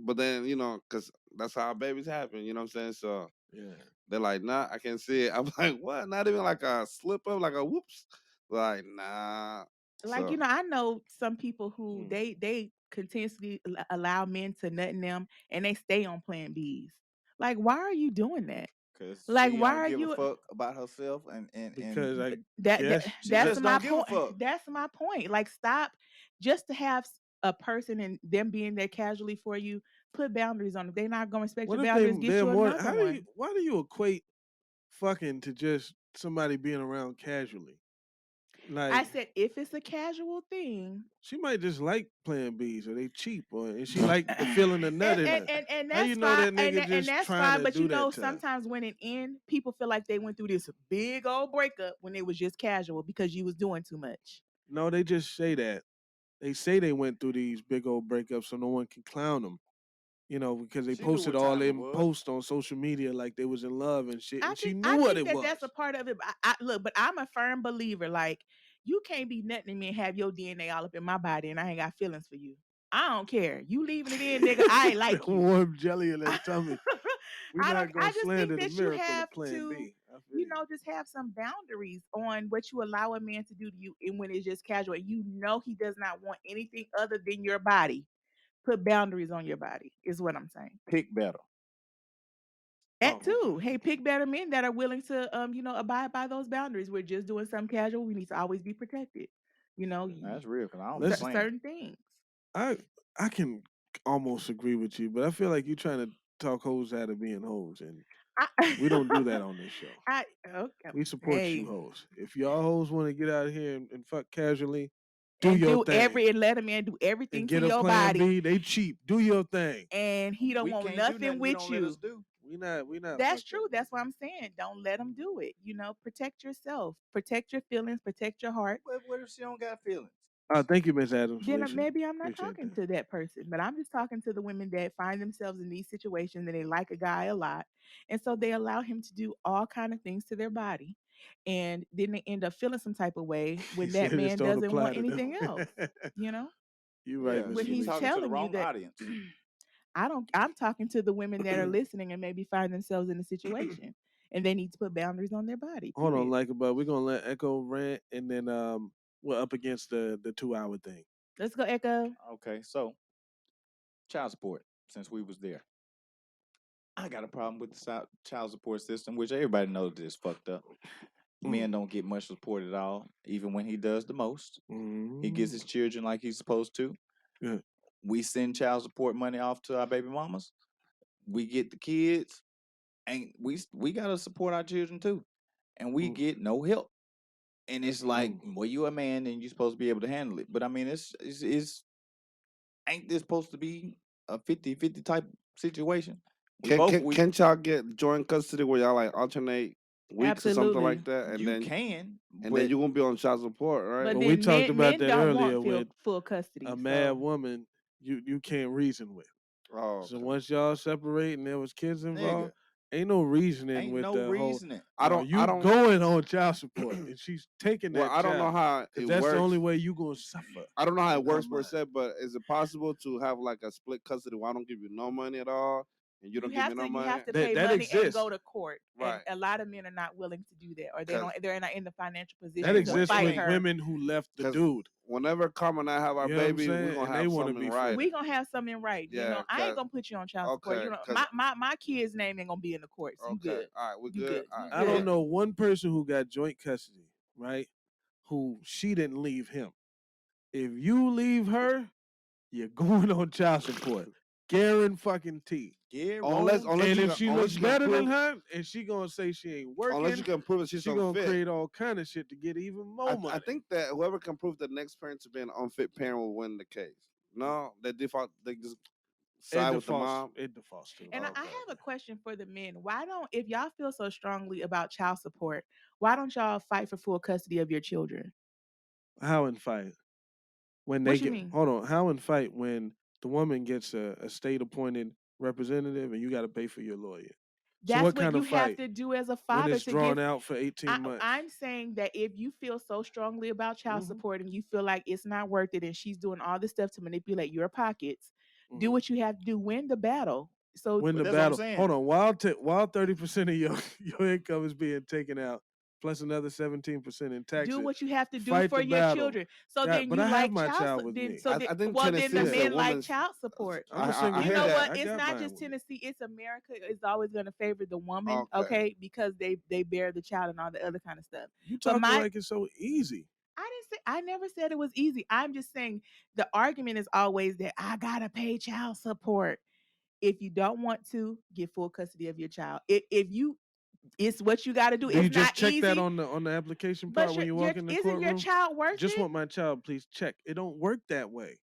but then because that's how babies happen. You know what I'm saying? So Yeah. they're like, nah, I can't see it. I'm like, what? Not even like a slip up, like a whoops. Like, nah. Like, So I know some people who they continuously allow men to nut in them, and they stay on Plan Bs. Like, why are you doing that? Cause Like, she why don't are give a you? fuck about herself, and Because I That guess she that's just my don't give a point. fuck. That's my point. Like, stop just to have a person and them being there casually for you. Put boundaries on it. They're not gonna respect what your if boundaries. Get they're you more? another one. Why do you equate fucking to just somebody being around casually? I Like said if it's a casual thing, she might just like playing bees, or they cheap, and she like the feeling the nut in her. and How you that's know fine, that nigga and just that's trying fine. to But do that to her? sometimes when it end, people feel like they went through this big old breakup when it was just casual because you was doing too much. No, they just say that. They say they went through these big old breakups so no one can clown them. Because they She knew posted what all time it them was. posts on social media like they was in love and shit, and she I knew what think it that was. that's a part of it. Look, but I'm a firm believer. Like, you can't be nothing to me and have your DNA all up in my body, and I ain't got feelings for you. I don't care. You leaving it in, nigga. I ain't like That you. warm jelly in her tummy. We're I not don't. gonna I just think slander the that you miracle have of Plan to, B. I feel you. just have some boundaries on what you allow a man to do to you, and when it's just casual, and he does not want anything other than your body. Put boundaries on your body is what I'm saying. Pick better. That too. Hey, pick better men that are willing to, abide by those boundaries. We're just doing something casual. We need to always be protected. That's real, because I don't be Let's- playing. Certain things. I can almost agree with you, but I feel like you're trying to talk hoes out of being hoes, and we don't do that on this show. Okay. We support Hey. you hoes. If y'all hoes want to get out here and fuck casually, And your thing. and let a man do everything and to get a your Plan body, B. They cheap. Do your thing. and he don't We want can't do nothing nothing we with don't let you. us do. We not. That's fucked true. up That's like what I'm saying. Don't let them do it. Protect yourself. Protect your feelings. Protect your heart. What if she don't got feelings? Thank you, Miss Adams. Then Felicia. maybe I'm not Appreciate talking that. to that person, but I'm just talking to the women that find themselves in these situations and they like a guy a lot, and so they allow him to do all kind of things to their body, and then they end up feeling some type of way when He that said this man don't doesn't apply want to them. anything else. You know, You right, Yeah, Miss when she's he's Felicia. talking to the telling you wrong that. audience. I'm talking to the women that are listening and maybe find themselves in a situation and they need to put boundaries on their body. Hold on, Period. LikaBug. We're gonna let Ecko rant, and then we're up against the 2 hour thing. Let's go, Ecko. Okay, so child support. Since we was there, I got a problem with the child support system, which everybody knows is fucked up. Men don't get much support at all, even when he does the most. He gets his children like he's supposed to. Yeah. We send child support money off to our baby mamas. We get the kids, and we gotta support our children too, and we get no help. And it's like, well, you a man and you're supposed to be able to handle it. But I mean, it's ain't this supposed to be a 50-50 type situation? Can't y'all get joint custody where y'all like alternate weeks or something Absolutely. like that, and You then can, and then but you won't be on child support, right? But Well, we then talked about men that don't earlier want with full custody. a mad So woman. You can't reason with. Oh, So once y'all separate and there was kids involved, nigga, ain't no reasoning ain't with no the whole. reasoning. I No, don't. you going on child support, and she's taking Well, that I don't know child how it because that's the works. only way you gonna suffer. I don't know how it in her works per mind. se, but is it possible to have like a split custody where I don't give you no money at all and you don't give me no you money? have to That- pay that money and exists. go to court. Right. And a lot of men are not willing to do that, or Cause they're not in the financial position That to exists fight with her. women who left the dude. whenever Karma and I have our You know what I'm baby, we're saying? gonna And they have wanna something be right. We gonna have something right. Yeah, I ain't gonna put you on child support. okay, My kid's name ain't gonna be in the courts. You okay, good. all right, we're You good. good. All You right. I don't good. know one person who got joint custody, right? Who she didn't leave him. If you leave her, you're going on child support. Guarantee. Unless And you if can, she unless looks you can better than prove, her, and she gonna say she ain't working, unless you can prove that she's she gonna unfit. create all kind of shit to get even more money. I think that whoever can prove the next parent to be an unfit parent will win the case. No, they default. They just side with the mom. It defaults to. And I have a question for the men. Why don't, if y'all feel so strongly about child support, why don't y'all fight for full custody of your children? How in fight when they What you get mean? hold on? How in fight when the woman gets a state appointed representative and you got to pay for your lawyer? That's so what what kind you of have fight to do as a when father it's to drawn get. out for 18 months? I'm saying that if you feel so strongly about child support and you feel like it's not worth it and she's doing all this stuff to manipulate your pockets, Do what you have to do. Win the battle. So Win the that's what I'm battle. saying. Hold on. While 30% of your income is being taken out, plus another 17% in taxes. do what you have to do fight for the your battle. children. So That- then but you I like have my child with then me. so I then, think well then the Tennessee is a men like woman's- child support. I'm a single I You hear know that. what? I It's got not mine just with me. Tennessee. It's America. It's always going to favor the woman, Okay. okay? Because they bear the child and all the other kind of stuff. You But talking my like it's so easy. I never said it was easy. I'm just saying the argument is always that I gotta pay child support. If you don't want to, get full custody of your child. If you, it's what you got to do. Do you It's just not check easy. that on the application But part when you walk in the isn't courtroom? your child worth Just it? want my child, please check. It don't work that way.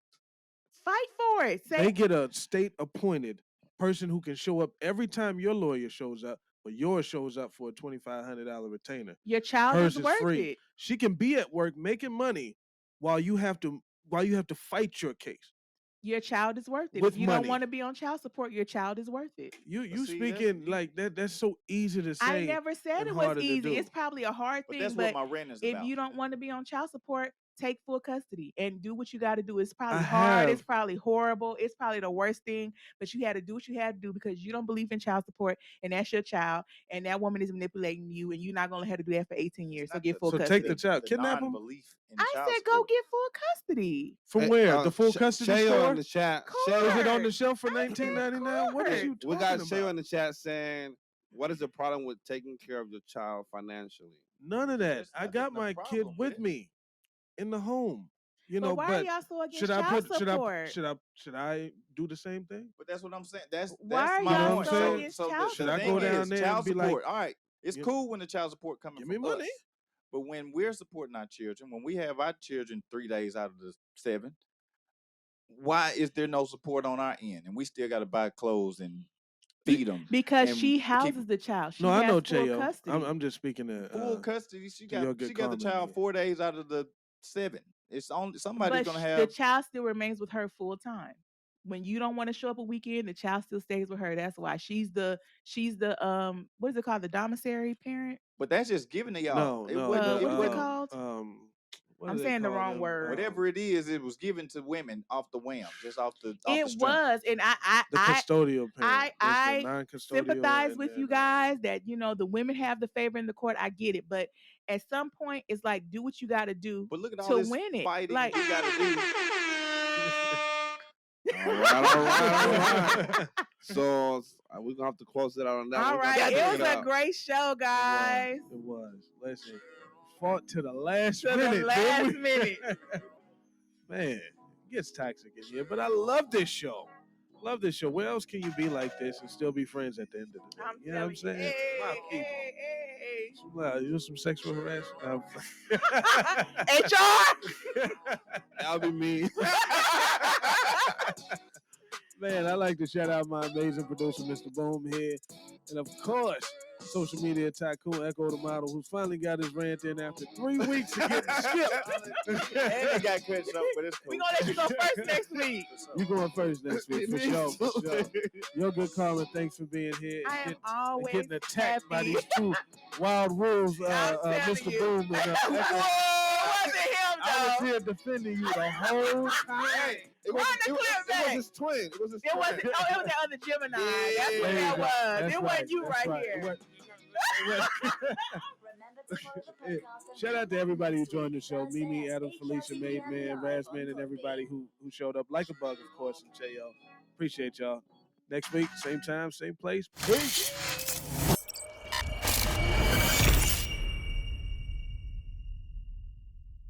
Fight for it. Say They get a state appointed person who can show up every time your lawyer shows up, but yours shows up for a $2,500 retainer. your child Hers is is worth free. it. She can be at work making money while you have to fight your case. Your child is worth it. With If you money. don't want to be on child support, your child is worth it. You see, speaking like that? That's so easy to say. I never said and it was harder to easy. do. It's probably a hard But thing. that's But what my rent is if about. you don't want to be on child support, take full custody and do what you got to do. It's probably I hard. have. It's probably horrible. It's probably the worst thing. But you had to do what you had to do because you don't believe in child support, and that's your child, and that woman is manipulating you, and you're not gonna have to do that for 18 years. So get full So custody. take the child, kidnap him. Non-belief in I child said go support. get full custody. From where? The full Sh- custody Shayo store? in the chat. Is it on the Court. shelf for I said $19.99? What is court. you talking We got about? Shayo in the chat saying, "What is the problem with taking care of your child financially?" None of that. There's I nothing- got no my problem kid with with it. me in the home. You But know, why are y'all so against should I child put support? should I do the same thing? But that's what I'm saying. That's Why are my y'all point. so against So child Should the I thing go down is, there child and be support. like, All right, it's you- cool when the child support coming give from me money? us. But when we're supporting our children, when we have our children 3 days out of the 7, why is there no support on our end? And we still got to buy clothes and feed them. Because and she keep- houses the child. She No, I has know, full Chayo. custody. I'm just speaking to full custody. She to your got good she got the karma child here. 4 days out of the 7. It's only somebody's But gonna the have. child still remains with her full time. When you don't want to show up a weekend, the child still stays with her. That's why she's the what is it called? The domiciliary parent? But that's just giving to y'all. No, What is it wasn't- called? what I'm do they saying the call wrong them? word. Whatever it is, it was given to women off the whim, just off the It strength. was, and The custodial parent. I There's the non-custodial sympathize and with then, you guys that the women have the favor in the court. I get it, but at some point, it's like do what you got to do But look at all to this win it. fighting Like we gotta do. All right. So we're gonna have to close it out on that. all We gotta right, check it was a out. great show, guys. It was. Listen, fought to the last To minute. the last didn't we? minute. Man, it gets toxic in here, but I love this show. Love this show. Where else can you be like this and still be friends at the end of the day? You know what I'm saying? My people. Wow, you do some sexual harassment. HR. That'll be me. Man, I like to shout out my amazing producer, Mr. Boom here. And of course, social media tycoon Ecko the Model, who's finally got his rant in after 3 weeks of getting skipped. And they got cut short, but it's cool. We're gonna let you go first next week. You going first next week, for sure, for sure. Your good karma, thanks for being here. I am and always getting attacked by happy. these two wild wolves, I'm telling Mr. you. Boom and Echo. Whoa, wasn't him I was though. here defending you the whole time. It Run the clip back. was his twin. It was his It twin. wasn't. Oh, it was that other Gemini. Yeah, That's what There you that go. was. That's It wasn't you That's right here. Shout out to everybody who joined the show. Mimi, Adam, Felicia, Made Man, Razman, and everybody who showed up. LikaBug, of course, and Chayo. Appreciate y'all. Next week, same time, same place. Peace.